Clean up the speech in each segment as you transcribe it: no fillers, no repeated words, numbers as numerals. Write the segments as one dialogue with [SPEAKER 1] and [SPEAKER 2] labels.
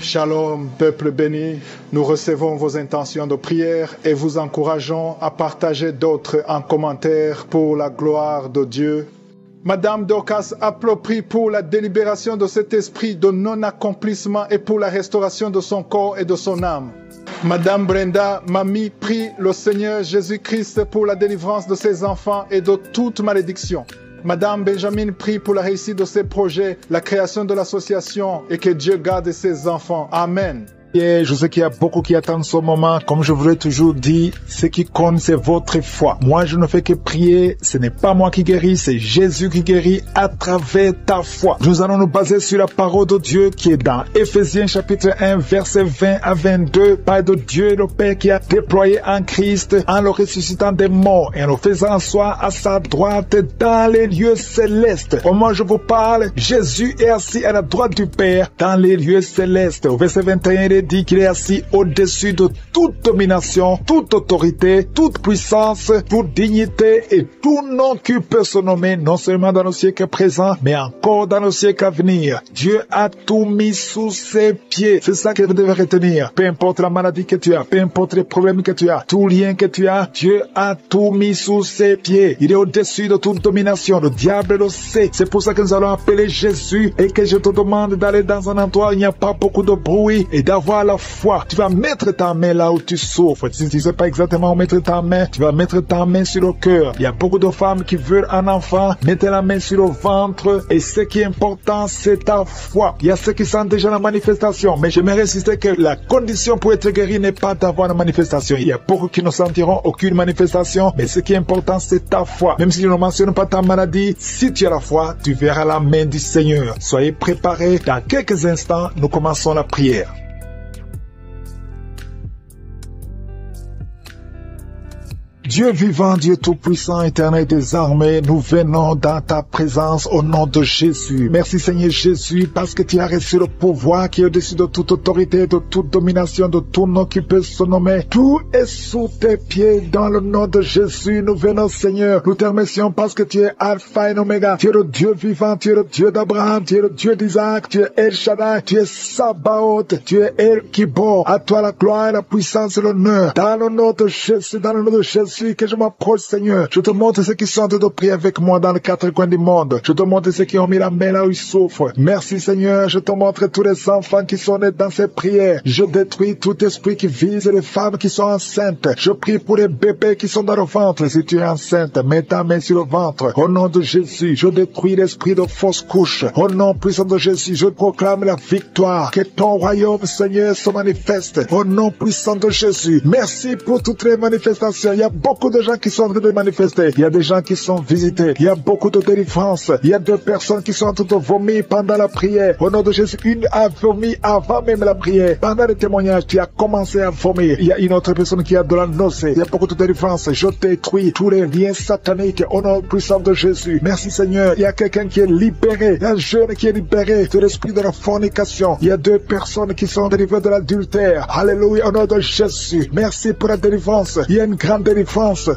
[SPEAKER 1] Shalom, peuple béni. Nous recevons vos intentions de prière et vous encourageons à partager d'autres en commentaire pour la gloire de Dieu. Madame Dorcas prie pour la délibération de cet esprit de non-accomplissement et pour la restauration de son corps et de son âme. Madame Brenda, mamie, prie le Seigneur Jésus-Christ pour la délivrance de ses enfants et de toute malédiction. Madame Benjamin prie pour la réussite de ses projets, la création de l'association et que Dieu garde ses enfants. Amen.
[SPEAKER 2] Et je sais qu'il y a beaucoup qui attendent ce moment. Comme je vous l'ai toujours dit, ce qui compte, c'est votre foi. Moi, je ne fais que prier. Ce n'est pas moi qui guéris, c'est Jésus qui guérit à travers ta foi. Nous allons nous baser sur la parole de Dieu qui est dans Éphésiens chapitre 1, verset 20 à 22. Par de Dieu le Père qui a déployé en Christ, en le ressuscitant des morts et en le faisant asseoir à sa droite dans les lieux célestes. Au moment où je vous parle, Jésus est assis à la droite du Père dans les lieux célestes. Au verset 21, il dit qu'il est assis au-dessus de toute domination, toute autorité, toute puissance, toute dignité et tout nom qui peut se nommer non seulement dans le siècle présent, mais encore dans le siècle à venir. Dieu a tout mis sous ses pieds. C'est ça que vous devez retenir. Peu importe la maladie que tu as, peu importe les problèmes que tu as, tout lien que tu as, Dieu a tout mis sous ses pieds. Il est au-dessus de toute domination. Le diable le sait. C'est pour ça que nous allons appeler Jésus et que je te demande d'aller dans un endroit où il n'y a pas beaucoup de bruit et d'avoir la foi. Tu vas mettre ta main là où tu souffres. Si tu ne sais pas exactement où mettre ta main, tu vas mettre ta main sur le cœur. Il y a beaucoup de femmes qui veulent un enfant. Mettez la main sur le ventre. Et ce qui est important, c'est ta foi. Il y a ceux qui sentent déjà la manifestation. Mais j'aimerais insister que la condition pour être guéri n'est pas d'avoir la manifestation. Il y a beaucoup qui ne sentiront aucune manifestation. Mais ce qui est important, c'est ta foi. Même si je ne mentionne pas ta maladie, si tu as la foi, tu verras la main du Seigneur. Soyez préparés. Dans quelques instants, nous commençons la prière. Dieu vivant, Dieu tout-puissant, éternel des armées, nous venons dans ta présence au nom de Jésus. Merci Seigneur Jésus parce que tu as reçu le pouvoir qui est au-dessus de toute autorité, de toute domination, de tout nom qui peut se nommer. Tout est sous tes pieds dans le nom de Jésus. Nous venons Seigneur, nous te remercions parce que tu es Alpha et Oméga. Tu es le Dieu vivant, tu es le Dieu d'Abraham, tu es le Dieu d'Isaac, tu es El Shaddai, tu es Sabaoth, tu es El Kibor. À toi la gloire, la puissance et l'honneur. Dans le nom de Jésus, dans le nom de Jésus, que je m'approche, Seigneur. Je te montre ceux qui sont en train de prier avec moi dans les quatre coins du monde. Je te montre ceux qui ont mis la main là où ils souffrent. Merci, Seigneur. Je te montre tous les enfants qui sont nés dans ces prières. Je détruis tout esprit qui vise les femmes qui sont enceintes. Je prie pour les bébés qui sont dans le ventre. Si tu es enceinte, mets ta main sur le ventre. Au nom de Jésus, je détruis l'esprit de fausse couche. Au nom puissant de Jésus, je proclame la victoire. Que ton royaume, Seigneur, se manifeste. Au nom puissant de Jésus. Merci pour toutes les manifestations. Il y a beaucoup de gens qui sont en train de manifester. Il y a des gens qui sont visités. Il y a beaucoup de délivrances. Il y a 2 personnes qui sont en train de vomir pendant la prière. Au nom de Jésus, une a vomi avant même la prière. Pendant le témoignage, tu as commencé à vomir. Il y a une autre personne qui a de la nausée. Il y a beaucoup de délivrances. Je détruis tous les liens sataniques au nom puissant de Jésus. Merci Seigneur. Il y a quelqu'un qui est libéré. Il y a un jeune qui est libéré de l'esprit de la fornication. Il y a 2 personnes qui sont délivrées de l'adultère. Alléluia, au nom de Jésus. Merci pour la délivrance. Il y a une grande délivrance.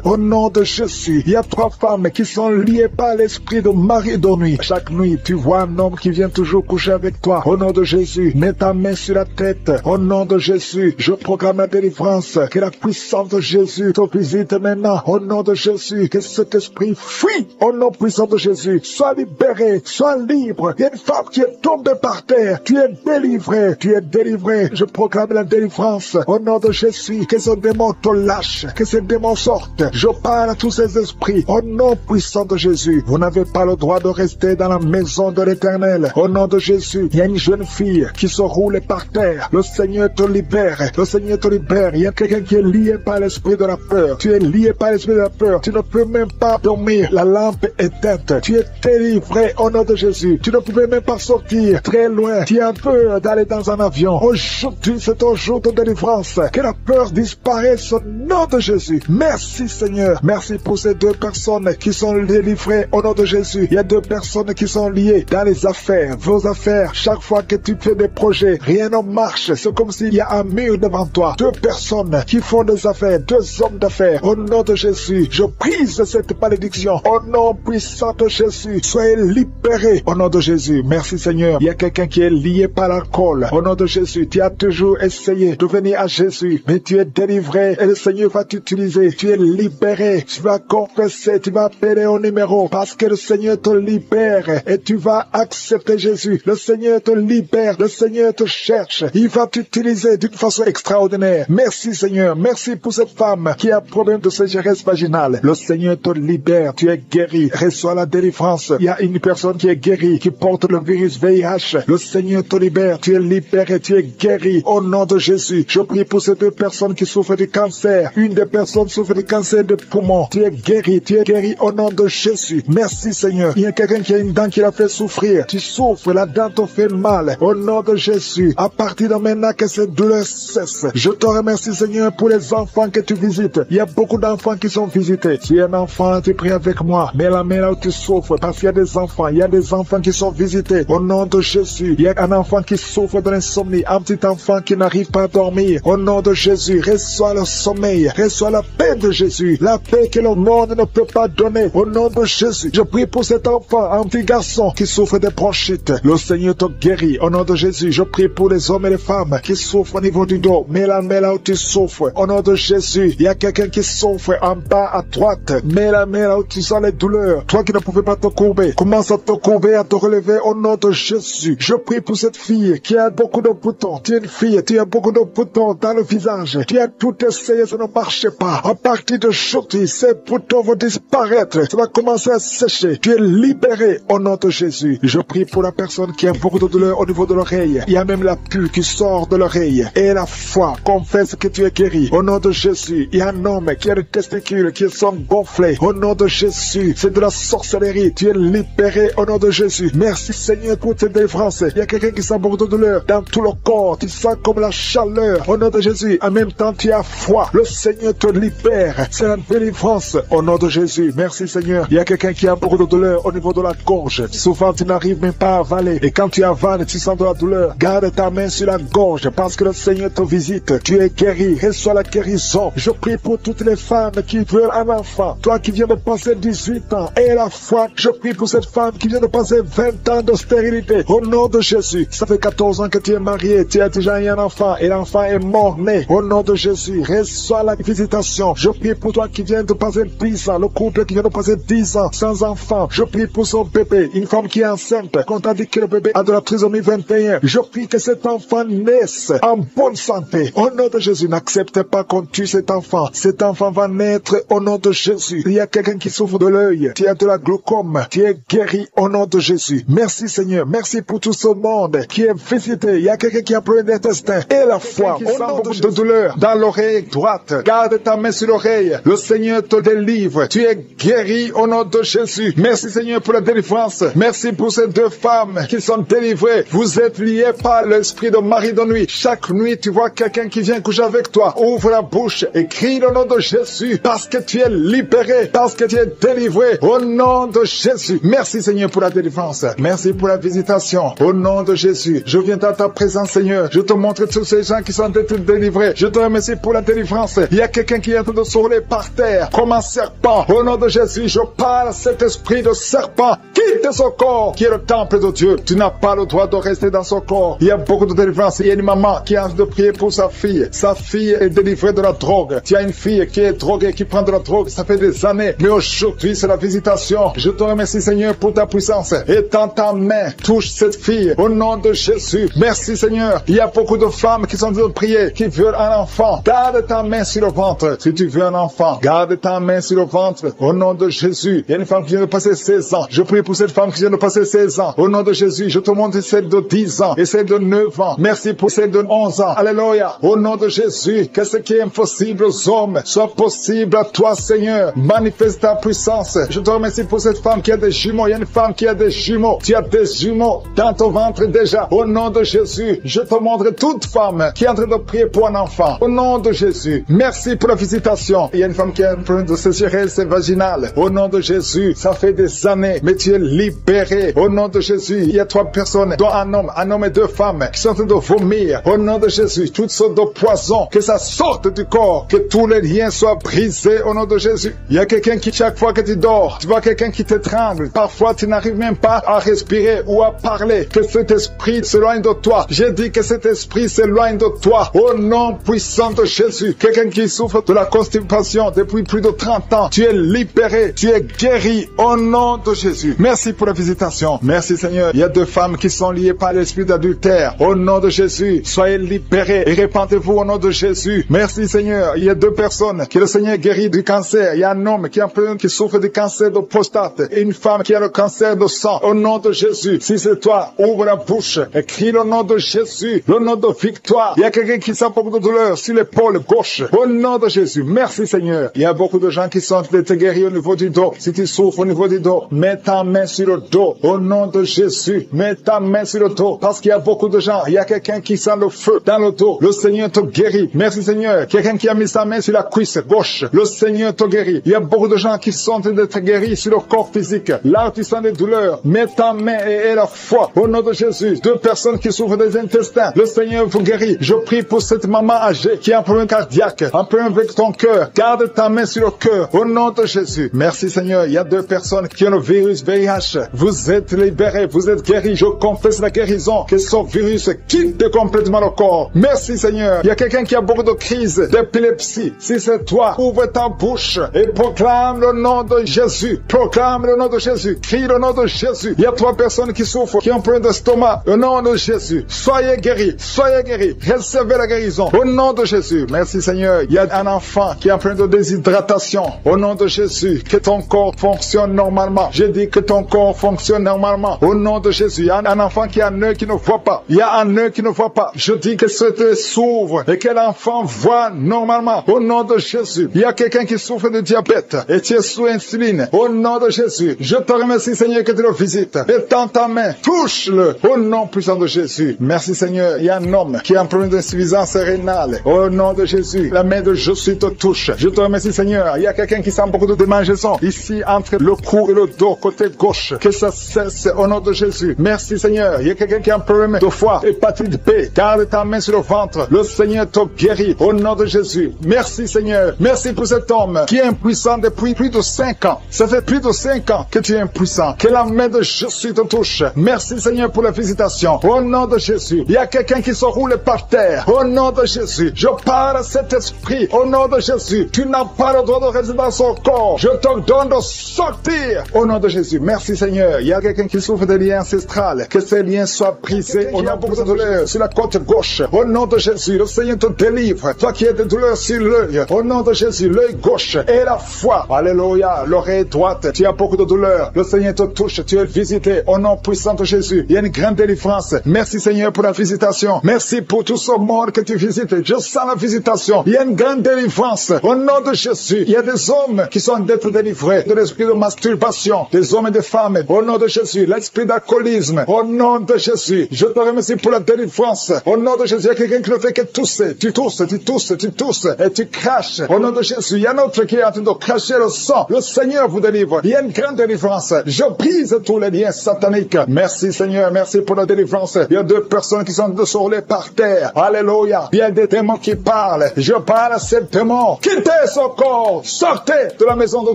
[SPEAKER 2] Au nom de Jésus, il y a 3 femmes qui sont liées par l'esprit de mari et de nuit. Chaque nuit, tu vois un homme qui vient toujours coucher avec toi. Au nom de Jésus, mets ta main sur la tête. Au nom de Jésus, je proclame la délivrance. Que la puissance de Jésus te visite maintenant. Au nom de Jésus, que cet esprit fuit. Au nom puissant de Jésus, sois libéré, sois libre. Il y a une femme qui est tombée par terre. Tu es délivré, tu es délivré. Je proclame la délivrance. Au nom de Jésus, que ce démon te lâche, que ce démon sorte. Je parle à tous ces esprits. Au nom puissant de Jésus, vous n'avez pas le droit de rester dans la maison de l'Éternel. Au nom de Jésus, il y a une jeune fille qui se roule par terre. Le Seigneur te libère. Le Seigneur te libère. Il y a quelqu'un qui est lié par l'esprit de la peur. Tu es lié par l'esprit de la peur. Tu ne peux même pas dormir. La lampe est éteinte. Tu es délivré au nom de Jésus. Tu ne pouvais même pas sortir très loin. Tu as peur d'aller dans un avion. Aujourd'hui, c'est ton jour de délivrance. Que la peur disparaisse au nom de Jésus. Merci Merci Seigneur. Merci pour ces 2 personnes qui sont délivrées au nom de Jésus. Il y a 2 personnes qui sont liées dans les affaires, vos affaires. Chaque fois que tu fais des projets, rien ne marche. C'est comme s'il y a un mur devant toi. 2 personnes qui font des affaires, 2 hommes d'affaires. Au nom de Jésus, je brise cette malédiction. Au nom puissant de Jésus, soyez libérés au nom de Jésus. Merci Seigneur. Il y a quelqu'un qui est lié par l'alcool. Au nom de Jésus, tu as toujours essayé de venir à Jésus, mais tu es délivré et le Seigneur va t'utiliser. Tu es libéré. Tu vas confesser, tu vas appeler au numéro parce que le Seigneur te libère et tu vas accepter Jésus. Le Seigneur te libère, le Seigneur te cherche. Il va t'utiliser d'une façon extraordinaire. Merci Seigneur. Merci pour cette femme qui a un problème de sécheresse vaginale. Le Seigneur te libère. Tu es guéri. Reçois la délivrance. Il y a une personne qui est guérie, qui porte le virus VIH. Le Seigneur te libère. Tu es libéré. Tu es guéri. Au nom de Jésus, je prie pour ces 2 personnes qui souffrent du cancer. Une des personnes souffre du cancer de poumon. Tu es guéri au nom de Jésus. Merci Seigneur. Il y a quelqu'un qui a une dent qui l'a fait souffrir. Tu souffres, la dent te fait mal. Au nom de Jésus, à partir de maintenant que cette douleur cesse. Je te remercie Seigneur pour les enfants que tu visites. Il y a beaucoup d'enfants qui sont visités. Tu es un enfant, tu pries avec moi. Mais la main là où tu souffres, parce qu'il y a des enfants. Il y a des enfants qui sont visités. Au nom de Jésus, il y a un enfant qui souffre de l'insomnie. Un petit enfant qui n'arrive pas à dormir. Au nom de Jésus, reçois le sommeil. Reçois la paix de Jésus. La paix que le monde ne peut pas donner. Au nom de Jésus, je prie pour cet enfant, un petit garçon qui souffre de bronchite. Le Seigneur te guérit. Au nom de Jésus, je prie pour les hommes et les femmes qui souffrent au niveau du dos. Mets la main là où tu souffres. Au nom de Jésus, il y a quelqu'un qui souffre en bas à droite. Mets la main là où tu sens les douleurs. Toi qui ne pouvais pas te courber, commence à te courber, à te relever au nom de Jésus. Je prie pour cette fille qui a beaucoup de boutons. Tu es une fille, tu as beaucoup de boutons dans le visage. Tu as tout essayé, ça ne marche pas. À partir d'aujourd'hui, ces boutons vont disparaître. Ça va commencer à sécher. Tu es libéré au nom de Jésus. Je prie pour la personne qui a beaucoup de douleur au niveau de l'oreille. Il y a même la pue qui sort de l'oreille. Et la foi confesse que tu es guéri. Au nom de Jésus, il y a un homme qui a des testicules qui sont gonflés. Au nom de Jésus, c'est de la sorcellerie. Tu es libéré au nom de Jésus. Merci Seigneur pour cette délivrance. Il y a quelqu'un qui sent beaucoup de douleur dans tout le corps. Tu sens comme la chaleur. Au nom de Jésus, en même temps tu as foi. Le Seigneur te libère. C'est la délivrance au nom de Jésus. Merci Seigneur. Il y a quelqu'un qui a beaucoup de douleur au niveau de la gorge. Souvent tu n'arrives même pas à avaler. Et quand tu avales, tu sens de la douleur. Garde ta main sur la gorge parce que le Seigneur te visite. Tu es guéri. Reçois la guérison. Je prie pour toutes les femmes qui veulent un enfant. Toi qui viens de passer 18 ans et la foi, je prie pour cette femme qui vient de passer 20 ans de stérilité. Au nom de Jésus. Ça fait 14 ans que tu es marié. Tu as déjà eu un enfant et l'enfant est mort-né. Au nom de Jésus. Reçois la visitation. Je prie pour toi qui viens de passer 10 ans. Le couple qui vient de passer 10 ans sans enfant. Je prie pour son bébé. Une femme qui est enceinte. Quand on t'a dit que le bébé a de la trisomie 21. Je prie que cet enfant naisse en bonne santé. Au nom de Jésus. N'acceptez pas qu'on tue cet enfant. Cet enfant va naître au nom de Jésus. Il y a quelqu'un qui souffre de l'œil. Tu as de la glaucome. Tu es guéri au nom de Jésus. Merci Seigneur. Merci pour tout ce monde qui est visité. Il y a quelqu'un qui a problème d'intestin. Et la foi. Au nom de douleur dans l'oreille droite. Garde ta main sur l'oreille. Le Seigneur te délivre. Tu es guéri au nom de Jésus. Merci Seigneur pour la délivrance. Merci pour ces 2 femmes qui sont délivrées. Vous êtes liés par l'esprit de mari de nuit. Chaque nuit, tu vois quelqu'un qui vient coucher avec toi. Ouvre la bouche et crie le nom de Jésus parce que tu es libéré, parce que tu es délivré au nom de Jésus. Merci Seigneur pour la délivrance. Merci pour la visitation. Au nom de Jésus, je viens dans ta présence Seigneur. Je te montre tous ces gens qui sont délivrés. Je te remercie pour la délivrance. Il y a quelqu'un qui est en train de se rouler par terre comme un serpent. Au nom de Jésus, je parle à cet esprit de serpent. Quitte son corps qui est le temple de Dieu. Tu n'as pas le droit de rester dans son corps. Il y a beaucoup de délivrance. Il y a une maman qui a de prier pour sa fille. Sa fille est délivrée de la drogue. Tu as une fille qui est droguée, qui prend de la drogue. Ça fait des années. Mais aujourd'hui, c'est la visitation. Je te remercie Seigneur pour ta puissance. Étends ta main. Touche cette fille. Au nom de Jésus. Merci Seigneur. Il y a beaucoup de femmes qui sont en train de prier, qui veulent un enfant. Garde ta main sur le ventre. Si tu veux un enfant, garde ta main sur le ventre. Au nom de Jésus. Il y a une femme qui vient de passer 16 ans. Je prie pour cette femme qui vient de passer 16 ans. Au nom de Jésus, je te montre celle de 10 ans et celle de 9 ans. Merci pour celle de 11 ans. Alléluia. Au nom de Jésus, que ce qui est impossible aux hommes soit possible à toi, Seigneur. Manifeste ta puissance. Je te remercie pour cette femme qui a des jumeaux. Il y a une femme qui a des jumeaux. Tu as des jumeaux dans ton ventre déjà. Au nom de Jésus, je te montre toute femme qui est en train de prier pour un enfant. Au nom de Jésus, merci pour la visitation. Il y a une femme qui a un problème de sécheresse vaginale. Au nom de Jésus, ça fait des années, mais tu es libéré. Au nom de Jésus, il y a 3 personnes, dont un homme et 2 femmes qui sont en train de vomir. Au nom de Jésus, toutes sortes de poisons, que ça sorte du corps, que tous les liens soient brisés au nom de Jésus. Il y a quelqu'un qui, chaque fois que tu dors, tu vois quelqu'un qui t'étrangle. Parfois, tu n'arrives même pas à respirer ou à parler. Que cet esprit s'éloigne de toi. J'ai dit que cet esprit s'éloigne de toi. Au nom puissant de Jésus. Quelqu'un qui souffre de la constipation depuis plus de 30 ans. Tu es libéré. Tu es guéri au nom de Jésus. Merci pour la visitation. Merci Seigneur. Il y a 2 femmes qui sont liées par l'esprit d'adultère. Au nom de Jésus, soyez libérés et répandez-vous au nom de Jésus. Merci Seigneur. Il y a 2 personnes que le Seigneur guérit du cancer. Il y a un homme qui souffre du cancer de prostate et une femme qui a le cancer de sang. Au nom de Jésus, si c'est toi, ouvre la bouche et crie le nom de Jésus, le nom de victoire. Il y a quelqu'un qui sent beaucoup de douleur sur l'épaule gauche. Au nom de Jésus, merci Seigneur. Il y a beaucoup de gens qui sont d'être guéris au niveau du dos. Si tu souffres au niveau du dos, mets ta main sur le dos. Au nom de Jésus, mets ta main sur le dos. Parce qu'il y a beaucoup de gens. Il y a quelqu'un qui sent le feu dans le dos. Le Seigneur te guérit. Merci Seigneur. Quelqu'un qui a mis sa main sur la cuisse gauche. Le Seigneur te guérit. Il y a beaucoup de gens qui sont d'être guéris sur le corps physique. Là où tu sens des douleurs, mets ta main et aie la foi. Au nom de Jésus, 2 personnes qui souffrent des intestins. Le Seigneur vous guérit. Je prie pour cette maman âgée qui a un problème cardiaque, un problème avec ton cœur. Garde ta main sur le cœur. Au nom de Jésus. Merci Seigneur. Il y a 2 personnes qui ont le virus VIH. Vous êtes libérés. Vous êtes guéris. Je confesse la guérison. Que ce virus quitte complètement le corps. Merci Seigneur. Il y a quelqu'un qui a beaucoup de crises d'épilepsie. Si c'est toi, ouvre ta bouche et proclame le nom de Jésus. Proclame le nom de Jésus. Crie le nom de Jésus. Il y a 3 personnes qui souffrent, qui ont un problème d'estomac. Au nom de Jésus. Soyez guéris. Soyez guéris. Recevez la guérison. Au nom de Jésus. Merci Seigneur. Il y a un enfant qui a un problème de déshydratation. Au nom de Jésus. Que ton corps fonctionne normalement. Je dis que ton corps fonctionne normalement. Au nom de Jésus. Il y a un enfant qui a un œil qui ne voit pas. Il y a un œil qui ne voit pas. Je dis que cet œil s'ouvre et que l'enfant voit normalement. Au nom de Jésus. Il y a quelqu'un qui souffre de diabète et tu es sous insuline. Au nom de Jésus. Je te remercie Seigneur que tu le visites. Étends ta main. Touche-le. Au nom puissant de Jésus. Merci Seigneur. Il y a un homme qui a un problème d'insuffisance rénale. Au nom de Jésus. La main de Jésus te touche. Je te remercie Seigneur. Il y a quelqu'un qui sent beaucoup de démangeaisons ici entre le cou et le dos côté gauche. Que ça cesse au nom de Jésus. Merci Seigneur. Il y a quelqu'un qui a un problème de foie, hépatite B. Garde ta main sur le ventre. Le Seigneur te guérit au nom de Jésus. Merci Seigneur. Merci pour cet homme qui est impuissant depuis plus de 5 ans. Ça fait plus de 5 ans que tu es impuissant. Que la main de Jésus te touche. Merci Seigneur pour la visitation. Au nom de Jésus. Il y a quelqu'un qui se roule par terre. Au nom de Jésus. Je parle à cet esprit. Au nom de Jésus. Tu n'as pas le droit de rester dans son corps. Je te donne de sortir. Au nom de Jésus. Merci Seigneur. Il y a quelqu'un qui souffre de liens ancestrales. Que ces liens soient brisés. Au nom de douleur sur la côte gauche. Au nom de Jésus. Le Seigneur te délivre. Toi qui as des douleurs sur l'œil. Au nom de Jésus. L'œil gauche et la foi. Alléluia. L'oreille droite. Tu as beaucoup de douleurs. Le Seigneur te touche. Tu es visité. Au nom puissant de Jésus. Il y a une grande délivrance. Merci Seigneur pour la visitation. Merci pour tout ce monde que tu visites. Je sens la visitation. Il y a une grande délivrance. Au nom de Jésus. Il y a des hommes qui sont d'être délivrés de l'esprit de masturbation. Des hommes et des femmes. Au nom de Jésus. L'esprit d'alcoolisme. Au nom de Jésus. Je te remercie pour la délivrance. Au nom de Jésus. Il y a quelqu'un qui ne fait que tousser. Tu tousses, tu tousses, tu tousses. Et tu craches. Au nom de Jésus. Il y a un autre qui est en train de cracher le sang. Le Seigneur vous délivre. Il y a une grande délivrance. Je brise tous les liens sataniques. Merci Seigneur. Merci pour la délivrance. Il y a 2 personnes qui sont de se rouler par terre. Alléluia. Il y a des démons qui parlent. Je parle à ces démons. Quittez ce corps. Sortez de la maison de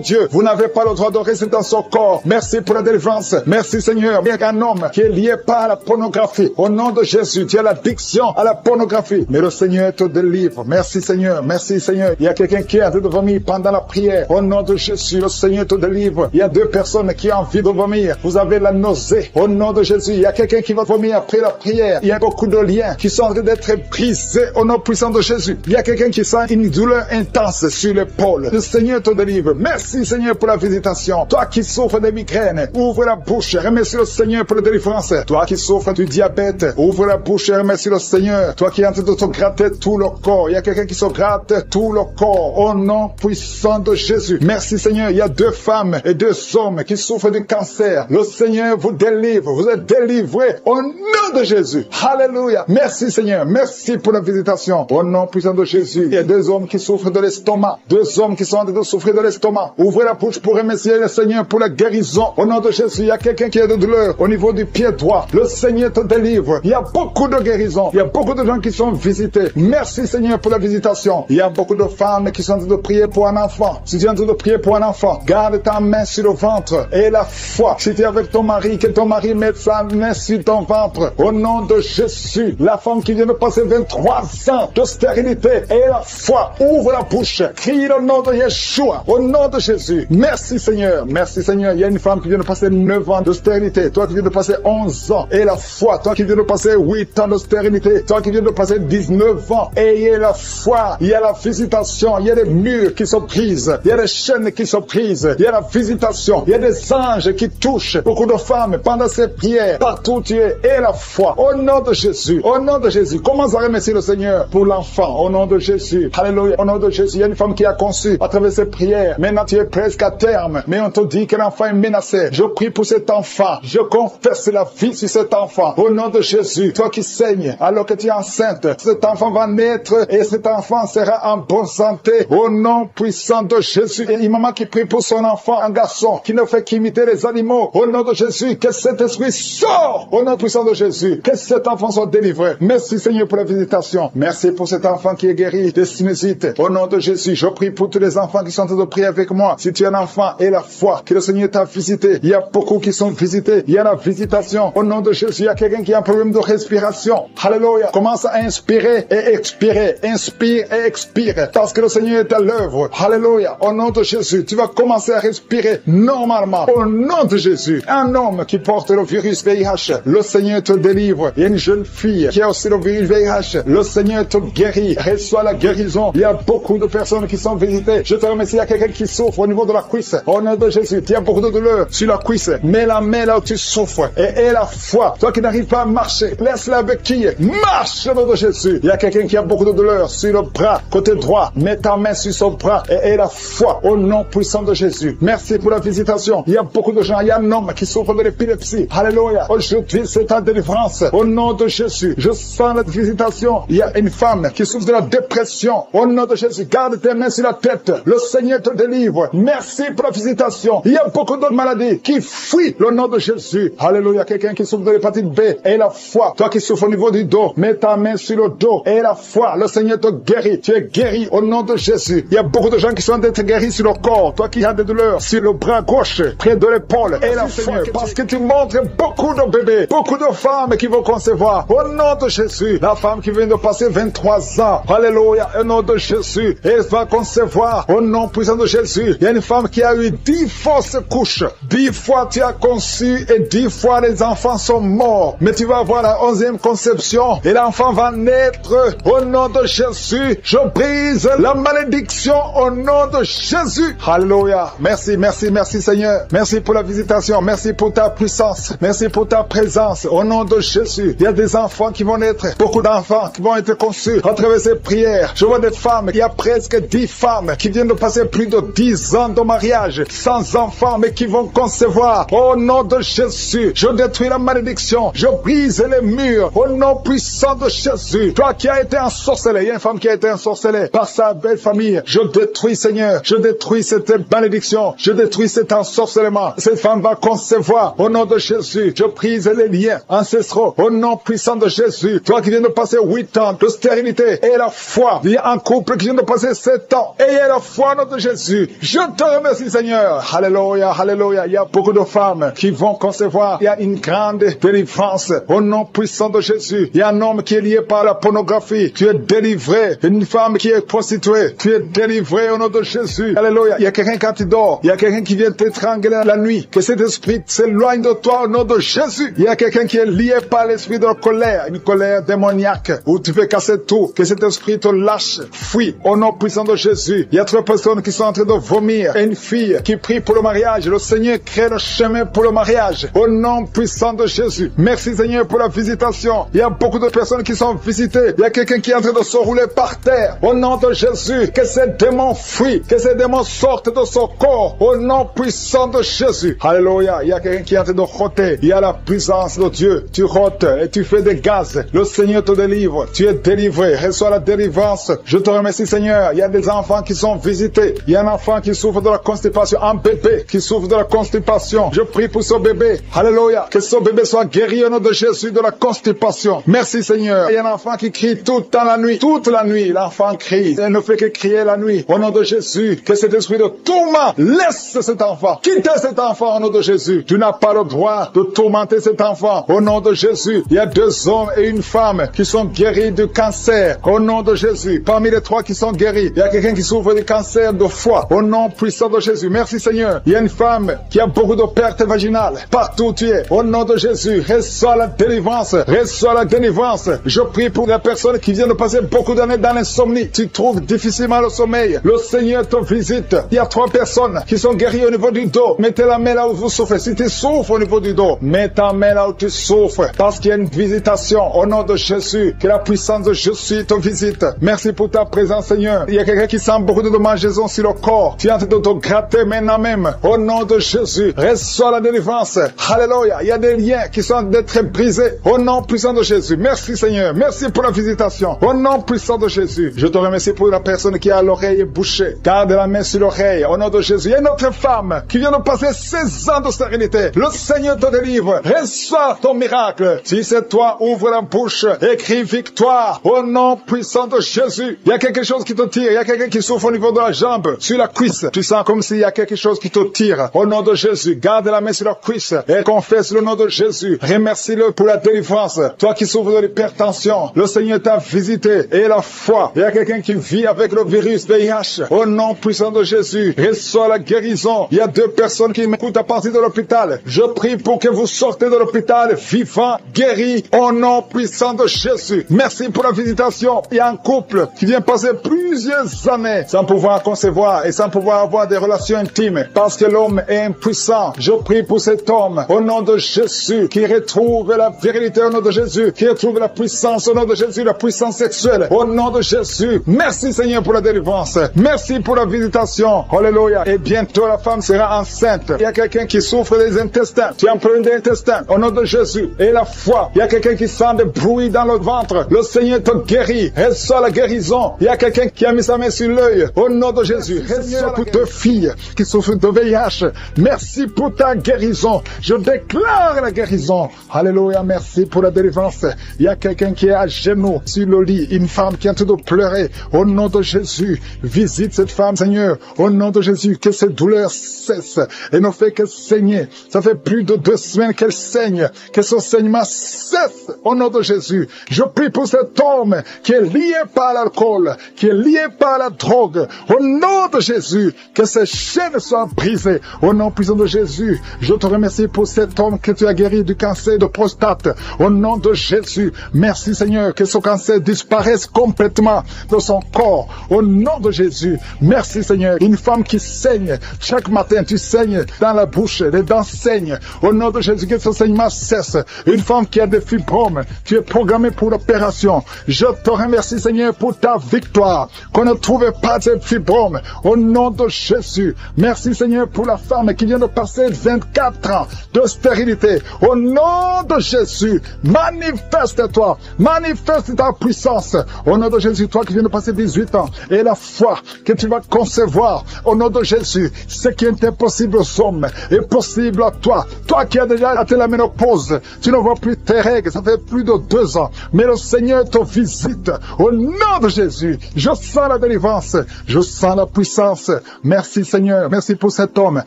[SPEAKER 2] Dieu. Vous n'avez pas le droit de rester dans ce corps. Merci pour la délivrance. Merci Seigneur. Il y a un homme qui est lié par la pornographie. Au nom de Jésus, tu as l'addiction à la pornographie. Mais le Seigneur te délivre. Merci Seigneur. Merci Seigneur. Il y a quelqu'un qui a envie de vomir pendant la prière. Au nom de Jésus, le Seigneur te délivre. Il y a 2 personnes qui ont envie de vomir. Vous avez la nausée. Au nom de Jésus, il y a quelqu'un qui va vomir après la prière. Il y a beaucoup de liens qui sont en train d'être brisés au nom puissant de Jésus. Il y a quelqu'un qui sent une douleur intense sur l'épaule. Le Seigneur te délivre. Merci Seigneur pour la visitation. Toi qui souffres de migraines, migraine, ouvre la bouche, remercie le Seigneur pour la délivrance. Toi qui souffres du diabète, ouvre la bouche et remercie le Seigneur. Toi qui es en train de te gratter tout le corps, il y a quelqu'un qui se gratte tout le corps, au nom puissant de Jésus. Merci Seigneur, il y a 2 femmes et 2 hommes qui souffrent du cancer. Le Seigneur vous délivre, vous êtes délivrés au nom de Jésus. Alléluia. Merci Seigneur, merci pour la visitation. Au nom puissant de Jésus, il y a 2 hommes qui souffrent de l'estomac, 2 hommes qui sont en train de souffrir de l'estomac. Ouvrez la bouche pour remercier le Seigneur pour la guérison. Au nom de Jésus, il y a quelqu'un qui a de douleur au niveau du pied droit. Le Seigneur te délivre. Il y a beaucoup de guérisons. Il y a beaucoup de gens qui sont visités. Merci Seigneur pour la visitation. Il y a beaucoup de femmes qui sont en train de prier pour un enfant. Si tu es en train de prier pour un enfant, garde ta main sur le ventre et la foi. Si tu es avec ton mari, que ton mari mette sa main sur ton ventre. Au nom de Jésus, la femme qui vient de passer 23 ans de stérilité et la foi, ouvre la bouche, crie le nom de Yeshua. Au nom de Jésus. Merci Seigneur. Merci Seigneur. Il y a une femme qui vient de passer 9 ans de stérilité. Toi qui viens de passer 11 ans et la foi. Toi qui viens de passer 8 ans de stérilité. Toi qui viens de passer 19 ans. Ayez la foi. Il y a la visitation. Il y a des murs qui se brisent. Il y a des chaînes qui se brisent. Il y a la visitation. Il y a des anges qui touchent beaucoup de femmes pendant ces prières. Partout tu es. Et la foi. Au nom de Jésus. Au nom de Jésus. Commence à remercier le Seigneur pour l'enfant. Au nom de Jésus. Alléluia. Au nom de Jésus. Il y a une femme qui a conçu à travers ces prières. Maintenant tu es presque à terme. Mais on te dit que l'enfant est menacé. Je prie pour cet enfant. Je confesse la vie sur cet enfant. Au nom de Jésus. Toi qui saignes alors que tu es enceinte. Cet enfant va naître et cet enfant sera en bonne santé. Au nom puissant de Jésus. Et une maman qui prie pour son enfant, un garçon qui ne fait qu'imiter les animaux. Au nom de Jésus. Que cet esprit sort. Au nom puissant de Jésus. Que cet enfant soit délivré. Merci Seigneur pour la visitation. Merci pour cet enfant qui est guéri de sinusite. Au nom de Jésus. Je prie pour tous les enfants qui sont en train de prier avec moi. Si tu es un enfant et la foi, que le Seigneur t'a visité. Il y a beaucoup qui sont visités. Il y a la visitation. Au nom de Jésus, il y a quelqu'un qui a un problème de respiration. Alléluia. Commence à inspirer et expirer. Inspire et expire. Parce que le Seigneur est à l'œuvre. Alléluia. Au nom de Jésus, tu vas commencer à respirer normalement. Au nom de Jésus. Un homme qui porte le virus VIH. Le Seigneur te délivre. Il y a une jeune fille qui a aussi le virus VIH. Le Seigneur te guérit. Reçois la guérison. Il y a beaucoup de personnes qui sont visitées. Je te remercie. Il y a quelqu'un qui souffre au niveau de la cuisse. Au nom de Jésus, tu as beaucoup de douleur sur la cuisse. Mets la main là où tu souffres et aie la foi. Toi qui n'arrives pas à marcher, laisse la béquille. Marche au nom de Jésus. Il y a quelqu'un qui a beaucoup de douleur sur le bras, côté droit. Mets ta main sur son bras et aie la foi au nom puissant de Jésus. Merci pour la visitation. Il y a beaucoup de gens. Il y a un homme qui souffre de l'épilepsie. Alléluia. Aujourd'hui, c'est ta délivrance. Au nom de Jésus, je sens la visitation. Il y a une femme qui souffre de la dépression. Au nom de Jésus, garde tes mains sur la tête. Le Seigneur te délivre. Merci pour la visitation. Il y a beaucoup d'autres maladies qui fuient le nom de Jésus. Alléluia. Quelqu'un qui souffre de l'hépatite B et la foi. Toi qui souffres au niveau du dos, mets ta main sur le dos et la foi. Le Seigneur te guérit. Tu es guéri au nom de Jésus. Il y a beaucoup de gens qui sont d'être guéris sur le corps. Toi qui as des douleurs sur le bras gauche, près de l'épaule et la foi. Parce que tu montres beaucoup de bébés, beaucoup de femmes qui vont concevoir. Au nom de Jésus. La femme qui vient de passer 23 ans. Alléluia. Au nom de Jésus. Elle va concevoir au nom puissant de Jésus. Il y a une femme qui a eu 10 fausses couches. 10 fois tu as conçu et 10 fois les enfants sont morts. Mais tu vas avoir la 11e conception et l'enfant va naître au nom de Jésus. Je brise la malédiction au nom de Jésus. Alléluia. Merci, merci, merci Seigneur. Merci pour la visitation. Merci pour ta puissance. Merci pour ta présence au nom de Jésus. Il y a des enfants qui vont naître. Beaucoup d'enfants qui vont être conçus à travers ces prières. Je vois des femmes. Il y a presque 10 femmes qui viennent de passer plus de 10 ans de mariage sans enfants mais qui vont concevoir au nom de Jésus. Je détruis la malédiction. Je brise les murs au nom puissant de Jésus. Toi qui as été ensorcelé. Il y a une femme qui a été ensorcelée par sa belle famille. Je détruis Seigneur. Je détruis cette malédiction. Je détruis cet ensorcellement. Cette femme va concevoir au nom de Jésus. Je brise les liens ancestraux au nom puissant de Jésus. Toi qui viens de passer 8 ans de stérilité et la foi. Il y a un couple qui vient de passer 7 ans. Ayez la foi au nom de Jésus. Je te remercie Seigneur. Alléluia, alléluia. Il y a beaucoup de femmes qui vont concevoir. Il y a une grande délivrance au nom puissant de Jésus. Il y a un homme qui est lié par la pornographie. Tu es délivré. Une femme qui est prostituée. Tu es délivré au nom de Jésus. Alléluia. Il y a quelqu'un quand tu dors. Il y a quelqu'un qui vient t'étrangler la nuit. Que cet esprit s'éloigne de toi au nom de Jésus. Il y a quelqu'un qui est lié par l'esprit de la colère. Une colère démoniaque où tu fais casser tout. Que cet esprit te lâche. Fuis au nom puissant de Jésus. Il y a 3 personnes qui sont en train de vomir. Et une fille qui prie pour le mariage. Le Seigneur crée le chemin pour le mariage. Au nom puissant de Jésus. Merci Seigneur pour la visitation. Il y a beaucoup de personnes qui sont visitées. Il y a quelqu'un qui est en train de se rouler par terre. Au nom de Jésus, que ces démons fuient, que ces démons sortent de son corps. Au nom puissant de Jésus. Alléluia. Il y a quelqu'un qui est en train de roter. Il y a la puissance de Dieu. Tu rotes et tu fais des gaz. Le Seigneur te délivre. Tu es délivré. Reçois la délivrance. Je te remercie Seigneur. Il y a des enfants qui sont visités. Il y a un enfant qui souffre de la constipation. Un bébé qui souffre de la constipation. Je prie pour ce bébé. Alléluia. Que ce bébé soit guéri au nom de Jésus de la constipation. Merci Seigneur. Il y a un enfant qui crie toute la nuit. Toute la nuit, l'enfant crie. Il ne fait que crier la nuit. Au nom de Jésus, que cet esprit de tourment laisse cet enfant. Quittez cet enfant au nom de Jésus. Tu n'as pas le droit de tourmenter cet enfant. Au nom de Jésus, il y a 2 hommes et une femme qui sont guéris du cancer. Au nom de Jésus, parmi les 3 qui sont guéris, il y a quelqu'un qui souffre du cancer de foie. Au nom puissant de Jésus. Merci Seigneur. Il y a une femme qui a beaucoup de pertes vaginales. Partout où tu es. Au nom de Jésus, reçois la délivrance. Reçois la délivrance. Je prie pour la personne qui vient de passer beaucoup d'années dans l'insomnie. Tu trouves difficilement le sommeil. Le Seigneur te visite. Il y a 3 personnes qui sont guéries au niveau du dos. Mettez la main là où vous souffrez. Si tu souffres au niveau du dos, mets ta main là où tu souffres. Parce qu'il y a une visitation. Au nom de Jésus, que la puissance de Jésus te visite. Merci pour ta présence, Seigneur. Il y a quelqu'un qui sent beaucoup de démangeaisons sur le corps. Tu es en train de te gratter maintenant même. Au nom de Jésus, reçois la délivrance. Alléluia. Il y a des liens qui sont d'être brisés. Au nom puissant de Jésus. Merci, Seigneur. Merci pour la visitation. Au nom puissant de Jésus. Je te remercie pour la personne qui a l'oreille bouchée. Garde la main sur l'oreille. Au nom de Jésus. Il y a une autre femme qui vient de passer 16 ans de stérilité. Le Seigneur te délivre. Reçois ton miracle. Si c'est toi, ouvre la bouche. Écris victoire. Au nom puissant de Jésus. Il y a quelque chose qui te tire. Il y a quelqu'un qui souffre au niveau de la jambe, sur la cuisse. Tu sens comme s'il y a quelque chose qui te tire. Au nom de Jésus. Garde la main sur la cuisse et confesse le nom de Jésus. Remercie-le pour la délivrance. Toi qui souffres de l'hypertension, le Seigneur t'a visité et la foi. Il y a quelqu'un qui vit avec le virus VIH. Au nom puissant de Jésus, reçois la guérison. Il y a 2 personnes qui m'écoutent à partir de l'hôpital. Je prie pour que vous sortez de l'hôpital vivant, guéri, au nom puissant de Jésus. Merci pour la visitation. Il y a un couple qui vient passer plusieurs années sans pouvoir concevoir et sans pouvoir avoir des relations intimes parce que l'homme est impuissant. Je prie pour cet homme au nom de Jésus qui retrouve la virilité au nom de Jésus, qui retrouve la puissance au nom de Jésus, la puissance sexuelle au nom de Jésus. Merci Seigneur pour la délivrance. Merci pour la visitation. Alléluia. Et bientôt la femme sera enceinte. Il y a quelqu'un qui souffre des intestins. Tu as un problème d'intestin au nom de Jésus. Et la foi. Il y a quelqu'un qui sent des bruits dans le ventre. Le Seigneur te guérit. Reçois la guérison. Il y a quelqu'un qui a mis sa main sur l'œil au nom de Jésus. Reçois pour 2 filles qui souffrent de VIH. Merci pour ta guérison. Je déclare la guérison. Alléluia. Merci pour la délivrance. Il y a quelqu'un qui est à genoux sur le lit. Une femme qui est en train de pleurer. Au nom de Jésus. Visite cette femme, Seigneur. Au nom de Jésus. Que cette douleur cesse et ne fait que saigner. Ça fait plus de 2 semaines qu'elle saigne. Que son saignement cesse. Au nom de Jésus. Je prie pour cet homme qui est lié par l'alcool, qui est lié par la drogue. Au nom de Jésus. Que ces chaînes soient brisées. Au nom puissant de Jésus. Je te remercie pour cet homme que tu as guéri du cancer de prostate. Au nom de Jésus. Merci Seigneur. Que ce cancer disparaisse complètement de son corps. Au nom de Jésus. Merci Seigneur. Une femme qui saigne. Chaque matin tu saignes dans la bouche. Les dents saignent. Au nom de Jésus. Que ce saignement cesse. Une femme qui a des fibromes. Tu es programmée pour l'opération. Je te remercie Seigneur pour ta victoire. Qu'on ne trouve pas ces fibromes. Au nom de Jésus. Merci Seigneur pour la femme qui vient de passer 24 ans de stérilité. Au nom de Jésus. Manifeste-toi. Manifeste ta puissance. Au nom de Jésus. Toi qui viens de passer 18 ans. Et la foi que tu vas concevoir. Au nom de Jésus. Ce qui est impossible aux hommes est possible à toi. Toi qui as déjà atteint la ménopause. Tu ne vois plus tes règles. Ça fait plus de 2 ans. Mais le Seigneur te visite. Au nom de Jésus. Je sens la délivrance. Je sens la puissance. Merci Seigneur. Merci pour cet homme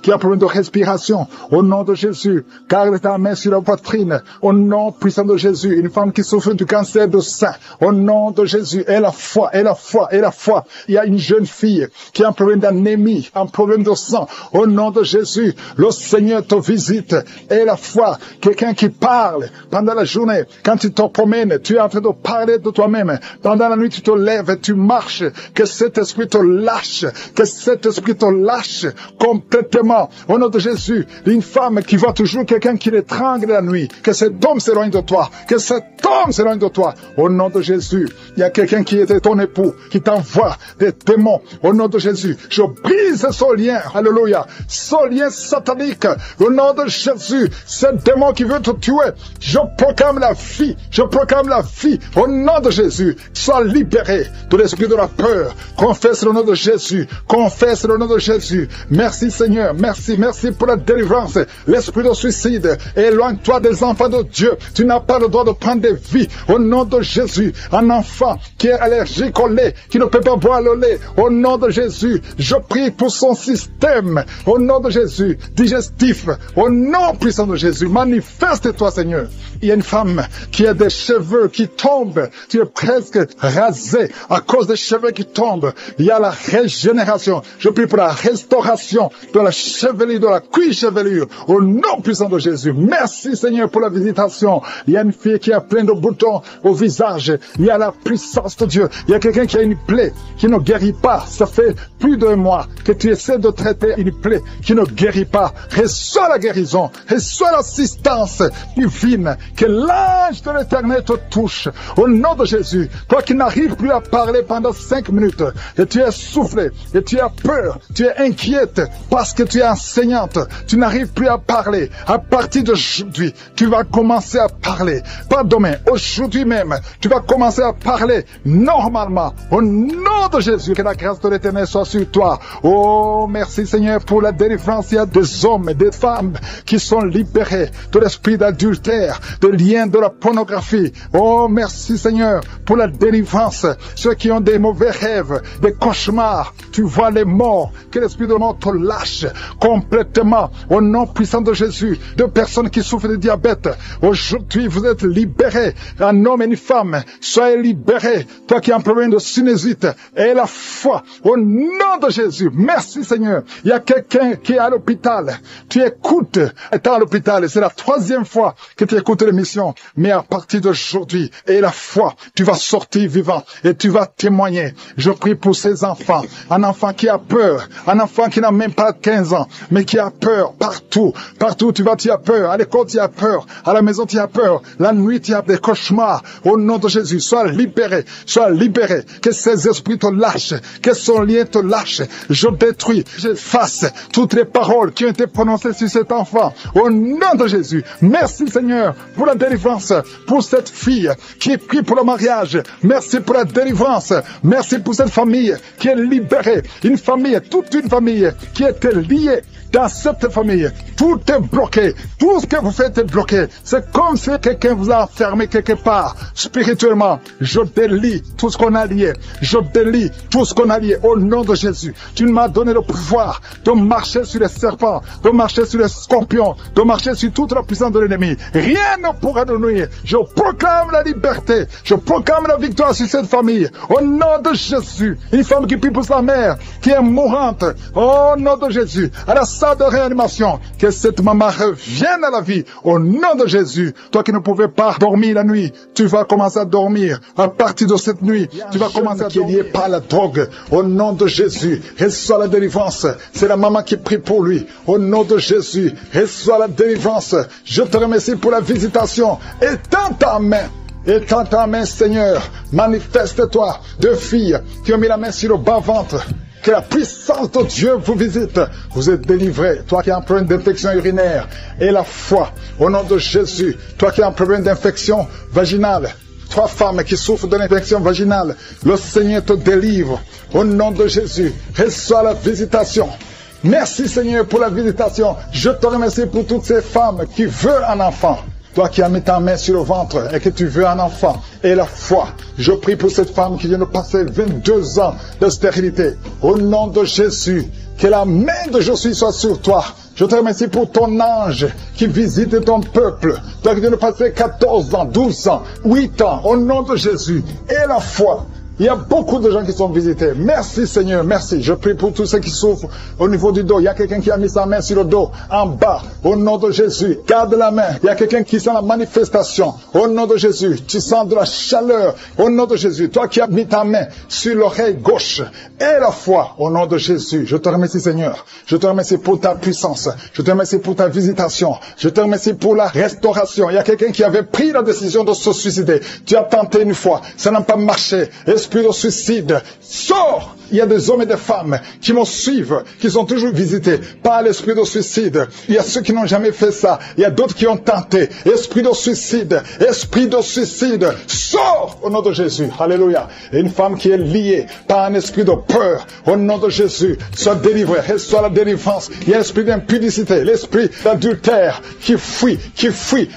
[SPEAKER 2] qui a un problème de respiration. Au nom de Jésus. Garde ta main sur la poitrine. Au nom puissant de Jésus. Une femme qui souffre du cancer de sein. Au nom de Jésus. Et la foi. Et la foi. Et la foi. Il y a une jeune fille qui a un problème d'anémie. Un problème de sang. Au nom de Jésus. Le Seigneur te visite. Et la foi. Quelqu'un qui parle pendant la journée. Quand tu te promènes, tu es en train de parler de toi-même. Pendant la nuit, tu te lèves et tu marches. Que cet esprit te lâche. Que cet esprit te lâche complètement. Au nom de Jésus, une femme qui voit toujours quelqu'un qui l'étrangle la nuit, que cet homme s'éloigne de toi, que cet homme s'éloigne de toi. Au nom de Jésus, il y a quelqu'un qui était ton époux, qui t'envoie des démons. Au nom de Jésus, je brise ce lien, alléluia, ce lien satanique. Au nom de Jésus, ce démon qui veut te tuer, je proclame la vie, je proclame la vie. Au nom de Jésus, sois libéré de l'esprit de la peur. Confesse le nom de Jésus, confesse le nom de Jésus. Merci Seigneur, merci pour la délivrance. L'esprit de suicide, éloigne-toi des enfants de Dieu. Tu n'as pas le droit de prendre des vies. Au nom de Jésus, un enfant qui est allergique au lait, qui ne peut pas boire le lait, au nom de Jésus, je prie pour son système, au nom de Jésus, digestif, au nom puissant de Jésus, manifeste-toi Seigneur. Il y a une femme qui a des cheveux qui tombent, tu es presque rasé à cause des cheveux qui tombent. Il y a la régénération, je prie pour la restauration de la chevelure, de la cuir-chevelure, au nom puissant de Jésus. Merci Seigneur pour la visitation. Il y a une fille qui a plein de boutons au visage, il y a la puissance de Dieu. Il y a quelqu'un qui a une plaie qui ne guérit pas, ça fait plus d'un mois que tu essaies de traiter une plaie qui ne guérit pas. Reçois la guérison, reçois l'assistance divine, que l'ange de l'Éternel te touche. Au nom de Jésus, toi qui n'arrives plus à parler pendant 5 minutes, et tu es soufflé, et tu as peur, tu es inquiète parce que tu es enseignante, tu n'arrives plus à parler. À partir d'aujourd'hui, tu vas commencer à parler. Pas demain, aujourd'hui même, tu vas commencer à parler normalement. Au nom de Jésus, que la grâce de l'Éternel soit sur toi. Oh, merci Seigneur pour la délivrance. Il y a des hommes et des femmes qui sont libérés de l'esprit d'adultère, de liens de la pornographie. Oh, merci Seigneur pour la délivrance. Ceux qui ont des mauvais rêves, des cauchemars, tu vois les morts, que l'esprit de mort te lâche complètement. Au nom puissant de Jésus, de personnes qui souffrent de diabète, aujourd'hui vous êtes libérés. Un homme et une femme, soyez libérés. Toi qui as un problème de sinusite, et la foi, au nom de Jésus. Merci Seigneur. Il y a quelqu'un qui est à l'hôpital. Tu écoutes, étant à l'hôpital, et c'est la 3e fois que tu écoutes l'émission. Mais à partir d'aujourd'hui, et la foi, tu vas sortir vivant et tu vas témoigner. Je prie pour ces enfants. Un enfant qui a peur, un enfant qui n'a même pas 15 ans, mais qui a peur partout. Partout tu vas, tu as peur. À l'école, tu as peur. À la maison, tu as peur. La nuit, tu as des cauchemars. Au nom de Jésus, sois libéré. Sois libéré. Que ces esprits te lâchent. Que son lien te lâche. Je détruis, j'efface toutes les paroles qui ont été prononcées sur cet enfant. Au nom de Jésus. Merci Seigneur pour la délivrance. Pour cette fille qui prie pour le mariage. Merci pour la délivrance. Merci pour cette famille qui est libérée. Une famille, toute une famille qui était liée. Dans cette famille, tout est bloqué. Tout ce que vous faites est bloqué. C'est comme si quelqu'un vous a enfermé quelque part. Spirituellement, je délie tout ce qu'on a lié. Je délie tout ce qu'on a lié au nom de Jésus. Tu m'as donné le pouvoir de marcher sur les serpents, de marcher sur les scorpions, de marcher sur toute la puissance de l'ennemi. Rien ne pourra nous nuire. Je proclame la liberté. Je proclame la victoire sur cette famille. Au nom de Jésus. Une femme qui prie pour sa mère, qui est mourante. Au nom de Jésus. À la salle de réanimation, que cette maman revienne à la vie au nom de Jésus. Toi qui ne pouvais pas dormir la nuit, tu vas commencer à dormir à partir de cette nuit. Tu vas commencer à dormir. Qui est lié par la drogue au nom de Jésus. Reçois la délivrance. C'est la maman qui prie pour lui au nom de Jésus. Reçois la délivrance. Je te remercie pour la visitation. Étends ta main. Étends ta main, Seigneur. Manifeste-toi. 2 filles qui ont mis la main sur le bas-ventre. Que la puissance de Dieu vous visite. Vous êtes délivrés. Toi qui as un problème d'infection urinaire. Et la foi. Au nom de Jésus. Toi qui as un problème d'infection vaginale. 3 femmes qui souffrent de l'infection vaginale. Le Seigneur te délivre. Au nom de Jésus. Reçois la visitation. Merci Seigneur pour la visitation. Je te remercie pour toutes ces femmes qui veulent un enfant. Toi qui as mis ta main sur le ventre et que tu veux un enfant, et la foi, je prie pour cette femme qui vient de passer 22 ans de stérilité. Au nom de Jésus, que la main de Jésus soit sur toi. Je te remercie pour ton ange qui visite ton peuple. Toi qui viens de passer 14 ans, 12 ans, 8 ans, au nom de Jésus. Et la foi, Il y a beaucoup de gens qui sont visités. Merci Seigneur, merci. Je prie pour tous ceux qui souffrent au niveau du dos. Il y a quelqu'un qui a mis sa main sur le dos, en bas. Au nom de Jésus, garde la main. Il y a quelqu'un qui sent la manifestation. Au nom de Jésus, tu sens de la chaleur. Au nom de Jésus, toi qui as mis ta main sur l'oreille gauche et la foi. Au nom de Jésus, je te remercie Seigneur. Je te remercie pour ta puissance. Je te remercie pour ta visitation. Je te remercie pour la restauration. Il y a quelqu'un qui avait pris la décision de se suicider. Tu as tenté une fois, ça n'a pas marché. Esprit de suicide, sors! Il y a des hommes et des femmes qui me suivent, qui sont toujours visités par l'esprit de suicide. Il y a ceux qui n'ont jamais fait ça. Il y a d'autres qui ont tenté. Esprit de suicide, sors au nom de Jésus. Alléluia. Et une femme qui est liée par un esprit de peur, au nom de Jésus, soit délivrée, reçoit la délivrance. Il y a l'esprit d'impudicité, l'esprit d'adultère qui fuit.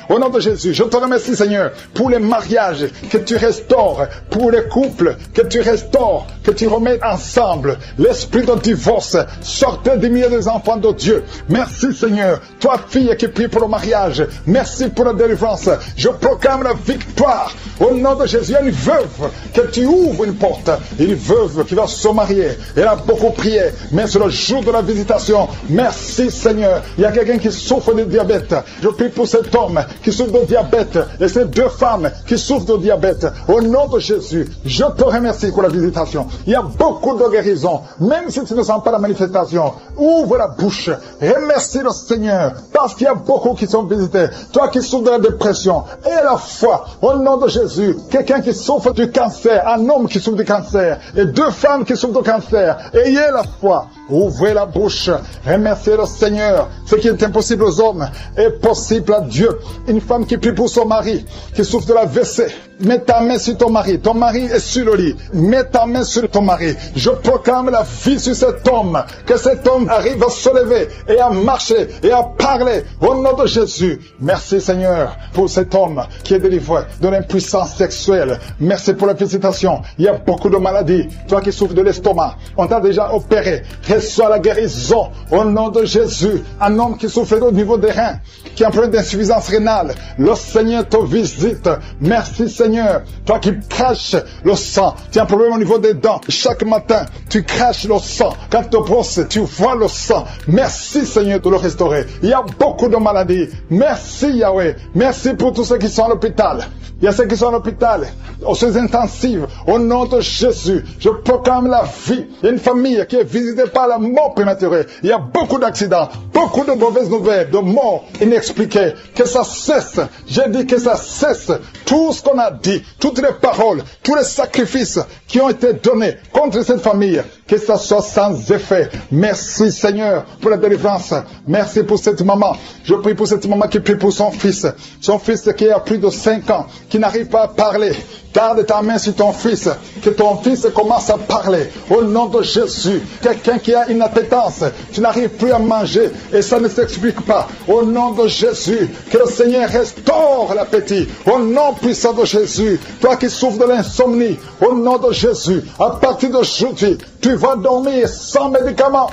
[SPEAKER 2] Au nom de Jésus, je te remercie Seigneur pour les mariages que tu restaures, pour les couples que tu restaures, que tu remets ensemble. L'esprit de divorce, sortez du milieu des enfants de Dieu. Merci Seigneur. Toi fille qui prie pour le mariage, merci pour la délivrance. Je proclame la victoire. Au nom de Jésus, il y a une veuve que tu ouvres une porte. Une veuve qui va se marier. Elle a beaucoup prié, mais c'est le jour de la visitation. Merci Seigneur. Il y a quelqu'un qui souffre de diabète. Je prie pour cet homme qui souffre de diabète et ces deux femmes qui souffrent de diabète. Au nom de Jésus, je te remercie pour la visitation. Il y a beaucoup de guérison. Même si tu ne sens pas la manifestation, ouvre la bouche. Remercie le Seigneur parce qu'il y a beaucoup qui sont visités. Toi qui souffres de la dépression et la foi, au nom de Jésus, quelqu'un qui souffre du cancer, un homme qui souffre du cancer et deux femmes qui souffrent du cancer, ayez la foi. Ouvrez la bouche, remerciez le Seigneur. Ce qui est impossible aux hommes est possible à Dieu. Une femme qui prie pour son mari, qui souffre de la WC, mets ta main sur ton mari est sur le lit, mets ta main sur ton mari. Je proclame la vie sur cet homme, que cet homme arrive à se lever et à marcher et à parler au nom de Jésus. Merci Seigneur pour cet homme qui est délivré de l'impuissance sexuelle. Merci pour la visitation. Il y a beaucoup de maladies. Toi qui souffres de l'estomac, on t'a déjà opéré. Reçois la guérison au nom de Jésus. Un homme qui souffre au niveau des reins, qui a un problème d'insuffisance rénale, le Seigneur te visite. Merci Seigneur. Toi qui craches le sang, tu as un problème au niveau des dents. Chaque matin, tu craches le sang. Quand tu te brosses, tu vois le sang. Merci Seigneur de le restaurer. Il y a beaucoup de maladies. Merci Yahweh. Merci pour tous ceux qui sont à l'hôpital. Il y a ceux qui sont à l'hôpital, aux soins intensifs. Au nom de Jésus, je proclame la vie. Il y a une famille qui est visitée par la mort prématurée. Il y a beaucoup d'accidents, beaucoup de mauvaises nouvelles, de morts inexpliquées. Que ça cesse. J'ai dit que ça cesse. Tout ce qu'on a dit, toutes les paroles, tous les sacrifices qui ont été donnés contre cette famille, que ça soit sans effet. Merci Seigneur pour la délivrance. Merci pour cette maman. Je prie pour cette maman qui prie pour son fils qui a plus de 5 ans, qui n'arrive pas à parler. Garde ta main sur ton fils, que ton fils commence à parler. Au nom de Jésus, quelqu'un qui a une appétence, tu n'arrives plus à manger et ça ne s'explique pas. Au nom de Jésus, que le Seigneur restaure l'appétit. Au nom puissant de Jésus, toi qui souffres de l'insomnie, au nom de Jésus, à partir d'aujourd'hui, tu vas dormir sans médicaments.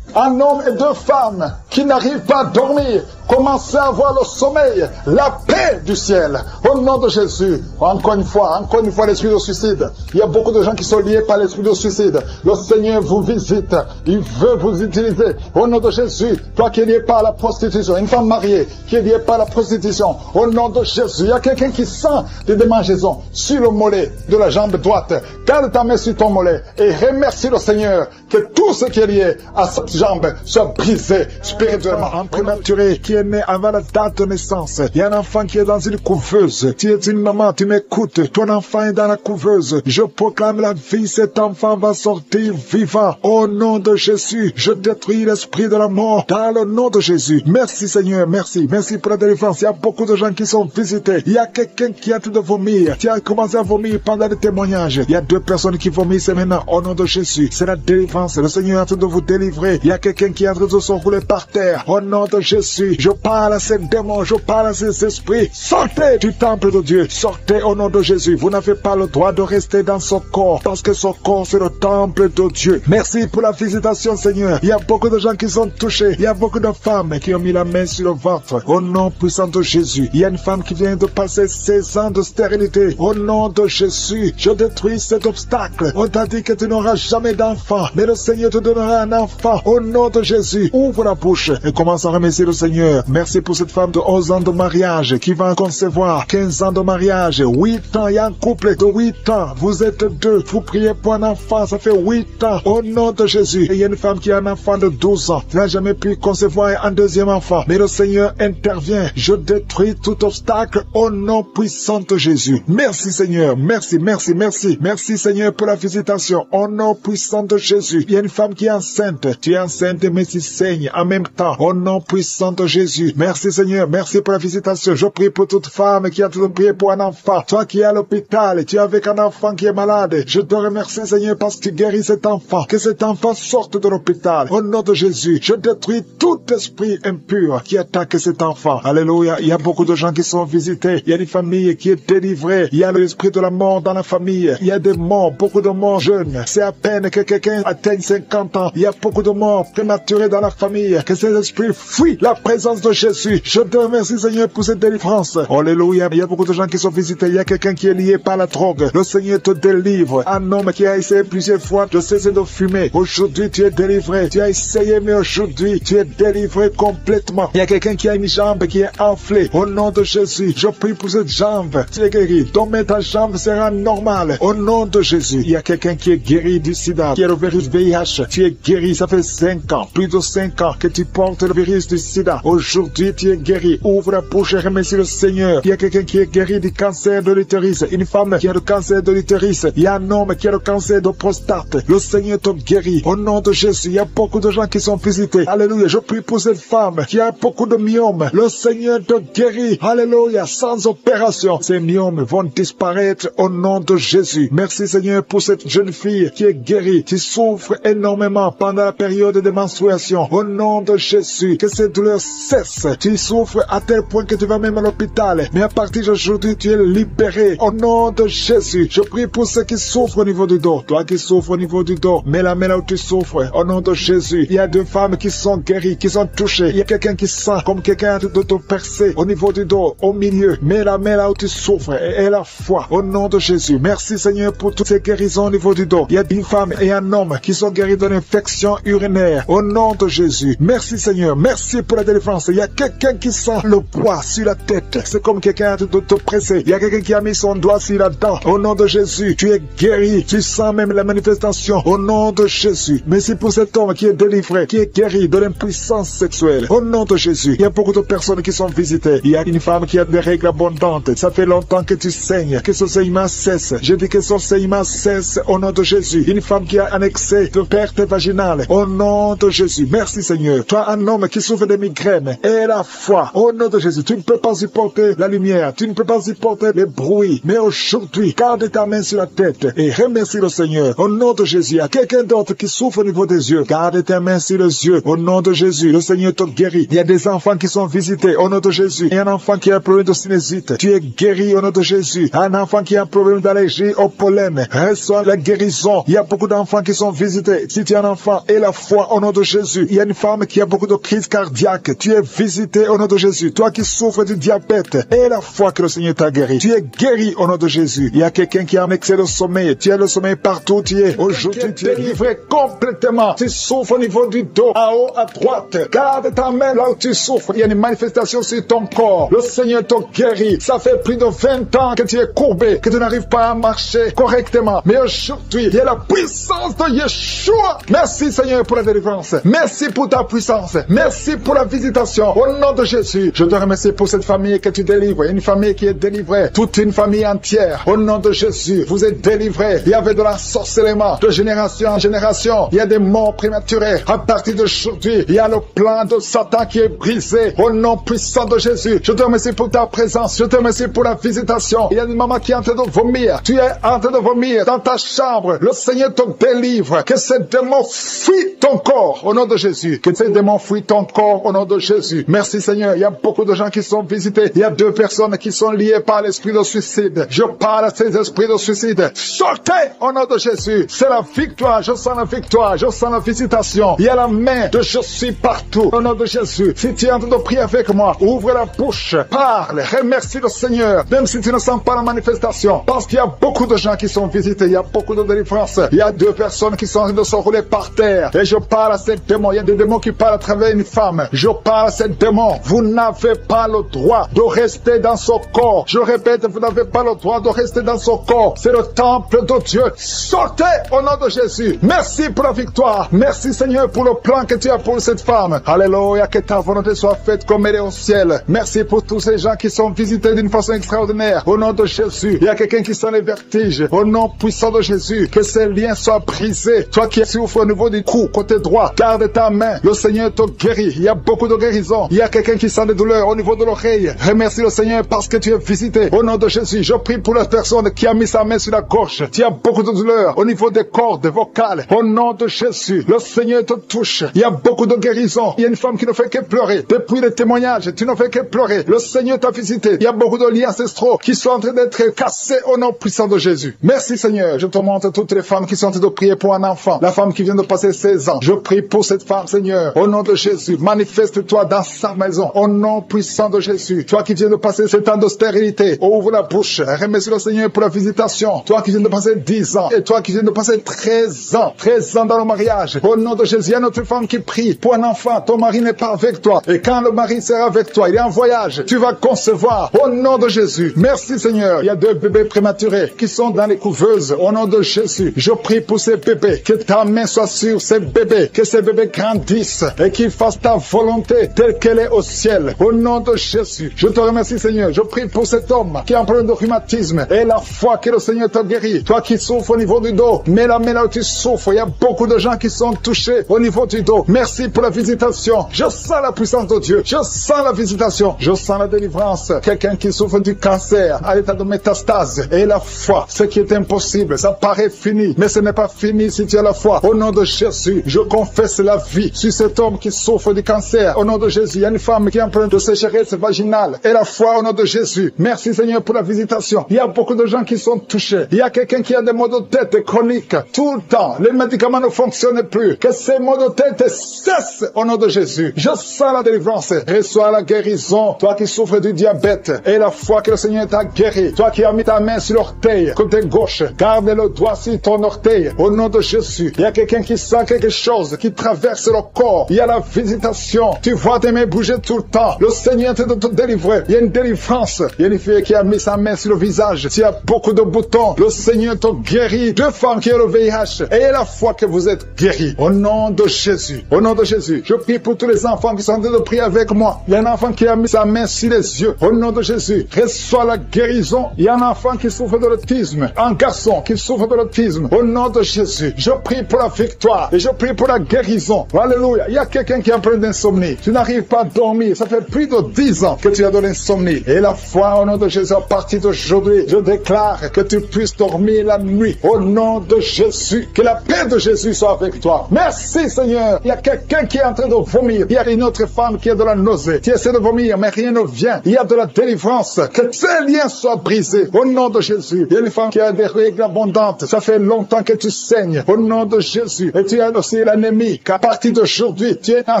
[SPEAKER 2] Un homme et deux femmes qui n'arrivent pas à dormir, commencez à avoir le sommeil, la paix du ciel. Au nom de Jésus, encore une fois, l'esprit de suicide. Il y a beaucoup de gens qui sont liés par l'esprit de suicide. Le Seigneur vous visite. Il veut vous utiliser. Au nom de Jésus, toi qui es lié par la prostitution, une femme mariée qui est liée par la prostitution. Au nom de Jésus, il y a quelqu'un qui sent des démangeaisons sur le mollet de la jambe droite. Garde ta main sur ton mollet et remercie le Seigneur que tout ce qui est lié à cette jambe soit brisé spirituellement.
[SPEAKER 1] Un prématuré qui est né avant la date de naissance. Il y a un enfant qui est dans une couveuse. Tu es une maman, tu m'écoutes. Ton enfant est dans la couveuse. Je proclame la vie. Cet enfant va sortir vivant. Au nom de Jésus, je détruis l'esprit de la mort dans le nom de Jésus. Merci Seigneur, merci. Merci pour la délivrance. Il y a beaucoup de gens qui sont visités. Il y a quelqu'un qui a tout de vomir. Tu as commencé à vomir pendant le témoignage. Il y a 2 personnes qui vomissent maintenant. Au nom de Jésus, c'est la délivrance. Le Seigneur est en train de vous délivrer. Il y a quelqu'un qui est en train de se rouler par
[SPEAKER 2] terre. Au nom de Jésus, je parle à ces démons, je parle à ces esprits. Sortez du temple de Dieu. Sortez au nom de Jésus. Vous n'avez pas le droit de rester dans son corps parce que son corps c'est le temple de Dieu. Merci pour la visitation, Seigneur. Il y a beaucoup de gens qui sont touchés. Il y a beaucoup de femmes qui ont mis la main sur le ventre. Au nom puissant de Jésus. Il y a une femme qui vient de passer 16 ans de stérilité. Au nom de Jésus, je détruis cet obstacle. On t'a dit que tu n'auras jamais d'enfant, mais le Seigneur te donnera un enfant. Au nom de Jésus, ouvre la bouche et commence à remercier le Seigneur. Merci pour cette femme de 11 ans de mariage qui va concevoir 15 ans de mariage, 8 ans. Il y a un couple de 8 ans. Vous êtes deux. Vous priez pour un enfant. Ça fait 8 ans. Au nom de Jésus. Et il y a une femme qui a un enfant de 12 ans. Elle n'a jamais pu concevoir un deuxième enfant. Mais le Seigneur intervient. Je détruis tout obstacle au nom puissant de Jésus. Merci Seigneur. Merci, merci, merci. Merci Seigneur pour la visitation. Au nom puissant de Jésus. Il y a une femme qui est enceinte. Tu es enceinte mais tu saignes en même temps. Au nom puissant de Jésus. Merci Seigneur. Merci pour la visitation. Je prie pour toute femme qui a tout prié pour un enfant. Toi qui es à l'hôpital, tu es avec un enfant qui est malade. Je te remercie Seigneur parce que tu guéris cet enfant. Que cet enfant sorte de l'hôpital. Au nom de Jésus, je détruis tout esprit impur qui attaque cet enfant. Alléluia. Il y a beaucoup de gens qui sont visités. Il y a des familles qui est délivrées. Il y a l'esprit de la mort dans la famille. Il y a des morts, beaucoup de morts jeunes. C'est à peine que quelqu'un atteigne 50 ans. Il y a beaucoup de morts prématurés dans la famille. Que ces esprits fuient la présence de Jésus. Je te remercie Seigneur pour cette délivrance. Alléluia. Il y a beaucoup de gens qui sont visités. Il y a quelqu'un qui est lié par la drogue. Le Seigneur te délivre. Un homme qui a essayé plusieurs fois de cesser de fumer. Aujourd'hui, tu es délivré. Tu as essayé, mais aujourd'hui, tu es délivré complètement. Il y a quelqu'un qui a une jambe qui est enflée. Au nom de Jésus, je prie pour cette jambe. Tu es guéri. Donc, ta jambe sera normale. Au nom de Jésus. Il y a quelqu'un qui est guéri du sida, qui a le virus VIH. Tu es guéri. Ça fait 5 ans, plus de 5 ans que tu portes le virus du sida. Aujourd'hui, tu es guéri. Ouvre la bouche et remercie le Seigneur. Il y a quelqu'un qui est guéri du cancer de l'utérus. Une femme qui a le cancer de l'utérus. Il y a un homme qui a le cancer de prostate. Le Seigneur te guérit. Au nom de Jésus, il y a beaucoup de gens qui sont visités. Alléluia. Je prie pour cette femme qui a beaucoup de myomes. Le Seigneur te guérit. Alléluia. Sans opération, ces myomes vont disparaître au nom de Jésus. Merci Seigneur pour cette jeune fille qui est guérie, qui souffre énormément pendant la période de menstruation. Au nom de Jésus, que cette douleur cesse. Tu souffres à tel point que tu vas même à l'hôpital. Mais à partir d'aujourd'hui, tu es libéré. Au nom de Jésus, je prie pour ceux qui souffrent au niveau du dos. Toi qui souffres au niveau du dos, mets la main là où tu souffres. Au nom de Jésus, il y a 2 femmes qui sont guéries, qui sont touchées. Il y a quelqu'un qui sent comme quelqu'un de te percer au niveau du dos, au milieu. Mets la main là où tu souffres et la foi. Au nom de Jésus, merci Seigneur pour toutes ces guérisons au niveau du dos. Il y a une femme et un homme qui sont guéris d'une infection urinaire. Au nom de Jésus, merci Seigneur, merci pour la délivrance. Il y a quelqu'un qui sent le poids sur la tête. C'est comme quelqu'un de te presser. Il y a quelqu'un qui a mis son doigt sur la dent. Au nom de Jésus, tu es guéri. Tu sens même la manifestation. Au nom de Jésus, merci pour cet homme qui est délivré, qui est guéri de l'impuissance sexuelle. Au nom de Jésus, il y a beaucoup de personnes qui sont visitées. Il y a une femme qui a des règles abondantes. Ça fait longtemps que tu saignes, que ce saignement cesse. Je dis que son saignement cesse au nom de Jésus. Une femme qui a un excès de perte vaginale. Au nom de Jésus, merci Seigneur. Toi, un homme qui souffre de migraines, et la foi. Au nom de Jésus, tu ne peux pas supporter la lumière. Tu ne peux pas supporter les bruits. Mais aujourd'hui, garde ta main sur la tête et remercie le Seigneur. Au nom de Jésus, il y a quelqu'un d'autre qui souffre au niveau des yeux. Garde ta main sur les yeux. Au nom de Jésus, le Seigneur te guérit. Il y a des enfants qui sont visités au nom de Jésus. Il y a un enfant qui a un problème de sinusite. Tu es guéri au nom de Jésus. Un enfant qui a un problème d'allergie au pollen. Reçois la guérison. Il y a beaucoup d'enfants qui sont visités. Si tu es un enfant, et la foi au nom de Jésus. Il y a une femme qui a beaucoup de crises cardiaques. Tu es visité au nom de Jésus. Toi qui souffres du diabète, et la foi que le Seigneur t'a guéri. Tu es guéri au nom de Jésus. Il y a quelqu'un qui a un excès de sommeil. Tu as le sommeil partout où tu es. Aujourd'hui, tu es délivré complètement. Tu souffres au niveau du dos, en haut, à droite. Garde ta main là où tu souffres. Il y a une manifestation sur ton corps. Le Seigneur t'a guéri. Ça fait plus de 20 ans que tu es courbé, que tu n'arrives pas à marcher correctement. Mais aujourd'hui, il y a la puissance de Yeshua. Merci Seigneur pour la délivrance. Merci pour ta puissance. Merci pour la visitation. Au nom de Jésus, je te remercie pour cette famille que tu délivres. Une famille qui est délivrée. Toute une famille entière. Au nom de Jésus, vous êtes délivrés. Il y avait de l'ensorcellement de génération en génération. Il y a des morts prématurées. À partir d'aujourd'hui, il y a le plan de Satan qui est brisé. Au nom puissant de Jésus, je te remercie pour ta présence. Je te remercie pour la visitation. Il y a une maman qui est en train de vomir. Tu es en train de vomir dans ta chambre. Le Seigneur te délivre. Que ces démons fuient ton corps. Au nom de Jésus. Que ces démons fuient ton corps au nom de Jésus. Merci Seigneur. Il y a beaucoup de gens qui sont visités. Il y a 2 personnes qui sont liées par l'esprit de suicide. Je parle à ces esprits de suicide. Sortez au nom de Jésus. C'est la victoire. Je sens la victoire. Je sens la visitation. Il y a la main de je suis partout au nom de Jésus. Si tu es en train de prier avec moi, ouvre la bouche, parle, remercie le Seigneur, même si tu ne sens pas la manifestation, parce qu'il y a beaucoup de gens qui sont visités, il y a beaucoup de délivrances. Il y a 2 personnes qui sont en train de se rouler par terre, et je parle à ces démons. Il y a des démons qui parlent à travers une femme. Je parle à ces démons. Vous n'avez pas le droit de rester dans ce corps. Je répète, vous n'avez pas le droit de rester dans ce corps. C'est le temple de Dieu. Sortez au nom de Jésus. Merci pour la victoire. Merci Seigneur pour le plan que tu as pour cette femme. Alléluia, que ta volonté soit faite comme elle est au ciel. Merci pour tous ces gens qui sont visités d'une façon extraordinaire. Au nom de Jésus, il y a quelqu'un qui sent les vertiges. Au nom puissant de Jésus, que ces liens soient brisés. Toi qui souffres au niveau du cou, côté droit, garde ta main. Le Seigneur te guérit. Il y a beaucoup de guérisons. Il y a quelqu'un qui sent des douleurs au niveau de l'oreille. Remercie le Seigneur parce que tu es visité. Au nom de Jésus, je prie pour la personne qui a mis sa main sur la gorge. Tu as beaucoup de douleurs au niveau des cordes vocales. Au nom de Jésus, le Seigneur te touche. Il y a beaucoup de guérisons. Il y a une femme qui ne fait que pleurer. Depuis les témoignages, tu ne fais que pleurer. Le Seigneur t'a visité. Il y a beaucoup de liens ancestraux qui sont en train d'être cassés au nom puissant de Jésus. Merci Seigneur. Je te montre toutes les femmes qui sont en train de prier pour un enfant. La femme qui vient de passer 16 ans. Je prie pour cette femme, Seigneur. Au nom de Jésus, manifeste-toi dans sa maison. Au nom puissant de Jésus. Toi qui viens de passer ce temps de stérilité, ouvre la bouche. Remercie le Seigneur pour la visitation. Toi qui viens de passer 10 ans. Et toi qui viens de passer 13 ans. 13 ans dans le mariage. Au nom de Jésus, il y a notre femme qui prie pour un enfant. Ton mari n'est pas avec toi. Et quand le mari sera avec toi, il est en voyage. Tu vas concevoir. Au nom de Jésus. Merci Seigneur. Il y a 2 bébés prématurés qui sont dans les couveuses. Au nom de Jésus. Je prie pour ces bébés. Que ta main soit sur ces bébés. Que ces bébés grandissent. Et qu'ils fassent ta volonté telle qu'elle est au ciel. Au nom de Jésus. Je te remercie Seigneur. Je prie pour cet homme qui a un problème de rhumatisme. Et la foi que le Seigneur t'a guéri. Toi qui souffres au niveau du dos. Mets la main là où tu souffres. Il y a beaucoup de gens qui sont touchés au niveau du dos. Merci pour la visitation. Je sens la puissance de Dieu. Je sens la visitation. Je sens la délivrance. Quelqu'un qui souffre du cancer à l'état de métastase. Et la foi, ce qui est impossible, ça paraît fini. Mais ce n'est pas fini si tu as la foi. Au nom de Jésus, je confesse la vie sur cet homme qui souffre du cancer. Au nom de Jésus, il y a une femme qui est en train de sécheresse vaginale. Et la foi au nom de Jésus. Merci Seigneur pour la visitation. Il y a beaucoup de gens qui sont touchés. Il y a quelqu'un qui a des maux de tête chroniques. Tout le temps, les médicaments ne fonctionnent plus. Que ces maux de tête cessent au nom de Jésus. Je sens la délivrance. Reçois la guérison. Toi qui souffres du diabète et la foi que le Seigneur t'a guéri. Toi qui as mis ta main sur l'orteil, côté gauche, garde le doigt sur ton orteil. Au nom de Jésus. Il y a quelqu'un qui sent quelque chose qui traverse le corps. Il y a la visitation. Tu vois tes mains bouger tout le temps. Le Seigneur est en train de te délivrer. Il y a une délivrance. Il y a une fille qui a mis sa main sur le visage. Tu as beaucoup de boutons. Le Seigneur te guérit. 2 femmes qui ont le VIH. Ayez la foi que vous êtes guéris. Au nom de Jésus. Au nom de Jésus. Je prie pour tous les enfants qui sont en train de prier avec moi. Il y a un enfant qui a mis sa main sur les yeux. Au nom de Jésus. Reçois la guérison. Il y a un enfant qui souffre de l'autisme. Un garçon qui souffre de l'autisme. Au nom de Jésus. Je prie pour la victoire. Et je prie pour la guérison. Alléluia. Il y a quelqu'un qui a un problème d'insomnie. Tu n'arrives pas à dormir. Ça fait plus de 10 ans que tu as de l'insomnie. Et la foi au nom de Jésus, à partir d'aujourd'hui, je déclare que tu puisses dormir la nuit. Au nom de Jésus. Que la paix de Jésus soit avec toi. Merci Seigneur. Il y a quelqu'un qui est en train de vomir. Il y a une autre femme qui a de la nausée. Tu essaies de vomir, mais rien ne vient. Il y a de la délivrance. Que ces liens soient brisés. Au nom de Jésus. Il y a une femme qui a des règles abondantes. Ça fait longtemps que tu saignes. Au nom de Jésus. Et tu as aussi l'anémie. Qu'à partir d'aujourd'hui, tu es un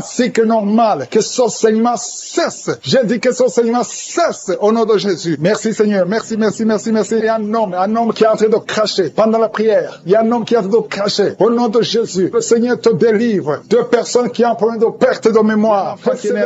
[SPEAKER 2] cycle normal. Que son saignement cesse. J'ai dit que son saignement cesse. Au nom de Jésus. Merci Seigneur. Merci, merci, merci, merci. Il y a un homme qui est en train de cracher pendant la prière. Il y a un homme qui est en train de cracher. Au nom de Jésus. Le Seigneur te délivre. 2 personnes qui ont un problème de perte de mémoire.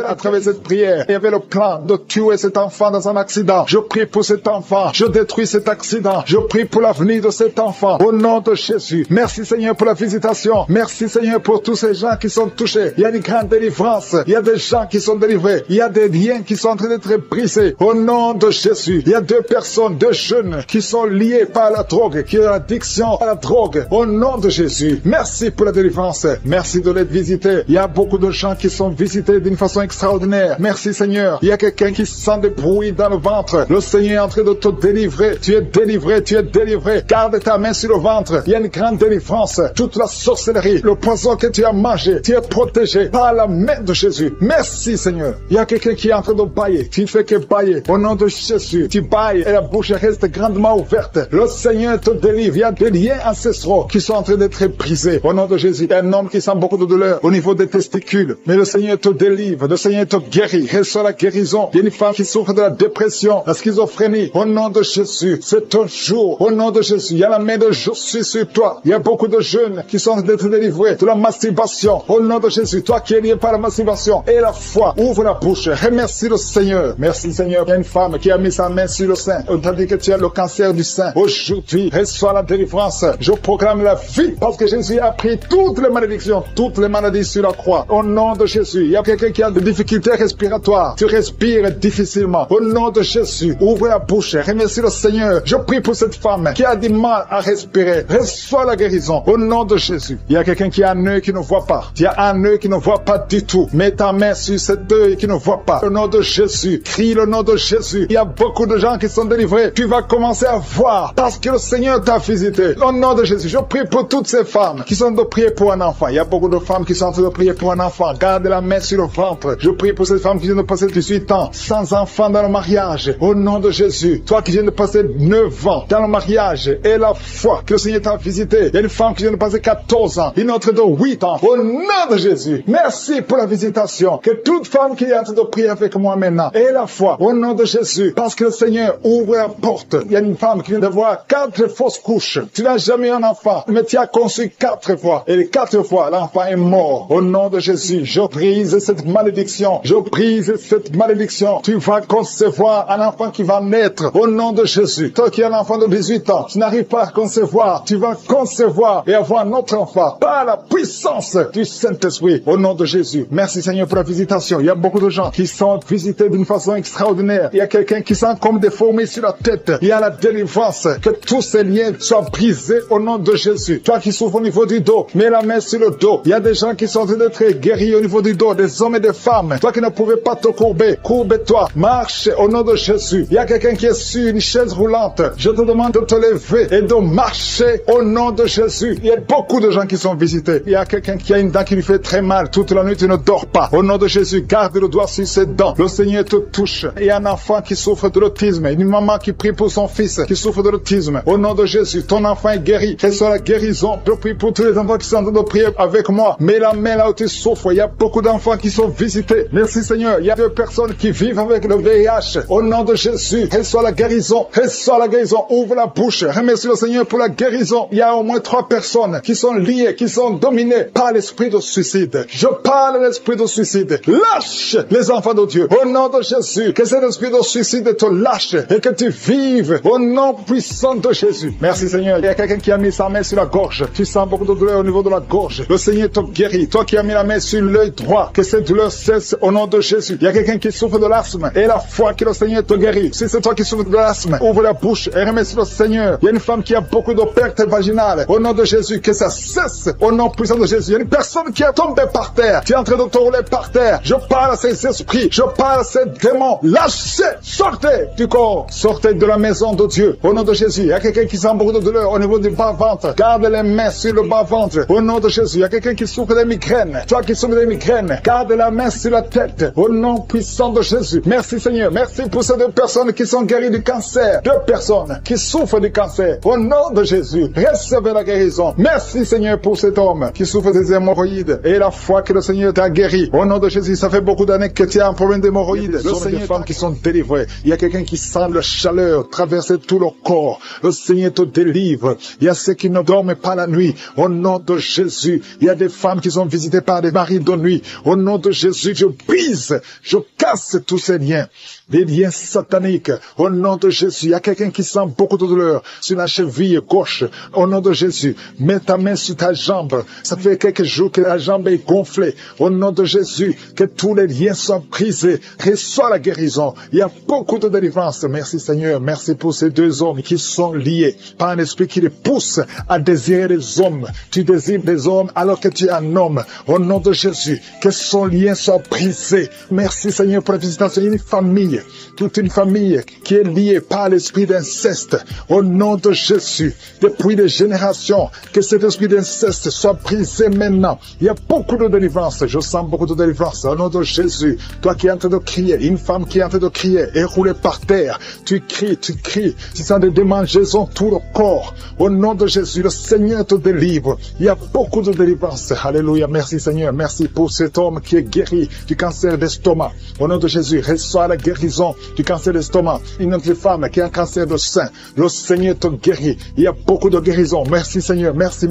[SPEAKER 2] À travers cette prière, il y avait le plan de tuer cet enfant dans un accident. Je prie pour cet enfant. Je détruis cet accident. Je prie pour l'avenir de cet enfant. Au nom de Jésus. Merci Seigneur pour la visitation. Merci Seigneur pour tous ces gens qui sont touchés. Il y a une grande délivrance. Il y a des gens qui sont délivrés. Il y a des liens qui sont en train d'être brisés. Au nom de Jésus. Il y a 2 personnes, 2 jeunes qui sont liés par la drogue, qui ont l'addiction à la drogue. Au nom de Jésus. Merci pour la délivrance. Merci de les visiter. Il y a beaucoup de gens qui sont visités d'une façon extraordinaire. Merci Seigneur. Il y a quelqu'un qui sent des bruits dans le ventre. Le Seigneur est en train de te délivrer. Tu es délivré, tu es délivré. Garde ta main sur le ventre. Il y a une grande délivrance. Toute la sorcellerie, le poison que tu as mangé, tu es protégé. protégé par la main de Jésus. Merci Seigneur. Il y a quelqu'un qui est en train de bailler. Tu fais que bailler. Au nom de Jésus, tu bailles et la bouche reste grandement ouverte. Le Seigneur te délivre. Il y a des liens ancestraux qui sont en train d'être brisés. Au nom de Jésus, il y a un homme qui sent beaucoup de douleur au niveau des testicules. Mais le Seigneur te délivre. Le Seigneur te guérit. Reçois la guérison. Il y a une femme qui souffre de la dépression, la schizophrénie. Au nom de Jésus, c'est ton jour. Au nom de Jésus, il y a la main de Jésus sur toi. Il y a beaucoup de jeunes qui sont d'être délivrés de la masturbation. Au nom de Jésus, toi qui es lié par la masturbation et la foi, ouvre la bouche. Remercie le Seigneur. Merci Seigneur. Il y a une femme qui a mis sa main sur le sein. On t'a dit que tu as le cancer du sein. Aujourd'hui, reçois la délivrance. Je proclame la vie parce que Jésus a pris toutes les malédictions, toutes les maladies sur la croix. Au nom de Jésus, il y a quelqu'un qui a des difficultés respiratoires. Tu respires difficilement. Au nom de Jésus, ouvre la bouche. Remercie le Seigneur. Je prie pour cette femme qui a du mal à respirer. Reçois la guérison. Au nom de Jésus. Il y a quelqu'un qui a un œil qui ne voit pas. Il y a un œil qui ne voit pas du tout. Mets ta main sur cet œil qui ne voit pas. Au nom de Jésus. Crie le nom de Jésus. Il y a beaucoup de gens qui sont délivrés. Tu vas commencer à voir parce que le Seigneur t'a visité. Au nom de Jésus. Je prie pour toutes ces femmes qui sont en train de prier pour un enfant. Il y a beaucoup de femmes qui sont en train de prier pour un enfant. Garde la main sur le ventre. Je prie pour ces femmes qui viennent de passer 18 ans sans enfant dans le mariage. Au nom de Jésus. Toi qui viens de passer 9 ans dans le mariage et la foi que le Seigneur t'a visité. Il y a une femme qui vient de passer 14 ans. Une autre de 8 ans. Au nom de Jésus. Merci pour la visitation. Que toute femme qui est en train de prier avec moi maintenant ait la foi. Au nom de Jésus. Parce que le Seigneur ouvre la porte. Il y a une femme qui vient d'avoir 4 fausses couches. Tu n'as jamais eu un enfant. Mais tu as conçu 4 fois. Et les 4 fois, l'enfant est mort. Au nom de Jésus. Je brise cette malédiction. Je brise cette malédiction. Tu vas concevoir un enfant qui va naître. Au nom de Jésus. Toi qui as un enfant de 18 ans, tu n'arrives pas à concevoir. Tu vas concevoir et avoir un autre enfant. Par la puissance du Saint-Esprit. Au nom de Jésus. Merci Seigneur pour la visitation. Il y a beaucoup de gens qui sont visités d'une façon extraordinaire. Il y a quelqu'un qui sent comme des fourmis sur la tête. Il y a la délivrance. Que tous ces liens soient brisés au nom de Jésus. Toi qui souffres au niveau du dos, mets la main sur le dos. Il y a des gens qui sont en train d'être guéris au niveau du dos, des hommes et des femmes. Toi qui ne pouvais pas te courber, courbe-toi. Marche au nom de Jésus. Il y a quelqu'un qui est sur une chaise roulante. Je te demande de te lever et de marcher au nom de Jésus. Il y a beaucoup de gens qui sont visités. Il y a quelqu'un qui a une dent qui lui fait très mal. Toute la nuit, tu ne dors pas. Au nom de Jésus, garde le doigt sur ses dents. Le Seigneur te touche. Il y a un enfant qui souffre de l'autisme. Une maman qui prie pour son fils qui souffre de l'autisme. Au nom de Jésus, ton enfant est guéri. Reçois la guérison. Je prie pour tous les enfants qui sont en train de prier avec moi. Mets la main là où tu souffres. Il y a beaucoup d'enfants qui sont visités. Merci Seigneur. Il y a 2 personnes qui vivent avec le VIH. Au nom de Jésus, reçois la guérison. Reçois la guérison. Ouvre la bouche. Remercie le Seigneur pour la guérison. Il y a au moins 3 personnes qui sont liées, qui sont dominées par l'esprit de suicide. Je parle de l'esprit de suicide. Lâche les enfants de Dieu. Au nom de Jésus, que cet esprit de suicide te lâche et que tu vives au nom puissant de Jésus. Merci Seigneur. Il y a quelqu'un qui a mis sa main sur la gorge. Tu sens beaucoup de douleur au niveau de la gorge. Le Seigneur te guérit. Toi qui as mis la main sur l'œil droit, que cette douleur cesse au nom de Jésus. Il y a quelqu'un qui souffre de l'asthme et la foi que le Seigneur te guérit. Si c'est toi qui souffres de l'asthme, ouvre la bouche et remercie le Seigneur. Il y a une femme qui a beaucoup de pertes vaginales. Au nom de Jésus, que ça cesse au nom puissant de Jésus. Il y a une personne qui est tombée par terre. Tu es en train de te rouler par terre. Je parle à ces esprits. Je parle à ces démons. Lâchez. Sortez du corps. Sortez de la maison de Dieu. Au nom de Jésus. Il y a quelqu'un qui sent beaucoup de douleur au niveau du bas-ventre. Garde les mains sur le bas-ventre. Au nom de Jésus. Il y a quelqu'un qui souffre des migraines. Toi qui souffres des migraines. Garde la main sur la tête. Au nom puissant de Jésus. Merci Seigneur. Merci pour ces 2 personnes qui sont guéries du cancer. 2 personnes qui souffrent du cancer. Au nom de Jésus. Recevez la guérison. Merci Seigneur pour cet homme qui souffre des hémorroïdes. Et la foi que le Seigneur t'a guéri. Au nom de Jésus. Ça fait beaucoup d'années que tu as un problème d'hémorroïdes. Le Seigneur, des femmes qui sont délivrées. Il y a quelqu'un qui sent la chaleur traverser tout le corps. Le Seigneur te délivre. Il y a ceux qui ne dorment pas la nuit. Au nom de Jésus. Il y a des femmes qui sont visitées par des maris de nuit. Au nom de Jésus, je brise, je casse tous ces liens. Des liens sataniques. Au nom de Jésus. Il y a quelqu'un qui sent beaucoup de douleur sur la cheville gauche. Au nom de Jésus. Mets ta main sur ta jambe. Ça fait quelques jours que la jambe est gonflée. Au nom de Jésus. Que tous les liens soient brisés. Reçois la guérison. Il y a beaucoup de délivrance. Merci Seigneur. Merci pour ces 2 hommes qui sont liés par un esprit qui les pousse à désirer des hommes. Tu désires des hommes alors que tu es un homme. Au nom de Jésus. Que son lien soit brisé. Merci Seigneur pour la visitation. Il y a une famille. Toute une famille qui est liée par l'esprit d'inceste. Au nom de Jésus. Depuis des générations. Que cet esprit d'inceste soit brisé maintenant. Il y a beaucoup beaucoup de délivrance. Je sens beaucoup de délivrance. Au nom de Jésus, toi qui es en train de crier, une femme qui est en train de crier et rouler par terre, tu cries. Tu sens des démangeaisons tout le corps. Au nom de Jésus, le Seigneur te délivre. Il y a beaucoup de délivrance. Alléluia. Merci Seigneur. Merci pour cet homme qui est guéri du cancer d'estomac. Au nom de Jésus, reçois la guérison du cancer d'estomac. Une autre femme qui a un cancer de sein. Le Seigneur te guérit. Il y a beaucoup de guérison. Merci Seigneur. Merci.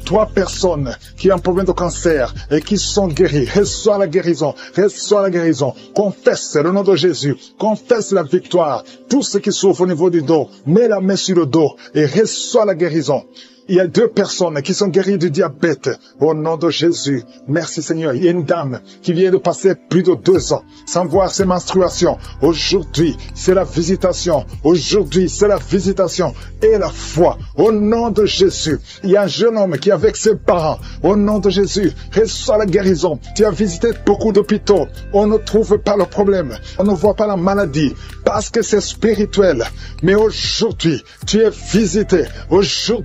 [SPEAKER 2] 3 personnes qui ont un problème de cancer et qui sont guéries. Reçois la guérison. Confesse le nom de Jésus. Confesse la victoire. Tout ce qui souffre au niveau du dos, mets la main sur le dos et reçois la guérison. Il y a 2 personnes qui sont guéries du diabète. Au nom de Jésus. Merci Seigneur. Il y a une dame qui vient de passer plus de 2 ans sans voir ses menstruations. Aujourd'hui, c'est la visitation. Et la foi. Au nom de Jésus. Il y a un jeune homme qui est avec ses parents. Au nom de Jésus. Reçois la guérison. Tu as visité beaucoup d'hôpitaux. On ne trouve pas le problème. On ne voit pas la maladie. Parce que c'est spirituel. Mais aujourd'hui, tu es visité. Reçois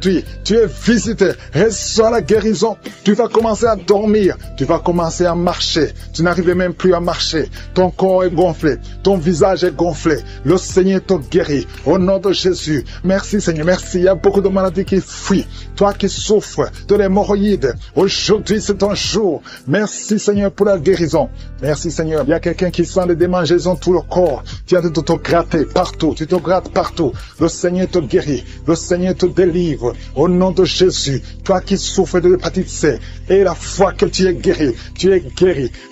[SPEAKER 2] la guérison. Tu vas commencer à dormir. Tu vas commencer à marcher. Tu n'arrives même plus à marcher. Ton corps est gonflé. Ton visage est gonflé. Le Seigneur te guérit. Au nom de Jésus. Merci Seigneur. Merci. Il y a beaucoup de maladies qui fuient. Toi qui souffres de l'hémorroïde. Aujourd'hui, c'est ton jour. Merci Seigneur pour la guérison. Merci Seigneur. Il y a quelqu'un qui sent des démangeaisons tout le corps. Tu es en train de te gratter partout. Tu te grattes partout. Le Seigneur te guérit. Le Seigneur te délivre. Au nom de Jésus, toi qui souffres de l'hépatite C, et la foi que tu es guéri,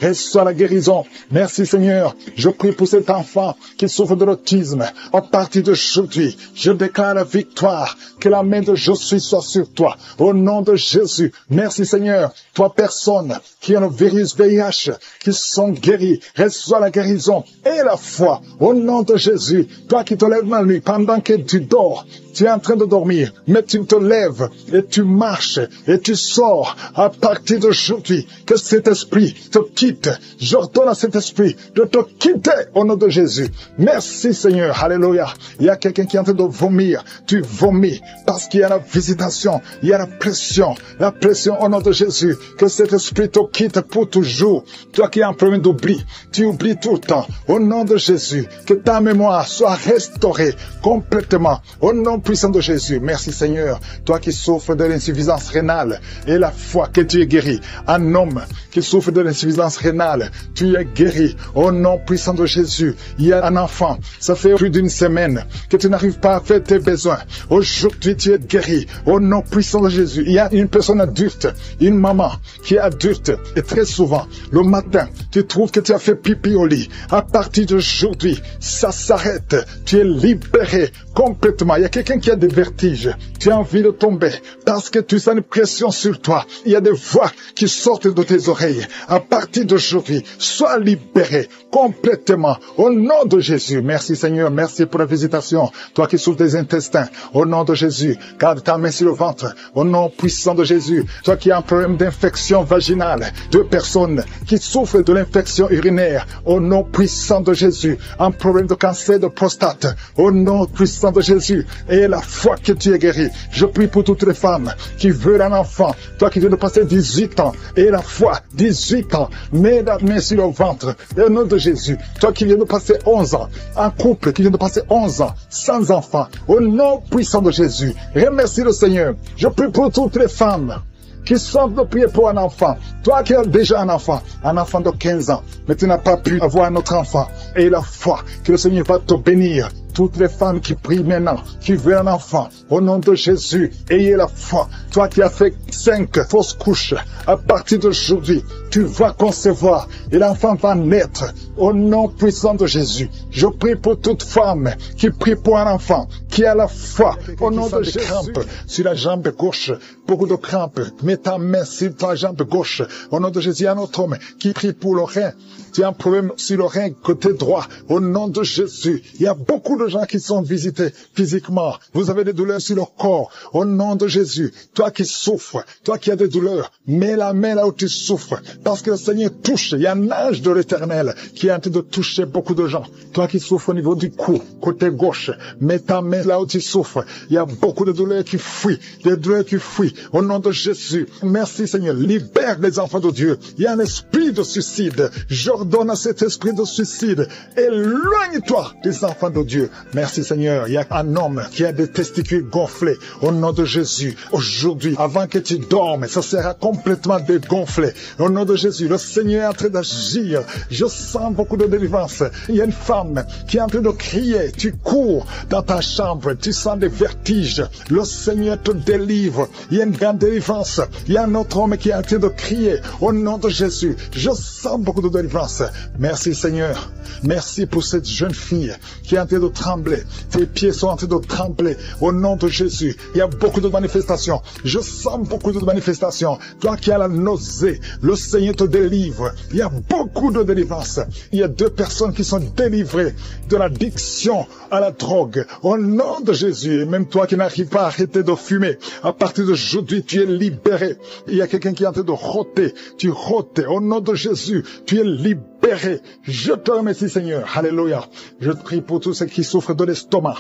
[SPEAKER 2] reçois la guérison. Merci Seigneur, je prie pour cet enfant qui souffre de l'autisme. À partir d'aujourd'hui, je déclare la victoire, que la main de Jésus soit sur toi. Au nom de Jésus, merci Seigneur, 3 personnes qui ont le virus VIH, qui sont guéries, reçois la guérison et la foi. Au nom de Jésus, toi qui te lèves la nuit pendant que tu dors, tu es en train de dormir, mais tu te lèves et tu marches et tu sors à partir d'aujourd'hui. Que cet esprit te quitte. J'ordonne à cet esprit de te quitter au nom de Jésus. Merci Seigneur. Alléluia. Il y a quelqu'un qui est en train de vomir. Tu vomis parce qu'il y a la visitation. Il y a la pression. La pression au nom de Jésus. Que cet esprit te quitte pour toujours. Toi qui as un problème d'oubli. Tu oublies tout le temps. Au nom de Jésus. Que ta mémoire soit restaurée complètement. Au nom puissant de Jésus. Merci Seigneur. Toi qui souffres de l'insuffisance rénale et la foi que tu es guéri. Un homme qui souffre de l'insuffisance rénale, tu es guéri. Au nom puissant de Jésus. Il y a un enfant. Ça fait plus d'1 semaine que tu n'arrives pas à faire tes besoins. Aujourd'hui tu es guéri. Au nom puissant de Jésus. Il y a une personne adulte, une maman qui est adulte et très souvent le matin tu trouves que tu as fait pipi au lit. À partir d'aujourd'hui, ça s'arrête. Tu es libéré complètement. Il y a quelqu'un qui a des vertiges. Tu as envie de tomber parce que tu sens une pression sur toi. Il y a des voix qui sortent de tes oreilles. À partir d'aujourd'hui, sois libéré complètement au nom de Jésus. Merci Seigneur, merci pour la visitation. Toi qui souffres des intestins, au nom de Jésus, garde ta main sur le ventre. Au nom puissant de Jésus. Toi qui as un problème d'infection vaginale, 2 personnes qui souffrent de l'infection urinaire, au nom puissant de Jésus. Un problème de cancer de prostate, au nom puissant de Jésus. Et la foi que tu es guéri. Je prie pour toutes les femmes qui veulent un enfant. Toi qui viens de passer 18 ans, et la foi, 18 ans, mets la main sur le ventre. Au nom de Jésus. Toi qui viens de passer 11 ans, un couple qui vient de passer 11 ans, sans enfant, au nom puissant de Jésus. Remercie le Seigneur. Je prie pour toutes les femmes qui sont de prier pour un enfant. Toi qui as déjà un enfant de 15 ans, mais tu n'as pas pu avoir un autre enfant. Et la foi que le Seigneur va te bénir. Toutes les femmes qui prient maintenant, qui veulent un enfant, au nom de Jésus, ayez la foi. Toi qui as fait 5 fausses couches, à partir d'aujourd'hui, tu vas concevoir et l'enfant va naître au nom puissant de Jésus. Je prie pour toute femme qui prie pour un enfant, qui a la foi au nom de Jésus. Crampes sur la jambe gauche, beaucoup de crampes. Mets ta main sur ta jambe gauche. Au nom de Jésus, il y a un autre homme qui prie pour le rein. Tu as un problème sur le rein côté droit. Au nom de Jésus, il y a beaucoup de gens qui sont visités physiquement. Vous avez des douleurs sur le corps. Au nom de Jésus, toi qui souffres, toi qui as des douleurs, mets la main là où tu souffres. Parce que le Seigneur touche. Il y a un ange de l'Éternel qui est en train de toucher beaucoup de gens. Toi qui souffres au niveau du cou, côté gauche, mets ta main là où tu souffres. Il y a beaucoup de douleurs qui fuient. Des douleurs qui fuient. Au nom de Jésus. Merci Seigneur. Libère les enfants de Dieu. Il y a un esprit de suicide. J'ordonne à cet esprit de suicide. Éloigne-toi des enfants de Dieu. Merci Seigneur. Il y a un homme qui a des testicules gonflés. Au nom de Jésus. Aujourd'hui, avant que tu dormes, ça sera complètement dégonflé. Au nom de Jésus, le Seigneur est en train d'agir. Je sens beaucoup de délivrance. Il y a une femme qui est en train de crier. Tu cours dans ta chambre. Tu sens des vertiges. Le Seigneur te délivre. Il y a une grande délivrance. Il y a un autre homme qui est en train de crier. Au nom de Jésus, je sens beaucoup de délivrance. Merci Seigneur. Merci pour cette jeune fille qui est en train de trembler. Tes pieds sont en train de trembler. Au nom de Jésus, il y a beaucoup de manifestations. Je sens beaucoup de manifestations. Toi qui as la nausée, le Seigneur te délivre. Il y a beaucoup de délivrance. Il y a 2 personnes qui sont délivrées de l'addiction à la drogue. Au nom de Jésus, et même toi qui n'arrives pas à arrêter de fumer, à partir d'aujourd'hui, tu es libéré. Il y a quelqu'un qui est en train de rôter. Tu rôtes. Au nom de Jésus, tu es libéré. Je te remercie Seigneur. Alléluia. Je te prie pour tous ceux qui souffrent de l'estomac.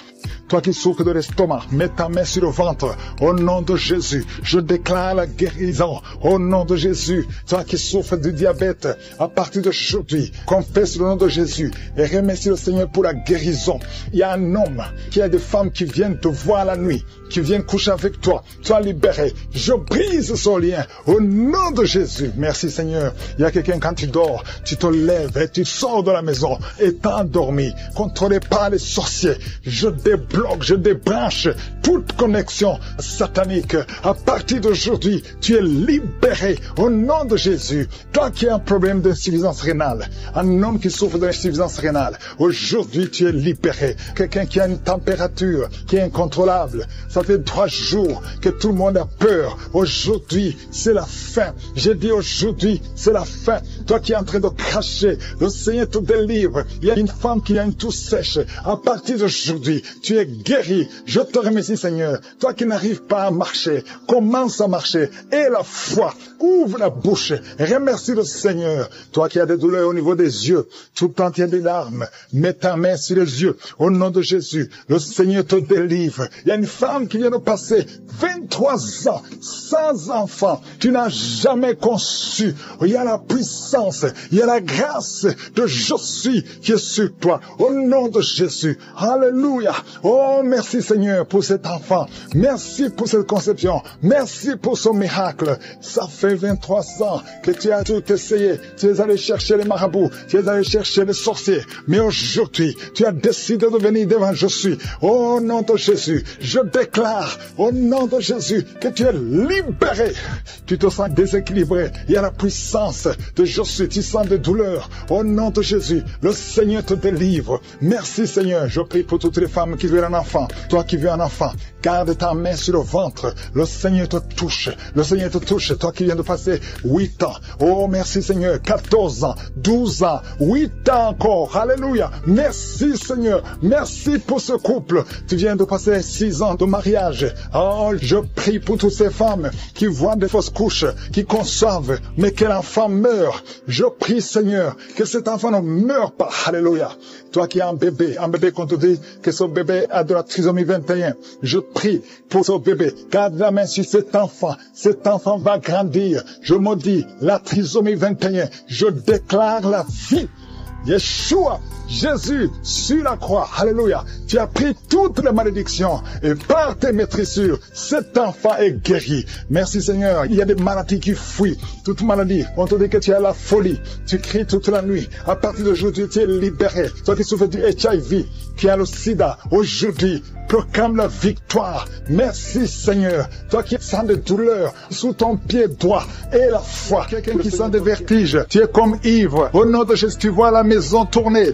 [SPEAKER 2] Toi qui souffres de l'estomac, mets ta main sur le ventre. Au nom de Jésus, je déclare la guérison. Au nom de Jésus, toi qui souffres du diabète, à partir d'aujourd'hui, confesse le nom de Jésus et remercie le Seigneur pour la guérison. Il y a un homme, il y a des femmes qui viennent te voir la nuit, qui viennent coucher avec toi. Sois libéré. Je brise son lien. Au nom de Jésus. Merci Seigneur. Il y a quelqu'un quand tu dors, tu te lèves et tu sors de la maison et t'es endormi, contrôlé par les sorciers. Je débloque, je débranche toute connexion satanique. À partir d'aujourd'hui, tu es libéré au nom de Jésus. Toi qui as un problème d'insuffisance rénale, un homme qui souffre d'insuffisance rénale, aujourd'hui tu es libéré. Quelqu'un qui a une température qui est incontrôlable, ça fait 3 jours que tout le monde a peur. Aujourd'hui, c'est la fin. J'ai dit aujourd'hui, c'est la fin. Toi qui es en train de cracher, le Seigneur te délivre. Il y a une femme qui a une toux sèche. À partir d'aujourd'hui, tu es guéri. Je te remercie Seigneur. Toi qui n'arrives pas à marcher, commence à marcher. Et la foi, ouvre la bouche. Remercie le Seigneur. Toi qui as des douleurs au niveau des yeux, tout le temps tu as des larmes, mets ta main sur les yeux. Au nom de Jésus, le Seigneur te délivre. Il y a une femme qui vient de passer 23 ans sans enfant. Tu n'as jamais conçu. Il y a la puissance, il y a la grâce de je suis qui est sur toi. Au nom de Jésus. Alléluia. Oh, merci Seigneur pour cet enfant. Merci pour cette conception. Merci pour ce miracle. Ça fait 23 ans que tu as tout essayé. Tu es allé chercher les marabouts. Tu es allé chercher les sorciers. Mais aujourd'hui, tu as décidé de venir devant je suis. Au nom de Jésus, je déclare au nom de Jésus que tu es libéré. Tu te sens déséquilibré. Il y a la puissance de je suis. Tu sens des douleurs. Au nom de Jésus, le Seigneur te délivre. Merci Seigneur. Je prie pour toutes les femmes qui veulent un enfant. Toi qui veux un enfant, garde ta main sur le ventre. Le Seigneur te touche. Le Seigneur te touche. Toi qui viens de passer 8 ans. Oh, merci Seigneur. 14 ans, 12 ans, 8 ans encore. Alléluia. Merci Seigneur. Merci pour ce couple. Tu viens de passer 6 ans de mariage. Oh, je prie pour toutes ces femmes qui voient des fausses couches, qui conçoivent, mais que l'enfant meurt. Je prie Seigneur que cet enfant ne meure pas. Alléluia. Toi qui as un bébé qu'on te dit que ce bébé a de la trisomie 21. Je prie pour ce bébé. Garde la main sur cet enfant. Cet enfant va grandir. Je maudis la trisomie 21. Je déclare la vie. Yeshua, Jésus, sur la croix, alléluia, tu as pris toutes les malédictions et par tes maîtrissures, cet enfant est guéri. Merci Seigneur, il y a des maladies qui fuient, toute maladie, on te dit que tu as la folie, tu cries toute la nuit, à partir d'aujourd'hui tu es libéré. Toi qui souffres du HIV, qui a le sida, aujourd'hui, proclame la victoire. Merci Seigneur, toi qui sens des douleurs sous ton pied droit et la foi, quelqu'un qui sent des vertiges, tu es comme ivre. Au nom de Jésus, tu vois la maison, tournez.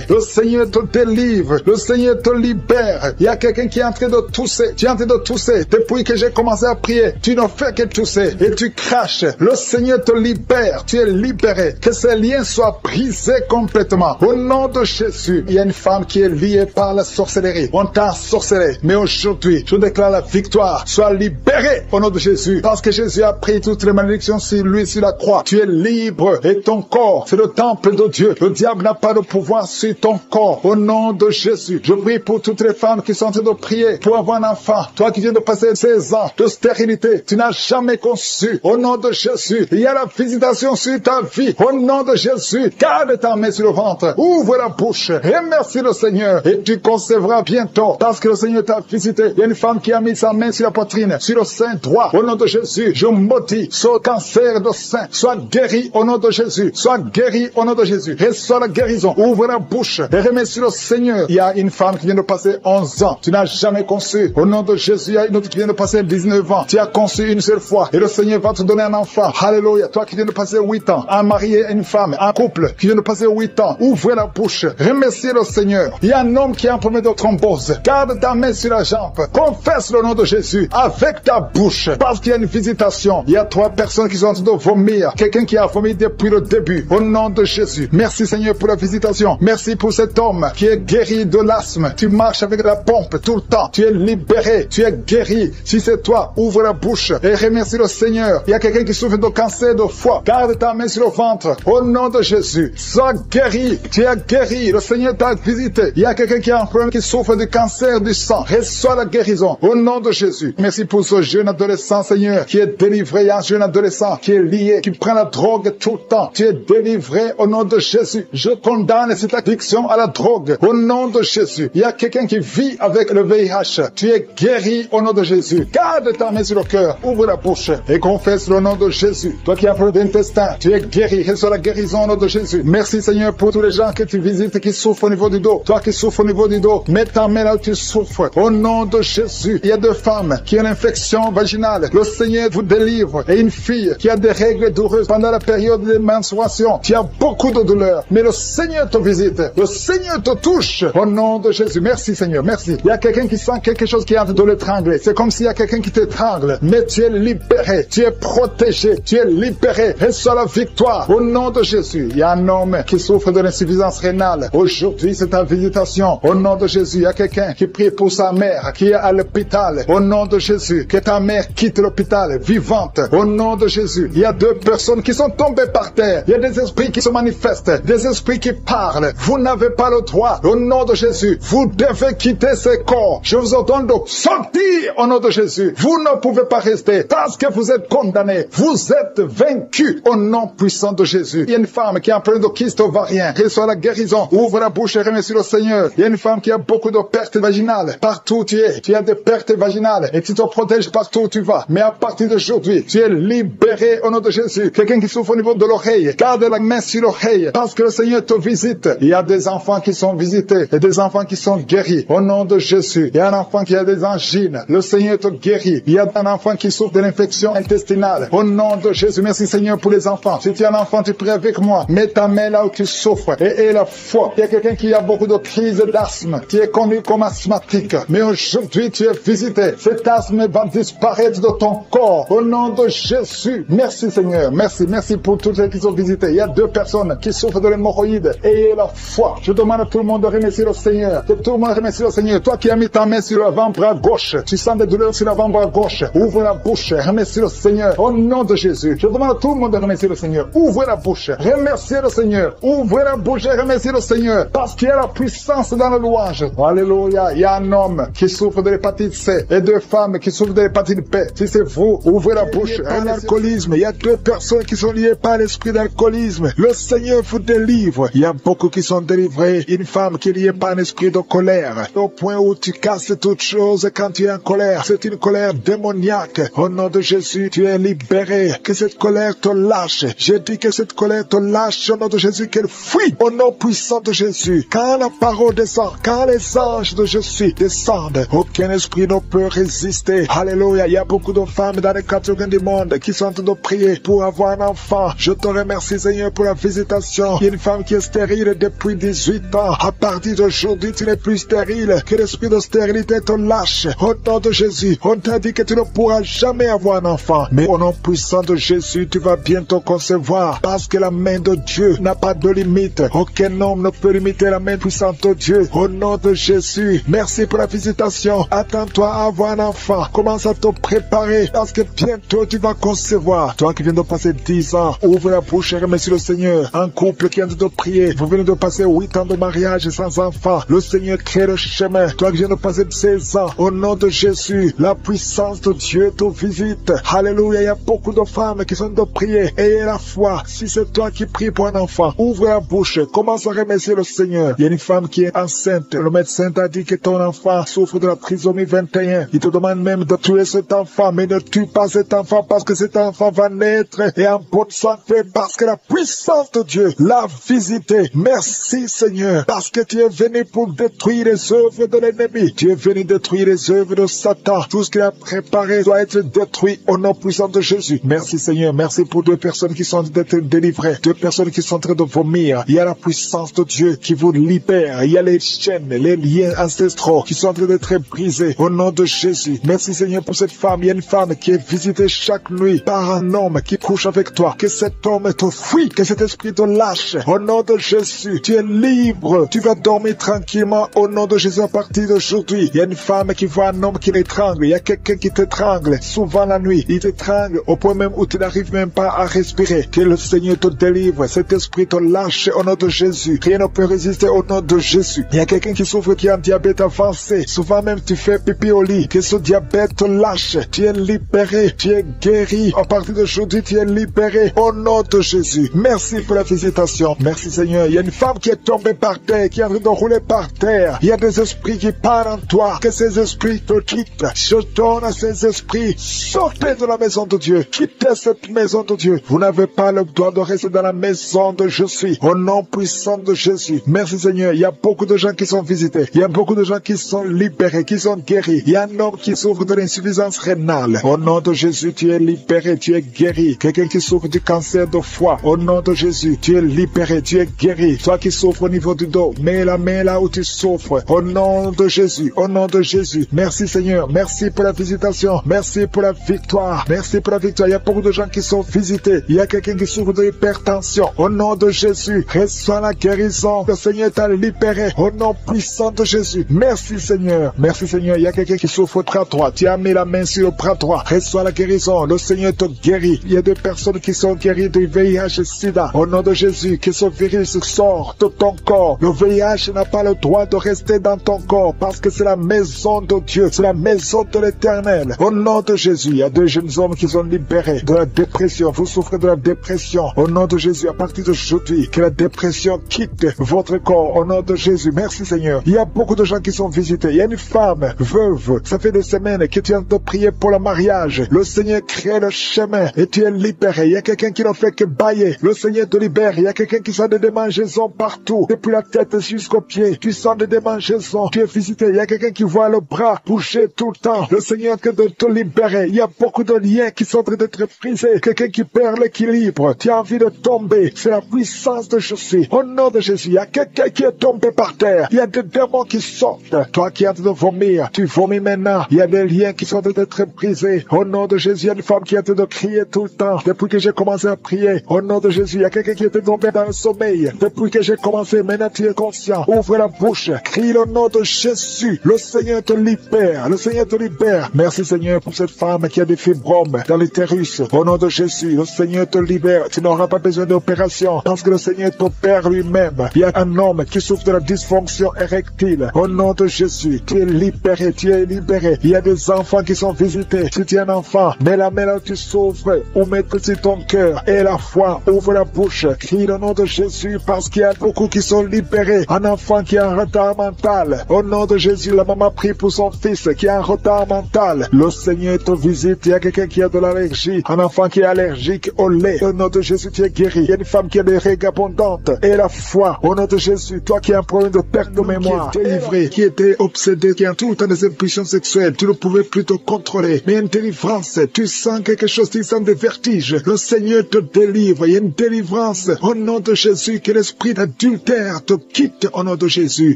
[SPEAKER 2] Le Seigneur te délivre. Le Seigneur te libère. Il y a quelqu'un qui est en train de tousser. Tu es en train de tousser. Depuis que j'ai commencé à prier, tu ne fais que tousser et tu craches. Le Seigneur te libère. Tu es libéré. Que ces liens soient brisés complètement. Au nom de Jésus, il y a une femme qui est liée par la sorcellerie. On t'a ensorcelé. Mais aujourd'hui, je déclare la victoire. Sois libéré au nom de Jésus. Parce que Jésus a pris toutes les malédictions sur lui, sur la croix. Tu es libre et ton corps, c'est le temple de Dieu. Le diable n'a pas de pouvoir sur ton corps. Au nom de Jésus, je prie pour toutes les femmes qui sont en train de prier pour avoir un enfant. Toi qui viens de passer 16 ans de stérilité, tu n'as jamais conçu. Au nom de Jésus, il y a la visitation sur ta vie. Au nom de Jésus, garde ta main sur le ventre. Ouvre la bouche. Remercie le Seigneur et tu concevras bientôt parce que le Seigneur t'a visité. Il y a une femme qui a mis sa main sur la poitrine, sur le sein droit. Au nom de Jésus, je maudis ce cancer de sein. Sois guéri au nom de Jésus. Sois guéri au nom de Jésus. Reçois la guérison. Ouvre la bouche et remercie le Seigneur. Il y a une femme qui vient de passer 11 ans. Tu n'as jamais conçu. Au nom de Jésus, il y a une autre qui vient de passer 19 ans. Tu as conçu une seule fois et le Seigneur va te donner un enfant. Alléluia. Toi qui viens de passer 8 ans, un mari et une femme, un couple qui vient de passer 8 ans. Ouvre la bouche. Remercie le Seigneur. Il y a un homme qui est en premier de thrombose. Garde ta main sur la jambe. Confesse le nom de Jésus avec ta bouche parce qu'il y a une visitation. Il y a 3 personnes qui sont en train de vomir. Quelqu'un qui a vomi depuis le début. Au nom de Jésus. Merci Seigneur pour la visitation. Merci pour cet homme qui est guéri de l'asthme. Tu marches avec la pompe tout le temps. Tu es libéré. Tu es guéri. Si c'est toi, ouvre la bouche et remercie le Seigneur. Il y a quelqu'un qui souffre de cancer de foie. Garde ta main sur le ventre. Au nom de Jésus. Sois guéri. Tu es guéri. Le Seigneur t'a visité. Il y a quelqu'un qui a un problème qui souffre du cancer du sang. Reçois la guérison. Au nom de Jésus. Merci pour ce jeune adolescent, Seigneur, qui est délivré. Il y a un jeune adolescent qui est lié, qui prend la drogue tout le temps. Tu es délivré au nom de Jésus. Je condamne cette addiction à la drogue. Au nom de Jésus. Il y a quelqu'un qui vit avec le VIH. Tu es guéri au nom de Jésus. Garde ta main sur le cœur. Ouvre la bouche et confesse le nom de Jésus. Toi qui as un problème d'intestin, tu es guéri. Reçois la guérison au nom de Jésus. Merci Seigneur pour tous les gens que tu visites qui souffrent au niveau du dos. Toi qui souffres au niveau du dos, mets ta main là où tu souffres. Au nom de Jésus. Il y a 2 femmes qui ont une infection vaginale. Le Seigneur vous délivre. Et une fille qui a des règles douloureuses pendant la période de menstruation. Tu as beaucoup de douleurs. Mais le Seigneur te visite. Le Seigneur te touche. Au nom de Jésus. Merci Seigneur. Merci. Il y a quelqu'un qui sent quelque chose qui est en train de l'étrangler. C'est comme s'il y a quelqu'un qui t'étrangle. Mais tu es libéré. Tu es protégé. Tu es libéré. Reçois la victoire. Au nom de Jésus. Il y a un homme qui souffre de l'insuffisance rénale. Aujourd'hui, c'est ta visitation. Au nom de Jésus. Il y a quelqu'un qui prie pour sa mère qui est à l'hôpital. Au nom de Jésus. Que ta mère quitte l'hôpital vivante. Au nom de Jésus. Il y a 2 personnes qui sont tombées par terre. Il y a des esprits qui se manifestent. Des esprits qui parlent. Vous n'avez pas le droit. Au nom de Jésus. Vous devez quitter ce corps. Je vous ordonne de sortir au nom de Jésus. Vous ne pouvez pas rester parce que vous êtes condamnés. Vous êtes vaincus au nom puissant de Jésus. Il y a une femme qui a un problème de kyste ovarien. Reçois la guérison. Ouvre la bouche et remercie le Seigneur. Il y a une femme qui a beaucoup de pertes vaginales. Partout où tu es, tu as des pertes vaginales et tu te protèges partout où tu vas. Mais à partir d'aujourd'hui, tu es libéré au nom de Jésus. Quelqu'un qui souffre au niveau de l'oreille, garde la main sur l'oreille parce que le Seigneur te visite. Il y a des enfants qui sont visités et des enfants qui sont guéris au nom de Jésus. Il y a un enfant qui a des angines. Le Seigneur te guérit. Il y a un enfant qui souffre de l'infection intestinale. Au nom de Jésus, merci Seigneur pour les enfants. Si tu es un enfant, tu pries avec moi. Mets ta main là où tu souffres et aie la foi. Il y a quelqu'un qui a beaucoup de crises d'asthme, qui est connu comme asthmatique. Mais aujourd'hui, tu es visité. Cet asthme va disparaître de ton corps. Au nom de Jésus. Merci Seigneur. Merci pour tous ceux qui sont visités. Il y a 2 personnes qui souffrent de l'hémorroïde. Ayez la foi. Je demande à tout le monde de remercier le Seigneur. Que tout le monde remercie le Seigneur. Toi qui as mis ta main sur l'avant-bras gauche, tu sens des douleurs sur l'avant-bras gauche. Ouvre la bouche. Remercie le Seigneur. Au nom de Jésus. Je demande à tout le monde de remercier le Seigneur. Ouvre la bouche. Remerciez le Seigneur. Ouvre la bouche et remerciez le Seigneur. Parce qu'il y a la puissance dans la louange. Alléluia. Il y a un homme qui souffre de l'hépatite C et 2 femmes qui souffrent de l'hépatite B. Si c'est vous, ouvrez la bouche.
[SPEAKER 1] L'alcoolisme. Il y a 2 personnes qui sont liées par l'esprit d'alcoolisme. Le Seigneur vous délivre. Il y a beaucoup qui sont délivrés. Une femme qui est liée par un esprit de colère. Au point où tu casses toute chose quand tu es en colère. C'est une colère démoniaque. Au nom de Jésus, tu es libéré. Que cette colère te lâche. Je dis que cette colère te lâche au nom de Jésus, qu'elle fuit. Au nom puissant de Jésus. Quand la parole descend, quand les anges de Jésus descendent, aucun esprit ne peut résister. Alléluia. Il y a beaucoup de femmes dans les 4 coins du monde qui sont en train de prier pour avoir un enfant. Je te remercie Seigneur pour la visitation
[SPEAKER 2] félicitations. Il y a une femme qui est stérile depuis 18 ans. À partir d'aujourd'hui, tu n'es plus stérile. Que l'esprit de stérilité te lâche. Au nom de Jésus, on t'a dit que tu ne pourras jamais avoir un enfant. Mais au nom puissant de Jésus, tu vas bientôt concevoir. Parce que la main de Dieu n'a pas de limite. Aucun homme ne peut limiter la main puissante de Dieu. Au nom de Jésus, merci pour la visitation. Attends-toi à avoir un enfant. Commence à te préparer. Parce que bientôt tu vas concevoir. Toi qui viens de passer 10 ans, ouvre la bouche et remercie le Seigneur. Un couple qui vient de prier. Vous venez de passer 8 ans de mariage sans enfant. Le Seigneur crée le chemin. Toi qui viens de passer 16 ans, au nom de Jésus, la puissance de Dieu te visite. Alléluia, il y a beaucoup de femmes qui sont de prier. Ayez la foi. Si c'est toi qui pries pour un enfant, ouvre la bouche. Commence à remercier le Seigneur. Il y a une femme qui est enceinte. Le médecin t'a dit que ton enfant souffre de la trisomie 21. Il te demande même de tuer cet enfant, mais ne tue pas cet enfant parce que cet enfant va naître et en bonne santé parce que la puissance de Dieu l'a visité. Merci Seigneur, parce que tu es venu pour détruire les œuvres de l'ennemi. Tu es venu détruire les œuvres de Satan. Tout ce qu'il a préparé doit être détruit au nom puissant de Jésus. Merci Seigneur, merci pour 2 personnes qui sont en train d'être délivrées, 2 personnes qui sont en train de vomir. Il y a la puissance de Dieu qui vous libère. Il y a les chaînes, les liens ancestraux qui sont en train d'être brisés au nom de Jésus. Merci Seigneur pour cette femme. Il y a une femme qui est visitée chaque nuit par un homme qui couche avec toi. Que cet homme te fuit, que cet esprit te lâche. Au nom de Jésus, tu es libre. Tu vas dormir tranquillement au nom de Jésus à partir d'aujourd'hui. Il y a une femme qui voit un homme qui l'étrangle. Il y a quelqu'un qui t'étrangle souvent la nuit. Il t'étrangle au point même où tu n'arrives même pas à respirer. Que le Seigneur te délivre. Cet esprit te lâche au nom de Jésus. Rien ne peut résister au nom de Jésus. Il y a quelqu'un qui souffre qui a un diabète avancé. Souvent même tu fais pipi au lit. Que ce diabète te lâche. Tu es libéré. Tu es guéri. À partir d'aujourd'hui, tu es libéré au nom de Jésus. Merci pour la visitation. Merci Seigneur. Il y a une femme qui est tombée par terre, qui est en train de rouler par terre. Il y a des esprits qui parlent en toi. Que ces esprits te quittent. Je donne à ces esprits. Sortez de la maison de Dieu. Quittez cette maison de Dieu. Vous n'avez pas le droit de rester dans la maison de je suis. Au nom puissant de Jésus. Merci Seigneur. Il y a beaucoup de gens qui sont visités. Il y a beaucoup de gens qui sont libérés, qui sont guéris. Il y a un homme qui souffre de l'insuffisance rénale. Au nom de Jésus, tu es libéré, tu es guéri. Quelqu'un qui souffre du cancer de foie. Au nom de Jésus, tu es libéré, tu es guéri. Toi qui souffres au niveau du dos, mets la main là où tu souffres. Au nom de Jésus, au nom de Jésus. Merci Seigneur. Merci pour la visitation. Merci pour la victoire. Merci pour la victoire. Il y a beaucoup de gens qui sont visités. Il y a quelqu'un qui souffre de l'hypertension. Au nom de Jésus, reçois la guérison. Le Seigneur t'a libéré. Au nom puissant de Jésus. Merci Seigneur. Merci Seigneur. Il y a quelqu'un qui souffre au bras droit. Tu as mis la main sur le bras droit. Reçois la guérison. Le Seigneur te guérit. Il y a des personnes qui sont guéries du VIH et SIDA. Au nom de Jésus, que ce virus sorte de ton corps. Le VIH n'a pas le droit de rester dans ton corps parce que c'est la maison de Dieu. C'est la maison de l'Éternel. Au nom de Jésus, il y a 2 jeunes hommes qui sont libérés de la dépression. Vous souffrez de la dépression. Au nom de Jésus, à partir d'aujourd'hui, que la dépression quitte votre corps. Au nom de Jésus, merci Seigneur. Il y a beaucoup de gens qui sont visités. Il y a une femme veuve. Ça fait des semaines que tu es en train de prier pour le mariage. Le Seigneur crée le chemin et tu es libéré. Il y a quelqu'un qui ne fait que bailler. Le Seigneur te libère. Il y a quelqu'un qui sent des démangeaisons partout. Depuis la tête jusqu'aux pieds. Tu sens des démangeaisons. Tu es visité. Il y a quelqu'un qui voit le bras bouger tout le temps. Le Seigneur que de te libérer. Il y a beaucoup de liens qui sont en train d'être brisés. Quelqu'un qui perd l'équilibre. Tu as envie de tomber. C'est la puissance de Jésus. Au nom de Jésus, il y a quelqu'un qui est tombé par terre. Il y a des démons qui sortent. Toi qui es en train de vomir, tu vomis maintenant. Il y a des liens qui sont en train d'être brisés. Au nom de Jésus, il y a une femme qui est en train de crier tout le temps. Depuis que j'ai commencé à prier, au nom de Jésus, il y a quelqu'un qui était tombé dans le sommeil. Depuis que j'ai commencé, maintenant tu es conscient. Ouvre la bouche. Crie le nom de Jésus. Le Seigneur te libère. Le Seigneur te libère. Merci Seigneur pour cette femme qui a des fibromes dans l'utérus. Au nom de Jésus, le Seigneur te libère. Tu n'auras pas besoin d'opération parce que le Seigneur t'opère lui-même. Il y a un homme qui souffre de la dysfonction érectile. Au nom de Jésus, tu es libéré. Tu es libéré. Il y a des enfants qui sont visités. Si tu es un enfant, mets la main là où tu souffres ou mets-le sur ton cœur et la foi. Ouvre la bouche. Crie le nom de Jésus parce qu'il y a beaucoup qui sont libérés. Un enfant qui a un retard mental. Au nom de Jésus, la maman prie pour son fils qui a un retard mental. Le Seigneur te visite. Il y a quelqu'un qui a de l'allergie. Un enfant qui est allergique au lait. Au nom de Jésus, tu es guéri. Il y a une femme qui a des règles abondantes. Et la foi. Au nom de Jésus, toi qui as un problème de perte de mémoire, qui est délivré, qui était obsédé, qui a tout le temps des impulsions sexuelles, tu ne pouvais plus te contrôler. Mais une délivrance, tu sens quelque chose, tu sens des vertiges. Le Seigneur te délivre. Il y a une délivrance. Au Au nom de Jésus, que l'esprit d'adultère te quitte au nom de Jésus.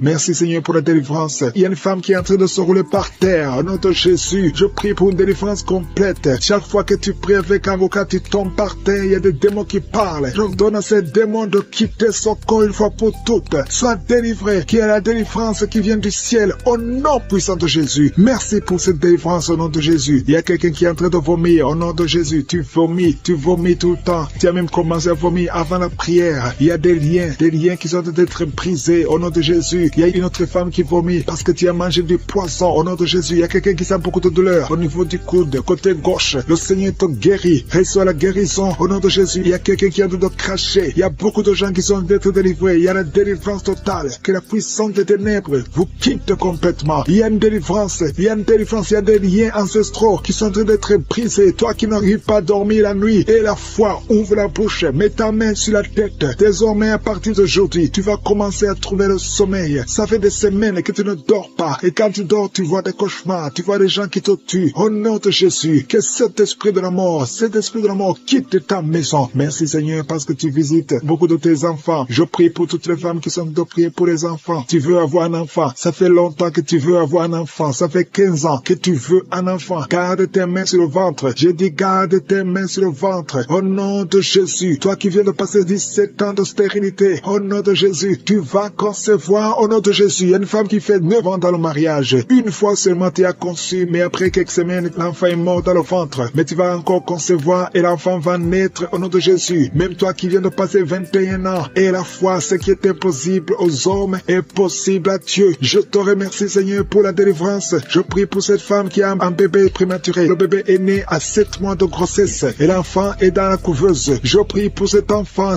[SPEAKER 2] Merci Seigneur pour la délivrance. Il y a une femme qui est en train de se rouler par terre. Au nom de Jésus, je prie pour une délivrance complète. Chaque fois que tu pries avec un avocat, tu tombes par terre. Il y a des démons qui parlent. J'ordonne à ces démons de quitter son corps une fois pour toutes. Sois délivré. Qu'il y ait la délivrance qui vient du ciel. Au nom puissant de Jésus. Merci pour cette délivrance au nom de Jésus. Il y a quelqu'un qui est en train de vomir. Au nom de Jésus, tu vomis tout le temps. Tu as même commencé à vomir avant la prière. Il y a des liens qui sont en train d'être brisés au nom de Jésus. Il y a une autre femme qui vomit parce que tu as mangé du poisson au nom de Jésus. Il y a quelqu'un qui sent beaucoup de douleur au niveau du coude, côté gauche. Le Seigneur te guérit. Reçois la guérison au nom de Jésus. Il y a quelqu'un qui a de cracher. Il y a beaucoup de gens qui sont d'être délivrés. Il y a la délivrance totale. Que la puissance des ténèbres vous quitte complètement. Il y a une délivrance. Il y a des liens ancestraux qui sont en train d'être brisés. Toi qui n'arrives pas à dormir la nuit et la foi, ouvre la bouche, mets ta main sur la tête. Désormais, à partir d'aujourd'hui, tu vas commencer à trouver le sommeil. Ça fait des semaines que tu ne dors pas. Et quand tu dors, tu vois des cauchemars. Tu vois des gens qui te tuent. Au nom de Jésus, que cet esprit de la mort quitte ta maison. Merci Seigneur parce que tu visites beaucoup de tes enfants. Je prie pour toutes les femmes qui sont de prier pour les enfants. Tu veux avoir un enfant. Ça fait longtemps que tu veux avoir un enfant. Ça fait 15 ans que tu veux un enfant. Garde tes mains sur le ventre. J'ai dit garde tes mains sur le ventre. Au nom de Jésus. Toi qui viens de passer 17 ans de stérilité. Au nom de Jésus. Tu vas concevoir au nom de Jésus. Il y a une femme qui fait 9 ans dans le mariage. Une fois seulement tu as conçu, mais après quelques semaines, l'enfant est mort dans le ventre. Mais tu vas encore concevoir et l'enfant va naître au nom de Jésus. Même toi qui viens de passer 21 ans. Et la foi, ce qui est impossible aux hommes est possible à Dieu. Je te remercie Seigneur pour la délivrance. Je prie pour cette femme qui a un bébé prématuré. Le bébé est né à 7 mois de grossesse et l'enfant est dans la couveuse. Je prie pour cet enfant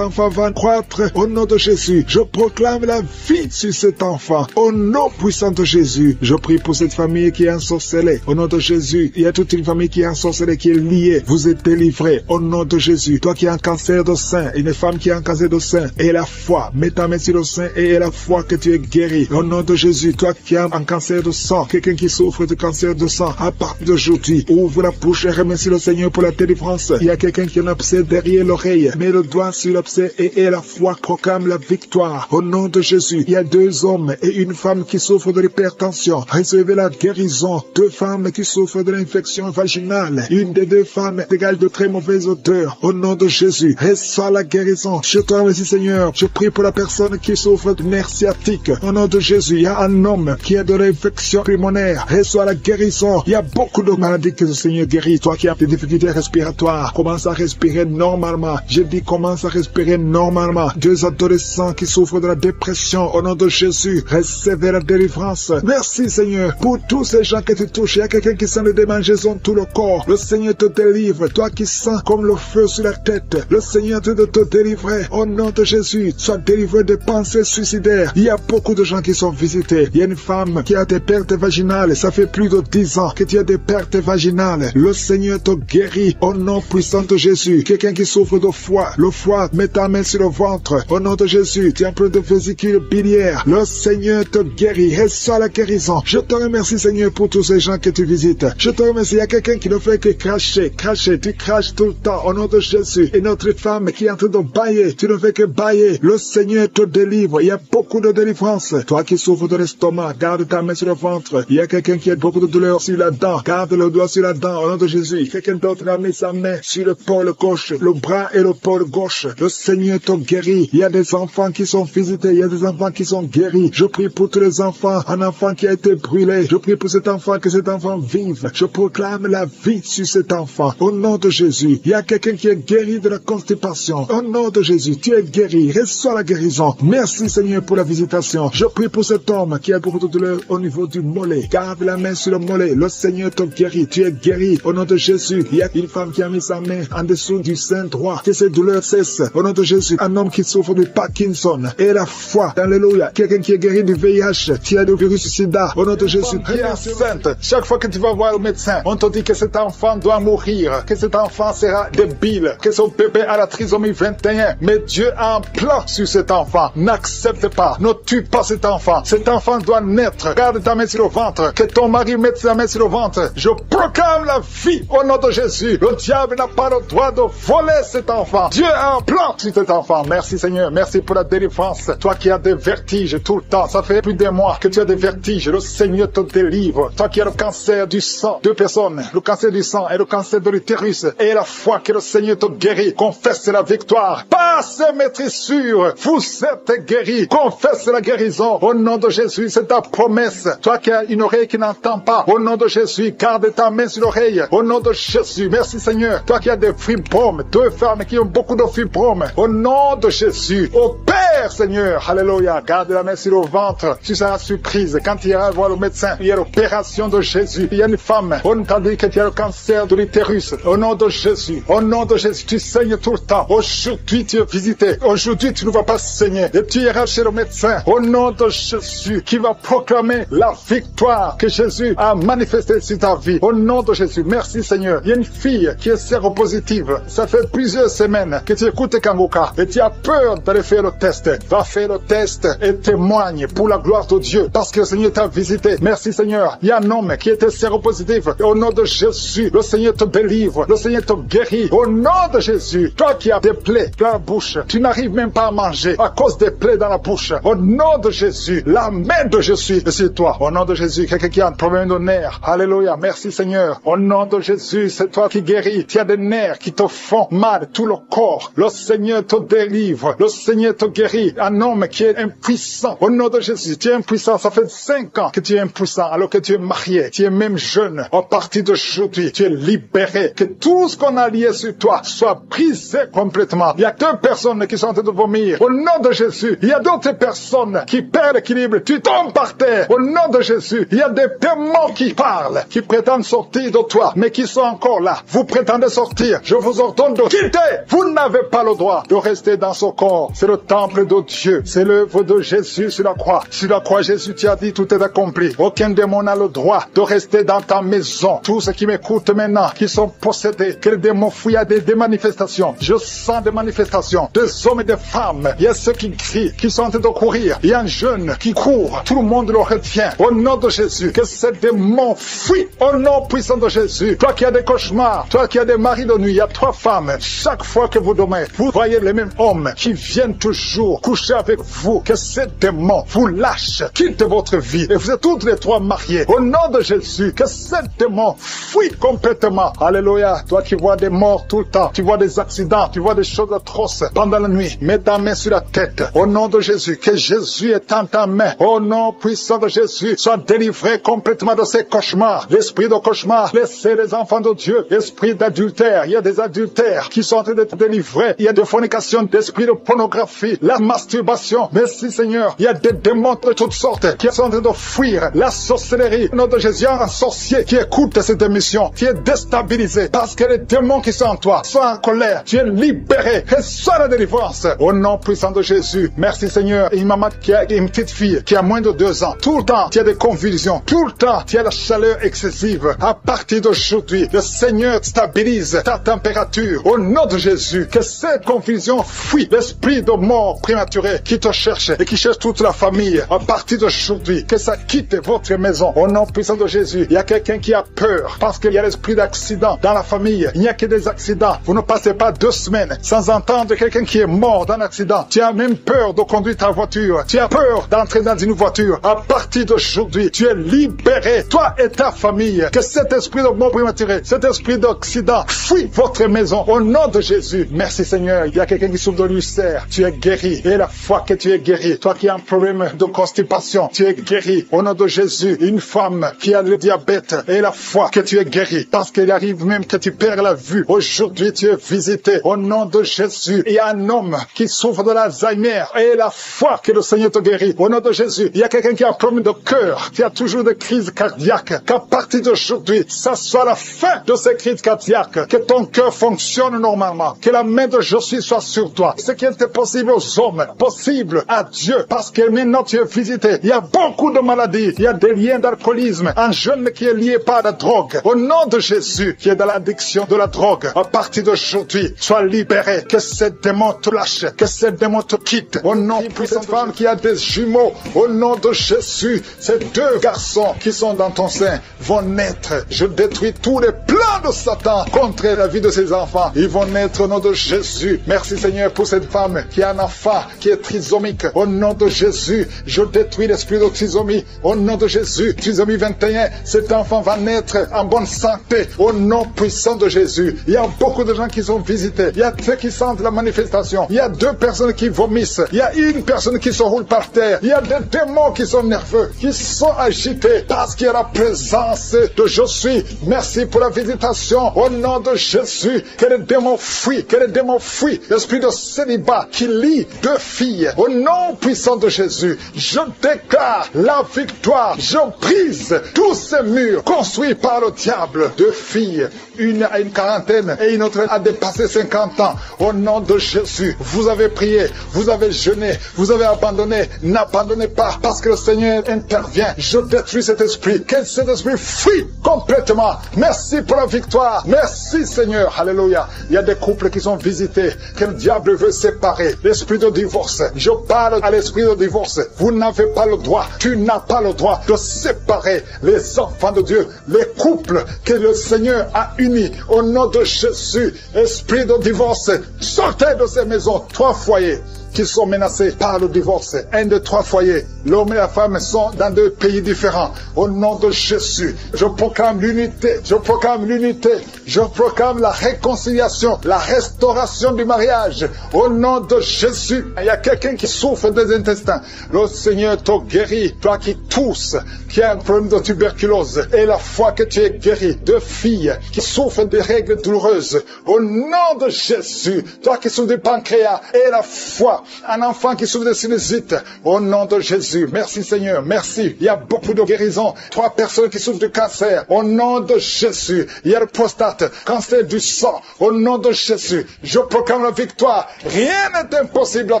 [SPEAKER 2] va croître au nom de Jésus. Je proclame la vie sur cet enfant au nom puissant de Jésus. Je prie pour cette famille qui est ensorcelée au nom de Jésus. Il y a toute une famille qui est ensorcelée, qui est liée. Vous êtes délivrés au nom de Jésus. Toi qui as un cancer de sein, une femme qui a un cancer de sein, et la foi, mets ta main sur le sein et la foi que tu es guéri au nom de Jésus. Toi qui as un cancer de sang, quelqu'un qui souffre de cancer de sang, à partir d'aujourd'hui, ouvre la bouche et remercie le Seigneur pour la délivrance. Il y a quelqu'un qui a un abcès derrière l'oreille, mets le doigt sur l'abcès et la foi proclame la victoire au nom de Jésus. Il y a 2 hommes et une femme qui souffrent de l'hypertension. Recevez la guérison. 2 femmes qui souffrent de l'infection vaginale. Une des 2 femmes égale de très mauvaise odeur. Au nom de Jésus, reçois la guérison. Je te remercie Seigneur. Je prie pour la personne qui souffre de nerfs sciatiques. Au nom de Jésus, il y a un homme qui a de l'infection pulmonaire. Reçois la guérison. Il y a beaucoup de maladies que le Seigneur guérit. Toi qui as des difficultés respiratoires, commence à respirer normalement. Je dis commence à respirer normalement. 2 adolescents qui souffrent de la dépression. Au nom de Jésus, recevez la délivrance. Merci Seigneur pour tous ces gens que tu touches. Il y a quelqu'un qui sent des démangeaisons tout le corps. Le Seigneur te délivre. Toi qui sens comme le feu sur la tête, le Seigneur te délivrer. Au nom de Jésus, sois délivré des pensées suicidaires. Il y a beaucoup de gens qui sont visités. Il y a une femme qui a des pertes vaginales. Ça fait plus de 10 ans que tu as des pertes vaginales. Le Seigneur te guérit au nom puissant de Jésus. Quelqu'un qui souffre de foie, le foie, mets ta main sur le ventre. Au nom de Jésus, tu es en plein de vésicule biliaire. Le Seigneur te guérit. Reçois la guérison. Je te remercie Seigneur pour tous ces gens que tu visites. Je te remercie. Il y a quelqu'un qui ne fait que cracher. Tu craches tout le temps au nom de Jésus. Et notre femme qui est en train de bailler, tu ne fais que bailler. Le Seigneur te délivre. Il y a beaucoup de délivrance. Toi qui souffres de l'estomac, garde ta main sur le ventre. Il y a quelqu'un qui a beaucoup de douleur sur la dent. Garde le doigt sur la dent au nom de Jésus. Quelqu'un d'autre a mis sa main sur le pôle gauche, le bras et le pôle gauche. Le Seigneur te guérit. Il y a des enfants qui sont visités. Il y a des enfants qui sont guéris. Je prie pour tous les enfants. Un enfant qui a été brûlé. Je prie pour cet enfant, que cet enfant vive. Je proclame la vie sur cet enfant. Au nom de Jésus. Il y a quelqu'un qui est guéri de la constipation. Au nom de Jésus, tu es guéri. Reçois la guérison. Merci Seigneur pour la visitation. Je prie pour cet homme qui a beaucoup de douleur au niveau du mollet. Garde la main sur le mollet. Le Seigneur te guérit. Tu es guéri. Au nom de Jésus. Il y a une femme qui a mis sa main en dessous du sein droit. Que ces douleurs cessent. Au nom de Jésus. Un homme qui souffre de Parkinson. Et la foi. Alléluia. Quelqu'un qui est guéri du VIH. Tu as le virus sida. Au nom de Jésus.
[SPEAKER 1] Pierre Sainte. Chaque fois que tu vas voir le médecin, on te dit que cet enfant doit mourir. Que cet enfant sera débile. Que son bébé a la trisomie 21. Mais Dieu a un plan sur cet enfant. N'accepte pas. Ne tue pas cet enfant. Cet enfant doit naître. Garde ta main sur le ventre. Que ton mari mette sa main sur le ventre. Je proclame la vie au nom de Jésus. Le diable n'a pas le droit de voler cet enfant. Dieu a un plan
[SPEAKER 2] flotte sur cet enfant. Merci Seigneur, merci pour la délivrance. Toi qui as des vertiges tout le temps, ça fait plus d'un mois que tu as des vertiges. Le Seigneur te délivre. Toi qui as le cancer du sang, 2 personnes, le cancer du sang et le cancer de l'utérus, et la foi que le Seigneur te guérit. Confesse la victoire. Passe maîtrise sûre. Vous êtes guéris. Confesse la guérison. Au nom de Jésus, c'est ta promesse. Toi qui as une oreille qui n'entend pas, au nom de Jésus, garde ta main sur l'oreille. Au nom de Jésus, merci Seigneur. Toi qui as des fibromes, 2 femmes qui ont beaucoup de fibromes, au nom de Jésus, au Père Seigneur, alléluia, garde la main sur le ventre. Tu seras surprise quand tu iras voir le médecin. Il y a l'opération de Jésus. Il y a une femme, on t'a dit que tu as le cancer de l'utérus. Au nom de Jésus, au nom de Jésus, tu saignes tout le temps. Aujourd'hui, tu es visité. Aujourd'hui, tu ne vas pas saigner. Et tu iras chez le médecin. Au nom de Jésus, qui va proclamer la victoire que Jésus a manifestée sur ta vie. Au nom de Jésus, merci Seigneur. Il y a une fille qui est séropositive. Ça fait plusieurs semaines que tu écoutes Kangoka et tu as peur d'aller faire le test. Va faire le test et témoigne pour la gloire de Dieu parce que le Seigneur t'a visité. Merci Seigneur. Il y a un homme qui était séropositif. Et au nom de Jésus, le Seigneur te délivre. Le Seigneur te guérit. Au nom de Jésus, toi qui as des plaies dans la bouche, tu n'arrives même pas à manger à cause des plaies dans la bouche. Au nom de Jésus, la main de Jésus est sur toi. Au nom de Jésus, quelqu'un qui a un problème de nerfs. Alléluia. Merci Seigneur. Au nom de Jésus, c'est toi qui guéris. Tu as des nerfs qui te font mal, tout le corps. Le Seigneur te délivre. Le Seigneur te guérit. Un homme qui est impuissant. Au nom de Jésus, tu es impuissant. Ça fait 5 ans que tu es impuissant alors que tu es marié. Tu es même jeune. À partir d'aujourd'hui, tu es libéré. Que tout ce qu'on a lié sur toi soit brisé complètement. Il y a 2 personnes qui sont en train de vomir. Au nom de Jésus, il y a d'autres personnes qui perdent l'équilibre. Tu tombes par terre. Au nom de Jésus, il y a des démons qui parlent, qui prétendent sortir de toi, mais qui sont encore là. Vous prétendez sortir. Je vous ordonne de quitter. Vous n'avez pas le droit de rester dans ce corps. C'est le temple de Dieu. C'est l'œuvre de Jésus sur la croix. Sur la croix, Jésus t'a dit tout est accompli. Aucun démon n'a le droit de rester dans ta maison. Tous ceux qui m'écoutent maintenant, qui sont possédés, que les démons fuient à des manifestations. Je sens des manifestations, des hommes et des femmes. Il y a ceux qui crient, qui sont en train de courir. Il y a un jeune qui court. Tout le monde le retient. Au nom de Jésus, que ces démons fuient. Au nom puissant de Jésus. Toi qui as des cauchemars, toi qui as des maris de nuit, il y a 3 femmes. Chaque fois que vous dormez, vous voyez les mêmes hommes qui viennent toujours coucher avec vous. Que ces démons vous lâchent, quittent votre vie. Et vous êtes toutes les 3 mariés. Au nom de Jésus, que ces démons fuient complètement. Alléluia. Toi qui vois des morts tout le temps, tu vois des accidents, tu vois des choses atroces pendant la nuit. Mets ta main sur la tête. Au nom de Jésus, que Jésus est en ta main. Au nom puissant de Jésus, sois délivré complètement de ces cauchemars. L'esprit de cauchemar, laissez les enfants de Dieu. Esprit d'adultère, il y a des adultères qui sont en train d'être délivrés. Il y a des fornications, d'esprit de pornographie, la masturbation. Merci Seigneur, il y a des démons de toutes sortes qui sont en train de fuir. La sorcellerie, au nom de Jésus, un sorcier qui écoute cette émission, qui est déstabilisé parce que les démons qui sont en toi sont en colère. Tu es libéré. Reçois la délivrance. Au nom puissant de Jésus. Merci Seigneur. Une maman qui a une petite fille qui a moins de 2 ans. Tout le temps, tu as des convulsions. Tout le temps, tu as la chaleur excessive. À partir d'aujourd'hui, le Seigneur stabilise ta température. Au nom de Jésus, que cette confusion fuit. L'esprit de mort prématurée qui te cherche et qui cherche toute la famille. À partir d'aujourd'hui, que ça quitte votre maison. Au nom puissant de Jésus, il y a quelqu'un qui a peur parce qu'il y a l'esprit d'accident dans la famille. Il n'y a que des accidents. Vous ne passez pas 2 semaines sans entendre quelqu'un qui est mort dans un accident. Tu as même peur de conduire ta voiture. Tu as peur d'entrer dans une voiture. À partir d'aujourd'hui, tu es libéré. Toi et ta famille. Que cet esprit de mort prématurée, cet esprit d'accident fuit votre maison. Au nom de Jésus. Merci Seigneur. Il y a quelqu'un qui souffre de l'ulcère. Tu es guéri. Et la foi que tu es guéri. Toi qui as un problème de constipation, tu es guéri. Au nom de Jésus. Une femme qui a le diabète. Et la foi que tu es guéri. Parce qu'il arrive même que tu perds la vue. Aujourd'hui, tu es visité. Au nom de Jésus. Il y a un homme qui souffre de l'Alzheimer. Et la foi que le Seigneur te guérit. Au nom de Jésus. Il y a quelqu'un qui a un problème de cœur. Qui a toujours des crises cardiaques. Qu'à partir d'aujourd'hui, ça soit la fin de ces crises cardiaques. Que ton cœur fonctionne normalement. Que la main de Jésus soit sur toi. Ce qui était possible aux hommes, possible à Dieu. Parce que maintenant tu es visité. Il y a beaucoup de maladies. Il y a des liens d'alcoolisme. Un jeune qui est lié par la drogue. Au nom de Jésus, qui est dans l'addiction de la drogue. À partir d'aujourd'hui, sois libéré. Que ces démons te lâchent. Que ces démons te quittent. Au nom de cette femme qui a des jumeaux. Au nom de Jésus, ces 2 garçons qui sont dans ton sein vont naître. Je détruis tous les plans de Satan contre la vie de ces enfants. Ils vont naître au nom de Jésus. Jésus. Merci Seigneur pour cette femme qui a un enfant qui est trisomique. Au nom de Jésus, je détruis l'esprit de trisomie. Au nom de Jésus, trisomie 21, cet enfant va naître en bonne santé. Au nom puissant de Jésus. Il y a beaucoup de gens qui sont visités. Il y a ceux qui sentent la manifestation. Il y a 2 personnes qui vomissent. Il y a 1 personne qui se roule par terre. Il y a des démons qui sont nerveux, qui sont agités parce qu'il y a la présence de je suis. Merci pour la visitation. Au nom de Jésus, que les démons fuient, que les démons fuient. L'esprit de célibat qui lie 2 filles. Au nom puissant de Jésus, je déclare la victoire. Je brise tous ces murs construits par le diable. 2 filles, une à une quarantaine et une autre a dépassé 50 ans. Au nom de Jésus, vous avez prié, vous avez jeûné, vous avez abandonné. N'abandonnez pas parce que le Seigneur intervient. Je détruis cet esprit. Que cet esprit fuit complètement. Merci pour la victoire. Merci Seigneur. Alléluia. Il y a des couples qui sont visités, que le diable veut séparer. L'esprit de divorce. Je parle à l'esprit de divorce. Vous n'avez pas le droit. Tu n'as pas le droit de séparer les enfants de Dieu, les couples que le Seigneur a unis. Au nom de Jésus, esprit de divorce, sortez de ces maisons. 3 foyers qui sont menacés par le divorce. 1 de 3 foyers. L'homme et la femme sont dans 2 pays différents. Au nom de Jésus, je proclame l'unité. Je proclame l'unité. Je proclame la réconciliation, la restauration du mariage. Au nom de Jésus, il y a quelqu'un qui souffre des intestins. Le Seigneur te guérit. Toi qui tousses, qui a un problème de tuberculose. Et la foi que tu es guéri. 2 filles qui souffrent de règles douloureuses. Au nom de Jésus, toi qui souffres du pancréas. Et la foi. Un enfant qui souffre de sinusite. Au nom de Jésus. Merci Seigneur. Merci. Il y a beaucoup de guérisons. 3 personnes qui souffrent de cancer. Au nom de Jésus. Il y a le prostate. Cancer du sang. Au nom de Jésus. Je proclame la victoire. Rien n'est impossible à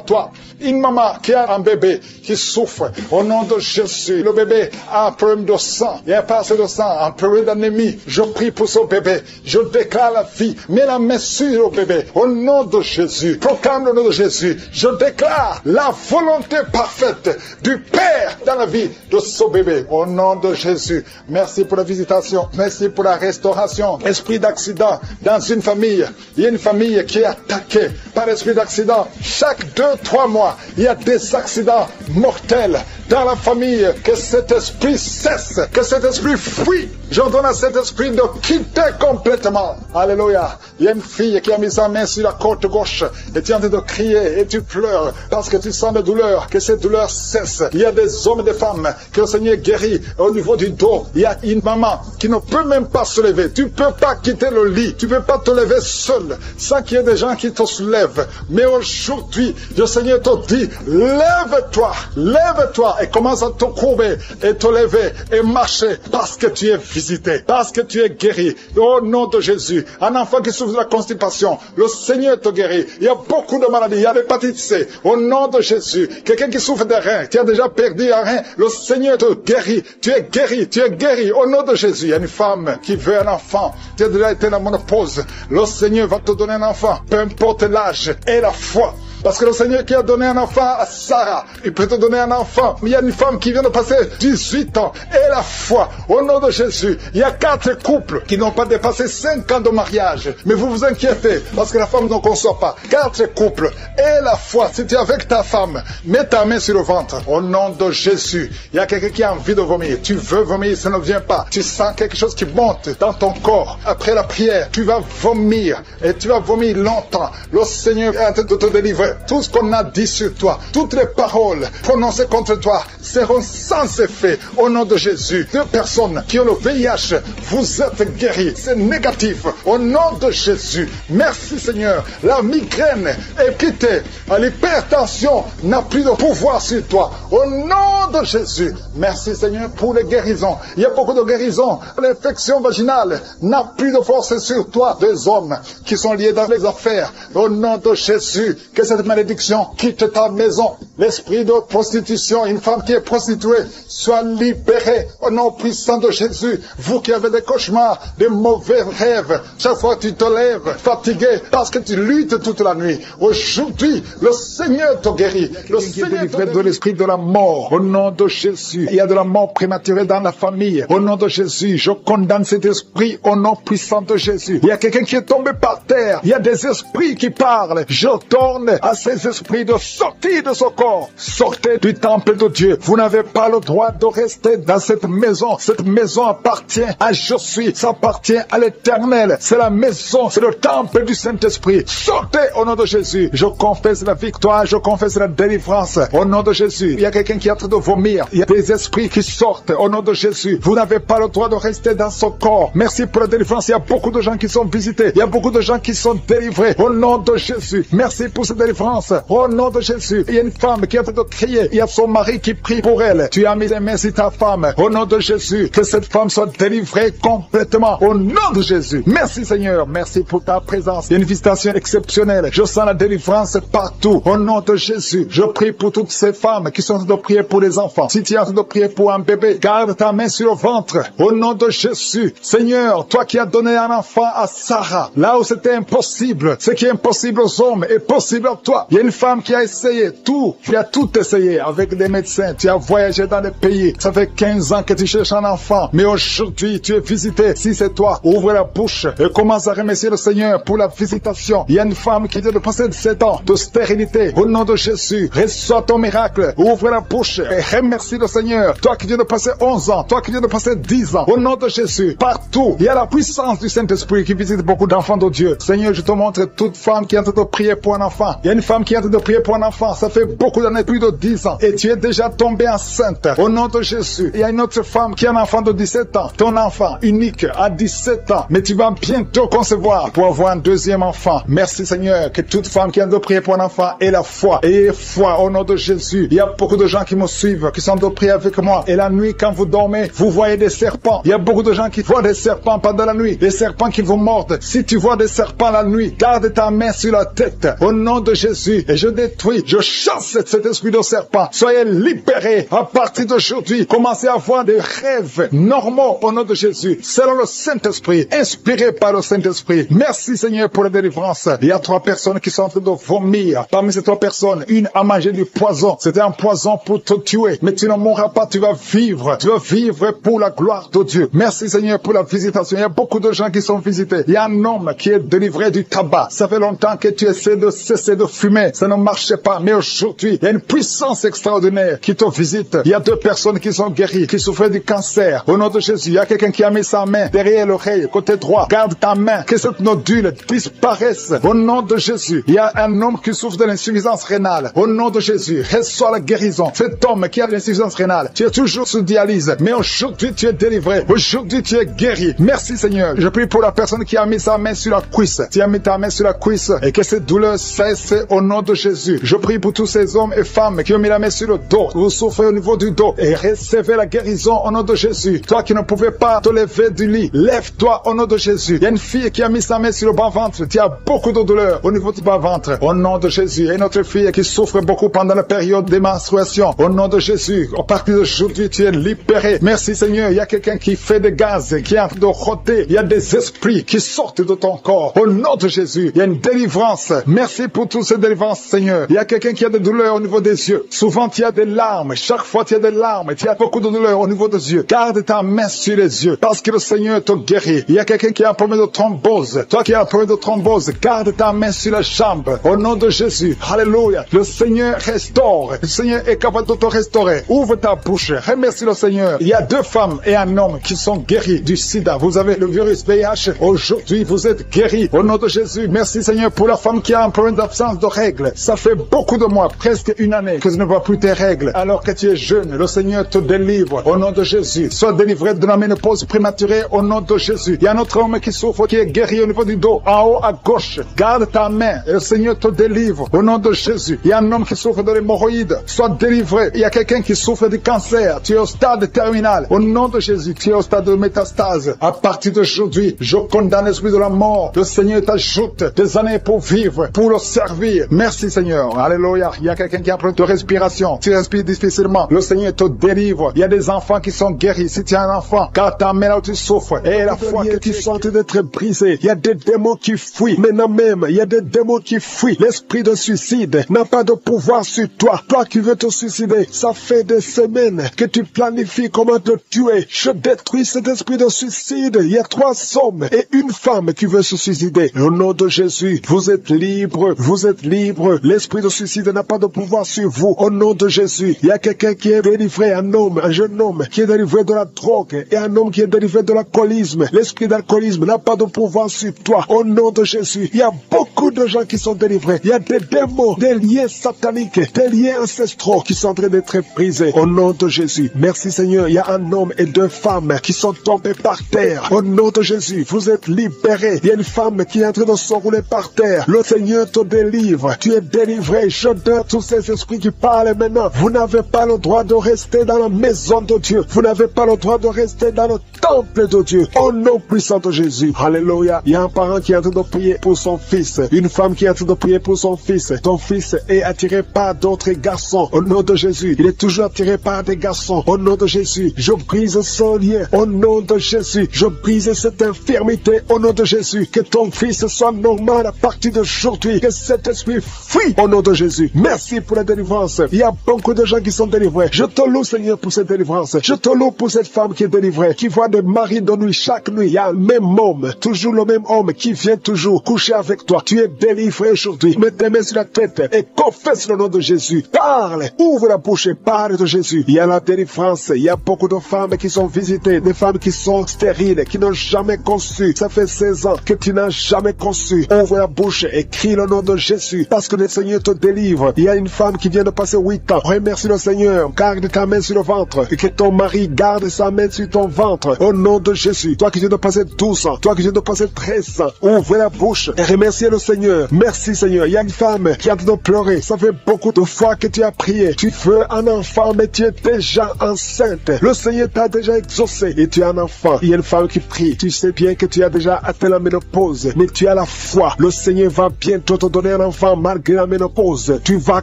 [SPEAKER 2] toi. Une maman qui a un bébé qui souffre. Au nom de Jésus. Le bébé a un problème de sang. Il y a pas assez de sang. Un problème d'anémie. Je prie pour ce bébé. Je déclare la vie. Mets la main sur le bébé. Au nom de Jésus. Proclame le nom de Jésus. Je déclare la volonté parfaite du Père dans la vie de ce bébé. Au nom de Jésus. Merci pour la visitation. Merci pour la restauration. Esprit d'accident dans une famille. Il y a une famille qui est attaquée par esprit d'accident. Chaque 2-3 mois, il y a des accidents mortels dans la famille. Que cet esprit cesse. Que cet esprit fuit. J'ordonne à cet esprit de quitter complètement. Alléluia. Il y a une fille qui a mis sa main sur la côte gauche et tu es en train de crier et tu pleures parce que tu sens la douleur. Que cette douleur cesse. Il y a des hommes et des femmes que le Seigneur guérit au niveau du dos. Il y a une maman qui ne peut même pas se lever. Tu ne peux pas quitter le lit. Tu ne peux pas te lever seul sans qu'il y ait des gens qui te soulèvent. Mais aujourd'hui, le Seigneur te dit, lève-toi, lève-toi et commence à te courber et te lever et marcher parce que tu es visité, parce que tu es guéri. Au nom de Jésus, un enfant qui souffre de la constipation, le Seigneur te guérit. Il y a beaucoup de maladies, il y a l'hépatite C. Au nom de Jésus, quelqu'un qui souffre des reins, qui a déjà perdu un rein, le Seigneur te guérit. Tu es guéri, tu es guéri. Au nom de Jésus, il y a une femme qui veut un enfant. Tu as déjà été dans la ménopause. Le Seigneur va te donner un enfant, peu importe l'âge et la foi. Parce que le Seigneur qui a donné un enfant à Sarah, il peut te donner un enfant. Il y a une femme qui vient de passer 18 ans. Et la foi, au nom de Jésus, il y a 4 couples qui n'ont pas dépassé 5 ans de mariage. Mais vous vous inquiétez, parce que la femme ne conçoit pas. 4 couples. Et la foi, si tu es avec ta femme, mets ta main sur le ventre. Au nom de Jésus, il y a quelqu'un qui a envie de vomir. Tu veux vomir, ça ne vient pas. Tu sens quelque chose qui monte dans ton corps. Après la prière, tu vas vomir. Et tu vas vomir longtemps. Le Seigneur est en train de te délivrer. Tout ce qu'on a dit sur toi, toutes les paroles prononcées contre toi seront sans effet au nom de Jésus. 2 personnes qui ont le VIH, vous êtes guéris. C'est négatif au nom de Jésus. Merci Seigneur. La migraine est quittée. L'hypertension n'a plus de pouvoir sur toi. Au nom de Jésus. Merci Seigneur pour les guérisons. Il y a beaucoup de guérisons. L'infection vaginale n'a plus de force sur toi. 2 hommes qui sont liés dans les affaires. Au nom de Jésus. Que cette malédiction quitte ta maison. L'esprit de prostitution, une femme qui est prostituée, soit libérée au nom puissant de Jésus. Vous qui avez des cauchemars, des mauvais rêves, chaque fois que tu te lèves fatigué parce que tu luttes toute la nuit. Aujourd'hui, le Seigneur te guérit. Le Seigneur te délivré de l'esprit de la mort. Au nom de Jésus, il y a de la mort prématurée dans la famille. Au nom de Jésus, je condamne cet esprit au nom puissant de Jésus. Il y a quelqu'un qui est tombé par terre. Il y a des esprits qui parlent. J'ordonne à ces esprits de sortir de ce corps. Sortez du temple de Dieu. Vous n'avez pas le droit de rester dans cette maison. Cette maison appartient à Je suis. Ça appartient à l'Éternel. C'est la maison, c'est le temple du Saint-Esprit. Sortez au nom de Jésus. Je confesse la victoire, je confesse la délivrance. Au nom de Jésus. Il y a quelqu'un qui est en train de vomir. Il y a des esprits qui sortent au nom de Jésus. Vous n'avez pas le droit de rester dans ce corps. Merci pour la délivrance. Il y a beaucoup de gens qui sont visités. Il y a beaucoup de gens qui sont délivrés au nom de Jésus. Merci pour cette délivrance. Au nom de Jésus. Il y a une femme qui est en train de crier. Il y a son mari qui prie pour elle. Tu as mis les mains sur ta femme. Au nom de Jésus. Que cette femme soit délivrée complètement. Au nom de Jésus. Merci Seigneur. Merci pour ta présence. Il y a une visitation exceptionnelle. Je sens la délivrance partout. Au nom de Jésus. Je prie pour toutes ces femmes qui sont en train de prier pour les enfants. Si tu es en train de prier pour un bébé, garde ta main sur le ventre. Au nom de Jésus. Seigneur, toi qui as donné un enfant à Sarah, là où c'était impossible, ce qui est impossible aux hommes est possible à toi. Il y a une femme qui a essayé tout. Tu as tout essayé avec des médecins. Tu as voyagé dans des pays. Ça fait 15 ans que tu cherches un enfant. Mais aujourd'hui, tu es visité. Si c'est toi, ouvre la bouche et commence à remercier le Seigneur pour la visitation. Il y a une femme qui vient de passer 7 ans de stérilité. Au nom de Jésus, reçois ton miracle. Ouvre la bouche et remercie le Seigneur. Toi qui viens de passer 11 ans, toi qui viens de passer 10 ans. Au nom de Jésus, partout, il y a la puissance du Saint-Esprit qui visite beaucoup d'enfants de Dieu. Seigneur, je te montre toute femme qui est en train de prier pour un enfant. Il y a une femme qui est en train de prier pour un enfant. Ça fait beaucoup d'années, plus de 10 ans. Et tu es déjà tombée enceinte. Au nom de Jésus. Il y a une autre femme qui a un enfant de 17 ans. Ton enfant unique a 17 ans. Mais tu vas bientôt concevoir pour avoir un deuxième enfant. Merci Seigneur. Que toute femme qui a de prier pour un enfant ait la foi. Ayez foi au nom de Jésus. Il y a beaucoup de gens qui me suivent, qui sont de prier avec moi. Et la nuit, quand vous dormez, vous voyez des serpents. Il y a beaucoup de gens qui voient des serpents pendant la nuit. Des serpents qui vous mordent. Si tu vois des serpents la nuit, garde ta main sur la tête. Au nom de Jésus. Et je détruis, je chasse cet esprit de serpent. Soyez libérés à partir d'aujourd'hui. Commencez à avoir des rêves normaux au nom de Jésus. Selon le Saint-Esprit. Inspiré par le Saint-Esprit. Merci Seigneur pour la délivrance. Il y a 3 personnes qui sont en train de vomir. Parmi ces 3 personnes, une a mangé du poison. C'était un poison pour te tuer. Mais tu ne mourras pas, tu vas vivre. Tu vas vivre pour la gloire de Dieu. Merci Seigneur pour la visitation. Il y a beaucoup de gens qui sont visités. Il y a un homme qui est délivré du tabac. Ça fait longtemps que tu essaies de cesser de fumer. Ça ne marchait pas. Mais aujourd'hui, il y a une puissance extraordinaire qui te visite. Il y a 2 personnes qui sont guéries, qui souffraient du cancer. Au nom de Jésus, il y a quelqu'un qui a mis sa main derrière l'oreille, côté droit. Garde ta main. Que cette nodule disparaisse. Au nom de Jésus. Il y a un homme qui souffre de l'insuffisance rénale. Au nom de Jésus, reçois la guérison. Cet homme qui a l'insuffisance rénale, tu es toujours sous dialyse. Mais aujourd'hui, tu es délivré. Aujourd'hui, tu es guéri. Merci Seigneur. Je prie pour la personne qui a mis sa main sur la cuisse. Tu as mis ta main sur la cuisse et que cette douleur cesse au nom de Jésus. Je prie pour tous ces hommes et femmes qui ont mis la main sur le dos. Vous souffrez au niveau du dos et recevez la guérison au nom de Jésus. Toi qui ne pouvais pas te lever du lit, lève-toi au nom de Jésus. Il y a une fille qui a mis sa main sur le bas-ventre. Tu as beaucoup de douleur au niveau du bas-ventre. Au nom de Jésus. Il y a une autre fille qui souffre beaucoup pendant la période des menstruations. Au nom de Jésus. À partir d'aujourd'hui, tu es libéré. Merci Seigneur. Il y a quelqu'un qui fait des gaz, qui est en train de rôter. Il y a des esprits qui sortent de ton corps. Au nom de Jésus. Il y a une délivrance. Merci pour toutes ces délivrances, Seigneur. Il y a quelqu'un qui a des douleurs au niveau des yeux. Souvent, tu as des larmes. Chaque fois, tu as des larmes. Tu as beaucoup de douleurs au niveau des yeux. Garde ta main sur les yeux parce que le Seigneur te guérit. Il y a quelqu'un qui a un problème de thrombose. Toi qui as un problème de thrombose, garde ta main sur la jambe. Au nom de Jésus. Alléluia. Le Seigneur restaure. Le Seigneur est capable de te restaurer. Ouvre ta bouche. Remercie le Seigneur. Il y a 2 femmes et un homme qui sont guéris du sida. Vous avez le virus VIH. Aujourd'hui, vous êtes guéris. Au nom de Jésus. Merci Seigneur pour la femme qui a un problème d'absence de règles. Ça fait beaucoup de mois, presque une année, que tu ne vois plus tes règles. Alors que tu es jeune, le Seigneur te délivre. Au nom de Jésus. Sois délivré de la ménopause prématurée au nom de Jésus. Il y a un autre homme qui souffre, qui est guéri au niveau du dos, en haut à gauche. Garde ta main et le Seigneur te délivre. Au nom de Jésus. Il y a un homme qui souffre de l'hémorroïde. Sois délivré. Il y a quelqu'un qui souffre du cancer. Tu es au stade terminal. Au nom de Jésus, tu es au stade de métastase. À partir d'aujourd'hui, je condamne l'esprit de la mort. Le Seigneur t'ajoute des années pour vivre, pour le servir. Merci Seigneur. Alléluia. Il y a quelqu'un quelqu'un qui a un problème de respiration, tu respires difficilement, le Seigneur te délivre. Il y a des enfants qui sont guéris. Si tu as un enfant, quand ta mère là où tu souffres, et la fois que tu sens d'être brisé, il y a des démons qui fuient. Maintenant même, il y a des démons qui fuient. L'esprit de suicide n'a pas de pouvoir sur toi. Toi qui veux te suicider, ça fait des semaines que tu planifies comment te tuer. Je détruis cet esprit de suicide. Il y a 3 hommes et une femme qui veut se suicider. Au nom de Jésus, vous êtes libres. Vous êtes libres. L'esprit de suicide n'a pas de pouvoir sur vous. Au nom de Jésus, il y a quelqu'un qui est délivré, un homme, un jeune homme qui est délivré de la drogue et un homme qui est délivré de l'alcoolisme. L'esprit d'alcoolisme n'a pas de pouvoir sur toi. Au nom de Jésus, il y a beaucoup de gens qui sont délivrés. Il y a des démons, des liens sataniques, des liens ancestraux qui sont en train d'être brisés. Au nom de Jésus, merci Seigneur. Il y a un homme et 2 femmes qui sont tombés par terre. Au nom de Jésus, vous êtes libérés. Il y a une femme qui est en train de s'enrouler par terre. Le Seigneur te délivre. Tu es délivré. Je donne tous ces esprits qui parlent maintenant. Vous n'avez pas le droit de rester dans la maison de Dieu. Vous n'avez pas le droit de rester dans le temple de Dieu. Au nom puissant de Jésus. Alléluia. Il y a un parent qui est en train de prier pour son fils. Une femme qui est en train de prier pour son fils. Ton fils est attiré par d'autres garçons. Au nom de Jésus. Il est toujours attiré par des garçons. Au nom de Jésus. Je brise son lien. Au nom de Jésus. Je brise cette infirmité. Au nom de Jésus. Que ton fils soit normal à partir d'aujourd'hui. Que cet esprit fuit. Au nom de Jésus. Merci pour la délivrance. Il y a beaucoup de gens qui sont délivrés. Je te loue Seigneur pour cette délivrance. Je te loue pour cette femme qui est délivrée. Qui voit des maris de nuit. Chaque nuit. Il y a le même homme. Toujours le même homme qui vient toujours coucher avec toi. Tu es délivré aujourd'hui. Mets tes mains sur la tête et confesse le nom de Jésus. Parle. Ouvre la bouche et parle de Jésus. Il y a la délivrance. Il y a beaucoup de femmes qui sont visitées. Des femmes qui sont stériles. Qui n'ont jamais conçu. Ça fait 16 ans que tu n'as jamais conçu. Ouvre la bouche et crie le nom de Jésus. Parce que le Seigneur te délivre. Il y a une femme qui vient de passer 8 ans. Remercie le Seigneur. Garde ta main sur le ventre. Et que ton mari garde sa main sur ton ventre. Au nom de Jésus. Toi qui viens de passer 12 ans. Toi qui viens de passer 13 ans. Ouvre la bouche et remercie le Seigneur. Merci Seigneur. Il y a une femme qui est en train de pleurer. Ça fait beaucoup de fois que tu as prié. Tu veux un enfant mais tu es déjà enceinte. Le Seigneur t'a déjà exaucé et tu as un enfant. Il y a une femme qui prie. Tu sais bien que tu as déjà atteint la ménopause. Mais tu as la foi. Le Seigneur va bientôt te donner un enfant malgré la ménopause. Tu vas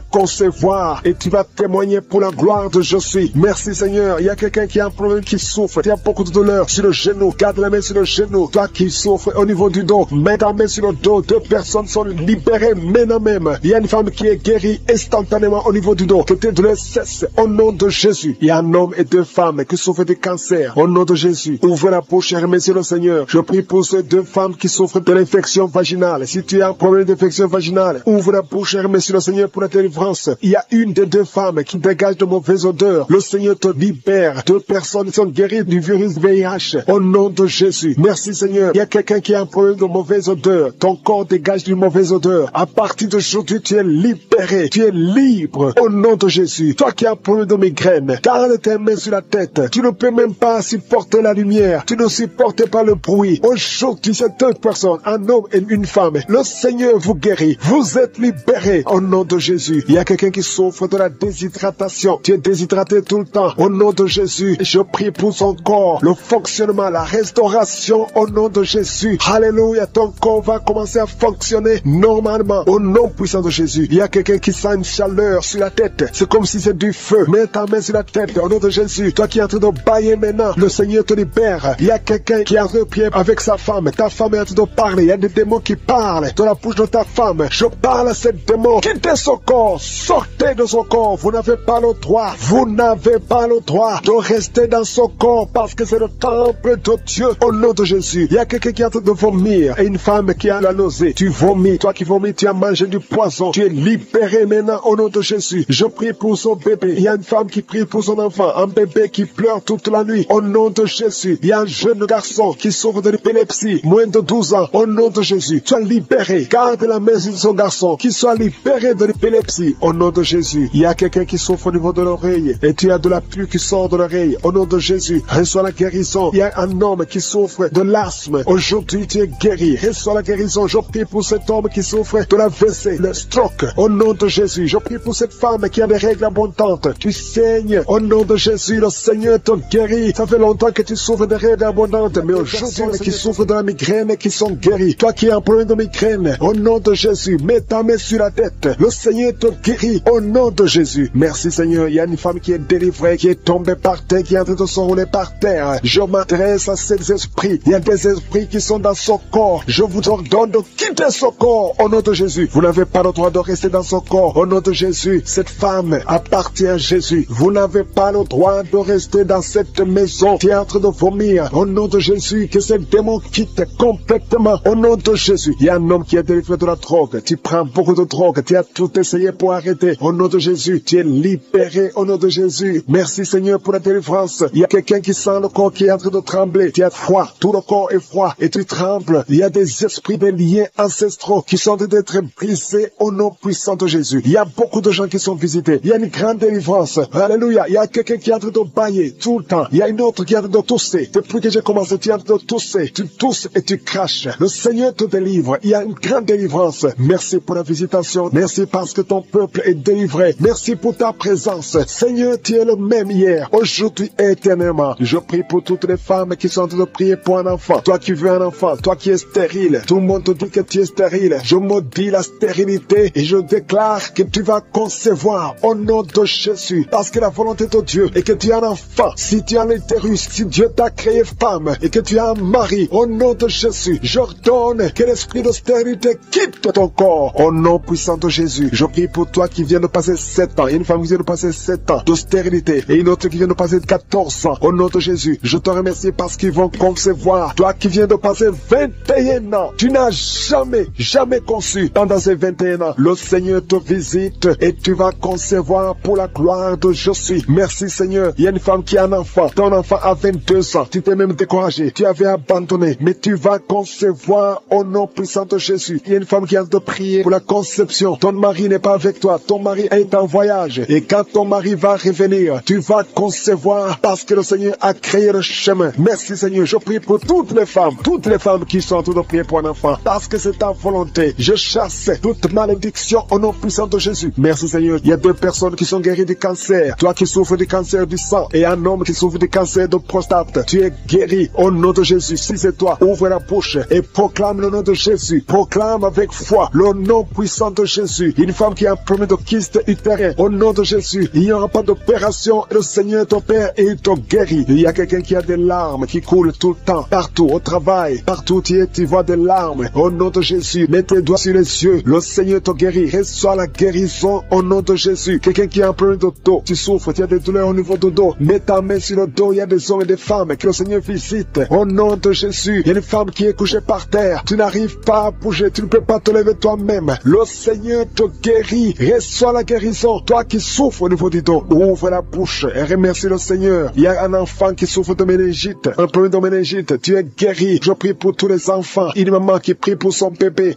[SPEAKER 2] concevoir et tu vas témoigner pour la gloire de je suis. Merci Seigneur. Il y a quelqu'un qui a un problème qui souffre. Tu as beaucoup de douleur sur le genou. Garde la main sur le genou. Toi qui souffres au niveau du dos. Mets ta main sur le dos. 2 personnes sont libérées maintenant même. Il y a une femme qui est guérie instantanément au niveau du dos. Que tes douleurs cessent au nom de Jésus. Il y a un homme et 2 femmes qui souffrent de cancer au nom de Jésus. Ouvre la bouche et remercie le Seigneur. Je prie pour ces 2 femmes qui souffrent de l'infection vaginale. Si tu as un problème d'infection vaginale, ouvre la bouche et remercie le Seigneur pour la délivrance. Il y a une des 2 femmes qui dégage de mauvaises odeurs. Le Seigneur te libère. 2 personnes sont guéries du virus VIH au nom de Jésus. Merci Seigneur. Il y a quelqu'un qui a un problème de mauvaise odeur. Ton corps dégage d'une mauvaise odeur. À partir d'aujourd'hui, tu es libéré. Tu es libre au nom de Jésus. Toi qui as un problème de migraine, garde tes mains sur la tête. Tu ne peux même pas supporter la lumière. Tu ne supportes pas le bruit. Aujourd'hui, c'est 2 personnes, un homme et une femme. Le Seigneur vous guérit. Vous êtes libérés au nom de Jésus. Il y a quelqu'un qui souffre de la déshydratation. Tu es déshydraté tout le temps. Au nom de Jésus, je prie pour son corps, le fonctionnement, la restauration au nom de Jésus. Alléluia, ton corps va commencer à fonctionner normalement au nom puissant de Jésus. Il y a quelqu'un qui sent une chaleur sur la tête. C'est comme si c'est du feu. Mets ta main sur la tête au nom de Jésus. Toi qui es en train de bailler maintenant, le Seigneur te libère. Il y a quelqu'un qui est en train de prier avec sa femme. Ta femme est en train de parler. Il y a des démons qui parlent dans la bouche de ta femme. Je parle à ces démons. Quittez son corps. Sortez de son corps. Vous n'avez pas le droit. Vous n'avez pas le droit de rester dans son corps parce que c'est le temple de Dieu au nom de Jésus. Il y a quelqu'un qui est en train de vomir et une femme qui a la nausée. Tu vomis. Toi qui vomis, tu as mangé du poison. Tu es libéré maintenant au nom de Jésus. Je prie pour son bébé. Il y a une femme qui prie pour son enfant. Un bébé qui pleure toute la nuit au nom de Jésus. Il y a un jeune garçon qui souffre de l'épilepsie. Moins de 12 ans au nom de Jésus. Tu es libéré. Garde la main sur son garçon. Qu'il soit libéré de l'épilepsie au nom de Jésus. Il y a quelqu'un qui souffre au niveau de l'oreille et tu as de la pluie qui sort de l'oreille au nom de Jésus. Reçois la guérison. Il y a un homme qui souffre de l'asthme. Aujourd'hui, tu es guéri. Reçois la guérison. Je prie pour cet homme qui souffre de la WC, le stroke. Au nom de Jésus. Je prie pour cette femme qui a des règles abondantes. Tu saignes. Au nom de Jésus, le Seigneur te guérit. Ça fait longtemps que tu souffres de règles abondantes, mais aujourd'hui, qui souffrent de la migraine qui sont guéris. Toi qui as un problème de migraine, au nom de Jésus, mets ta main sur la tête. Le Seigneur te te guérit au nom de Jésus. Merci Seigneur. Il y a une femme qui est délivrée, qui est tombée par terre, qui est en train de s'enrouler par terre. Je m'adresse à ces esprits. Il y a des esprits qui sont dans son corps. Je vous ordonne de quitter son corps au nom de Jésus. Vous n'avez pas le droit de rester dans son corps au nom de Jésus. Cette femme appartient à Jésus. Vous n'avez pas le droit de rester dans cette maison qui est en train de vomir. Au nom de Jésus, que ces démons quittent complètement au nom de Jésus. Il y a un homme qui est délivré de la drogue. Tu prends beaucoup de drogue. Tu as tout essayé pour arrêter. Au nom de Jésus, tu es libéré au nom de Jésus. Merci Seigneur pour la délivrance. Il y a quelqu'un qui sent le corps qui est en train de trembler. Tu as froid. Tout le corps est froid et tu trembles. Il y a des esprits, des liens ancestraux qui sont en train d'être brisés au nom puissant de Jésus. Il y a beaucoup de gens qui sont visités. Il y a une grande délivrance. Alléluia. Il y a quelqu'un qui est en train de bailler tout le temps. Il y a une autre qui est en train de tousser. Depuis que j'ai commencé, tu es en train de tousser. Tu tousses et tu craches. Le Seigneur te délivre. Il y a une grande délivrance. Merci pour la visitation. Merci parce que ton peuple est délivré. Merci pour ta présence. Seigneur, tu es le même hier, aujourd'hui et éternellement. Je prie pour toutes les femmes qui sont en train de prier pour un enfant. Toi qui veux un enfant, toi qui es stérile. Tout le monde te dit que tu es stérile. Je maudis la stérilité et je déclare que tu vas concevoir au nom de Jésus. Parce que la volonté de Dieu est que tu as un enfant. Si tu as l'utérus, si Dieu t'a créé femme et que tu as un mari, au nom de Jésus, j'ordonne que l'esprit de stérilité quitte ton corps. Au nom puissant de Jésus, je prie pour toi qui viens de passer 7 ans. Il y a une femme qui vient de passer 7 ans de stérilité et une autre qui vient de passer 14 ans. Au nom de Jésus, je te remercie parce qu'ils vont concevoir. Toi qui viens de passer 21 ans, tu n'as jamais conçu. Pendant ces 21 ans, le Seigneur te visite et tu vas concevoir pour la gloire de Jésus. Merci Seigneur. Il y a une femme qui a un enfant. Ton enfant a 22 ans. Tu t'es même découragé. Tu avais abandonné. Mais tu vas concevoir au nom puissant de Jésus. Il y a une femme qui a de prier pour la conception. Ton mari n'est pas avec toi. Ton mari est en voyage. Et quand ton mari va revenir, tu vas concevoir parce que le Seigneur a créé le chemin. Merci Seigneur. Je prie pour toutes les femmes qui sont en train de prier pour un enfant. Parce que c'est ta volonté. Je chasse toute malédiction au nom puissant de Jésus. Merci Seigneur. Il y a 2 personnes qui sont guéries du cancer. Toi qui souffres du cancer du sang et un homme qui souffre du cancer de prostate. Tu es guéri au nom de Jésus. Si c'est toi, ouvre la bouche et proclame le nom de Jésus. Proclame avec foi le nom puissant de Jésus. Une femme qui a un problème de kyste utérin. Au nom de Jésus, il n'y aura pas d'opération. Le Seigneur ton Père et il te guérit. Il y a quelqu'un qui a des larmes qui coulent tout le temps. Partout, au travail, partout tu es, tu vois des larmes. Au nom de Jésus, mets tes doigts sur les yeux. Le Seigneur te guérit. Reçois la guérison au nom de Jésus. Quelqu'un qui a un problème de dos, tu souffres, tu as des douleurs au niveau du dos. Mets ta main sur le dos. Il y a des hommes et des femmes que le Seigneur visite. Au nom de Jésus, il y a une femme qui est couchée par terre. Tu n'arrives pas à bouger, tu ne peux pas te lever toi-même. Le Seigneur te guérit. Reçois la guérison. Toi qui souffres au niveau du dos, ouvre la bouche et remercie le Seigneur. Il y a un enfant qui souffre de méningite, un problème de méningite. Tu es guéri. Je prie pour tous les enfants. Une maman qui prie pour son bébé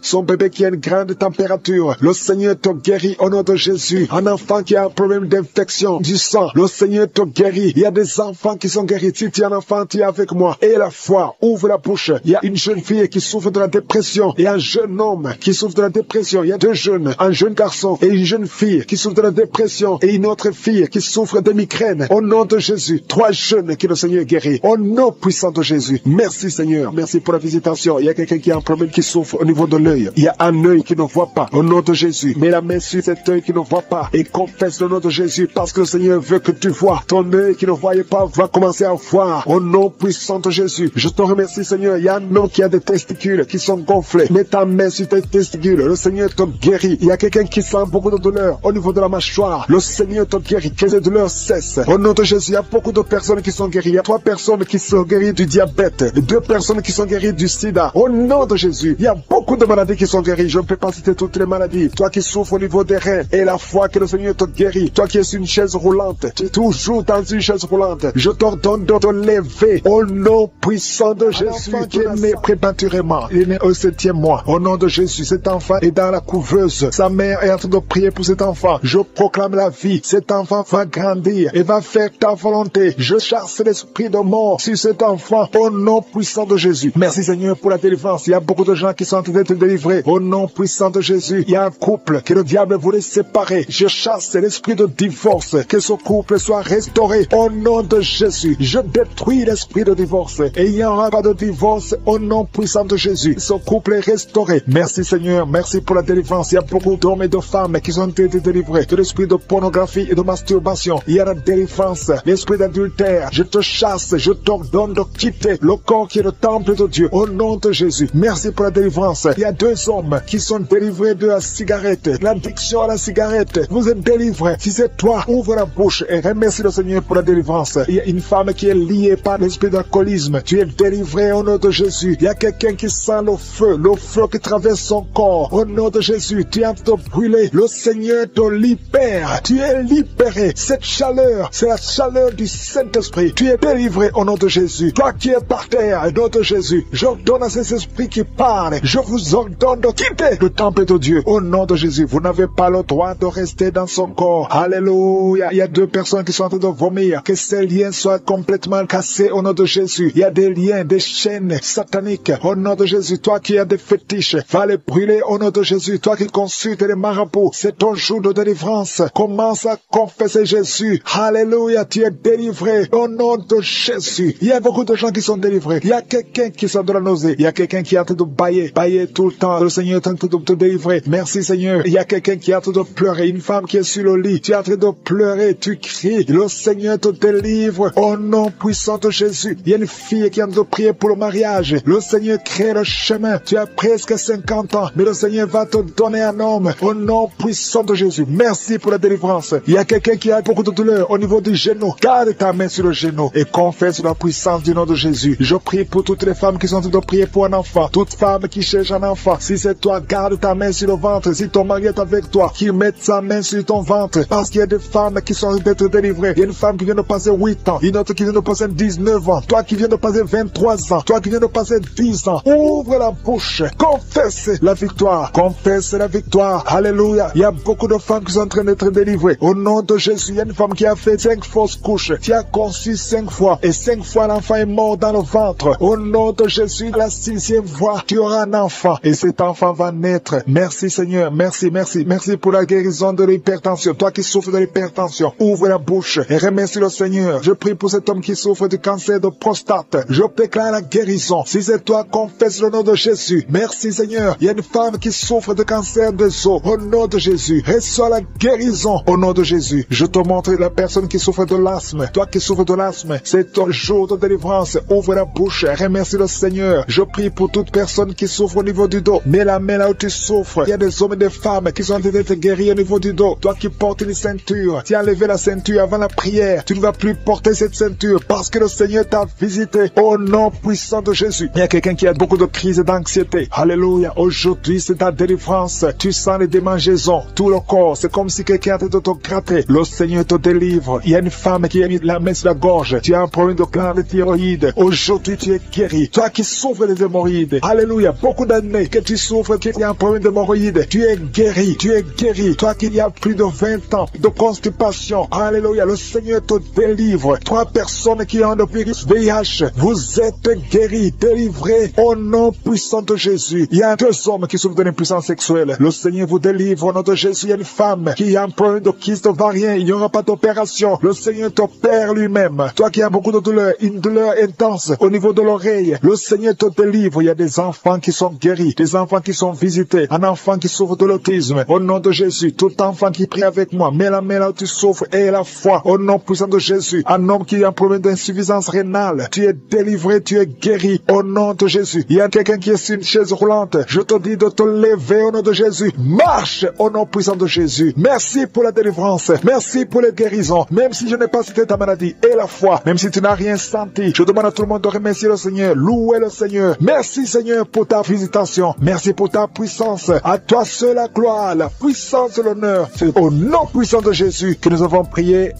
[SPEAKER 2] qui a une grande température. Le Seigneur te guérit au nom de Jésus. Un enfant qui a un problème d'infection du sang, le Seigneur te guérit. Il y a des enfants qui sont guéris. Si tu es un enfant, tu es avec moi. Et la foi, ouvre la bouche. Il y a une jeune fille qui souffre de la dépression et un jeune homme qui souffre de la dépression. Il y a 2 jeunes, un jeune garçon et une jeune fille qui souffre de la dépression et une autre fille qui souffre de migraine. Au nom de Jésus, 3 jeunes que le Seigneur guérit. Au nom puissant de Jésus. Merci Seigneur. Merci pour la visitation. Il y a quelqu'un qui a un problème qui souffre au niveau de l'œil. Il y a un œil qui ne voit pas. Au nom de Jésus, mets la main sur cet œil qui ne voit pas et confesse le nom de Jésus parce que le Seigneur veut que tu vois. Ton œil qui ne voyait pas va commencer à voir. Au nom puissant de Jésus. Je te remercie Seigneur. Il y a un homme qui a des testicules qui sont gonflés. Mets ta main sur tes testicules. Le Seigneur te guérit. Il y a quelqu'un qui sent beaucoup de douleur au niveau de la mâchoire. Le Seigneur te guérit. Que les douleurs cessent. Au nom de Jésus, il y a beaucoup de personnes qui sont guéries. Il y a 3 personnes qui sont guéries du diabète. 2 personnes qui sont guéries du sida. Au nom de Jésus, il y a beaucoup de maladies qui sont guéries. Je ne peux pas citer toutes les maladies. Toi qui souffres au niveau des reins et la foi que le Seigneur te guérit. Toi qui es sur une chaise roulante. Tu es toujours dans une chaise roulante. Je t'ordonne de te lever. Au nom puissant de Jésus qui est né prématurément. Il est né au 7e mois. Au nom de Jésus, cet enfant est dans la couveuse. Sa mère est en train de prier pour cet enfant. Je proclame la vie. Cet enfant va grandir et va faire ta volonté. Je chasse l'esprit de mort sur cet enfant. Au nom puissant de Jésus. Merci Seigneur pour la délivrance. Il y a beaucoup de gens qui sont en train d'être délivrés. Au nom puissant de Jésus. Il y a un couple que le diable voulait séparer. Je chasse l'esprit de divorce. Que ce couple soit restauré. Au nom de Jésus. Je détruis l'esprit de divorce. Et il n'y aura pas de divorce au nom puissant de Jésus. Ce couple est restauré. Merci Seigneur. Merci pour la délivrance. Il y a beaucoup d'hommes et de femmes femmes qui ont été délivrées de l'esprit de pornographie et de masturbation. Il y a la délivrance, l'esprit d'adultère. Je te chasse, je t'ordonne de quitter le corps qui est le temple de Dieu. Au nom de Jésus, merci pour la délivrance. Il y a 2 hommes qui sont délivrés de la cigarette, l'addiction à la cigarette. Vous êtes délivrés. Si c'est toi, ouvre la bouche et remercie le Seigneur pour la délivrance. Il y a une femme qui est liée par l'esprit d'alcoolisme. Tu es délivré au nom de Jésus. Il y a quelqu'un qui sent le feu qui traverse son corps. Au nom de Jésus, tu es en train de brûler. Le Seigneur te libère. Tu es libéré. Cette chaleur, c'est la chaleur du Saint-Esprit. Tu es délivré au nom de Jésus. Toi qui es par terre, au nom de Jésus, j'ordonne à ces esprits qui parlent. Je vous ordonne de quitter le temple de Dieu. Au nom de Jésus, vous n'avez pas le droit de rester dans son corps. Alléluia. Il y a 2 personnes qui sont en train de vomir. Que ces liens soient complètement cassés au nom de Jésus. Il y a des liens, des chaînes sataniques. Au nom de Jésus, toi qui as des fétiches, va les brûler au nom de Jésus. Toi qui consultes les marabouts, c'est ton jour de délivrance. Commence à confesser Jésus. Alléluia, tu es délivré au nom de Jésus. Il y a beaucoup de gens qui sont délivrés. Il y a quelqu'un qui sent de la nausée. Il y a quelqu'un qui est en train de bailler tout le temps. Le Seigneur est en train de te délivrer. Merci Seigneur. Il y a quelqu'un qui est en train de pleurer. Une femme qui est sur le lit. Tu es en train de pleurer. Tu cries. Le Seigneur te délivre au nom puissant de Jésus. Il y a une fille qui est en train de prier pour le mariage. Le Seigneur crée le chemin. Tu as presque 50 ans, mais le Seigneur va te donner un homme au nom puissant de Jésus. Merci pour la délivrance. Il y a quelqu'un qui a beaucoup de douleur au niveau du genou. Garde ta main sur le genou et confesse la puissance du nom de Jésus. Je prie pour toutes les femmes qui sont en train de prier pour un enfant. Toute femme qui cherche un enfant. Si c'est toi, garde ta main sur le ventre. Si ton mari est avec toi, qu'il mette sa main sur ton ventre. Parce qu'il y a des femmes qui sont en train d'être délivrées. Il y a une femme qui vient de passer 8 ans. Une autre qui vient de passer 19 ans. Toi qui viens de passer 23 ans. Toi qui viens de passer 10 ans. Ouvre la bouche. Confesse la victoire. Confesse la victoire. Alléluia. Il y a beaucoup de femmes qui sont en train d'être délivrées. Au nom de Jésus, il y a une femme qui a fait 5 fausses couches. Qui a conçu 5 fois. Et 5 fois l'enfant est mort dans le ventre. Au nom de Jésus, la 6e fois, tu auras un enfant. Et cet enfant va naître. Merci Seigneur. Merci, merci. Merci pour la guérison de l'hypertension. Toi qui souffres de l'hypertension, ouvre la bouche et remercie le Seigneur. Je prie pour cet homme qui souffre du cancer de prostate. Je déclare la guérison. Si c'est toi, confesse le nom de Jésus. Merci Seigneur. Il y a une femme qui souffre de cancer des os. Au nom de Jésus, reçois la guérison. Au nom de Jésus, je te montre la personne qui souffre de l'asthme. Toi qui souffres de l'asthme, c'est ton jour de délivrance. Ouvre la bouche, remercie le Seigneur. Je prie pour toute personne qui souffre au niveau du dos. Mets la main là où tu souffres. Il y a des hommes et des femmes qui sont en train d'être guéris au niveau du dos. Toi qui portes une ceinture, tu as enlevé la ceinture avant la prière. Tu ne vas plus porter cette ceinture parce que le Seigneur t'a visité. Au nom puissant de Jésus. Il y a quelqu'un qui a beaucoup de crises d'anxiété. Alléluia. Aujourd'hui, c'est ta délivrance. Tu sens les démangeaisons. Tout le corps, c'est comme si quelqu'un était de te gratter. Le Seigneur te délivre. Il y a une femme qui a mis la main sur la gorge. Tu as un problème de glande de thyroïde. Aujourd'hui, tu es guéri. Toi qui souffres des hémorroïdes. Alléluia. Beaucoup d'années que tu souffres, qu'il y a un problème d'hémorroïdes. Tu es guéri. Tu es guéri. Toi qui y a plus de 20 ans de constipation. Alléluia. Le Seigneur te délivre. 3 personnes qui ont le virus VIH. Vous êtes guéris, délivrés au nom puissant de Jésus. Il y a 2 hommes qui souffrent d'une impuissance sexuelle. Le Seigneur vous délivre au nom de Jésus. Il y a une femme qui a un problème de kyste ovarien. Il n'y aura pas d'opération. Le Seigneur t'opère lui-même. Toi qui as beaucoup de douleur, une douleur intense au niveau de l'oreille. Le Seigneur te délivre. Il y a des enfants qui sont guéris, des enfants qui sont visités, un enfant qui souffre de l'autisme. Au nom de Jésus, tout enfant qui prie avec moi, mets la main là où tu souffres et la foi. Au nom puissant de Jésus, un homme qui a un problème d'insuffisance rénale, tu es délivré, tu es guéri. Au nom de Jésus, il y a quelqu'un qui est sur une chaise roulante. Je te dis de te lever au nom de Jésus. Marche au nom puissant de Jésus. Merci pour la délivrance. Merci pour les guérisons. Même si je n'ai pas cité ta maladie et la foi, même si tu n'as rien senti, je demande à tout le monde de remercier le Seigneur. Louer le Seigneur. Merci Seigneur pour ta visitation. Merci pour ta puissance. À toi seul la gloire, la puissance et l'honneur. C'est au nom puissant de Jésus que nous avons prié.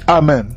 [SPEAKER 2] Amen.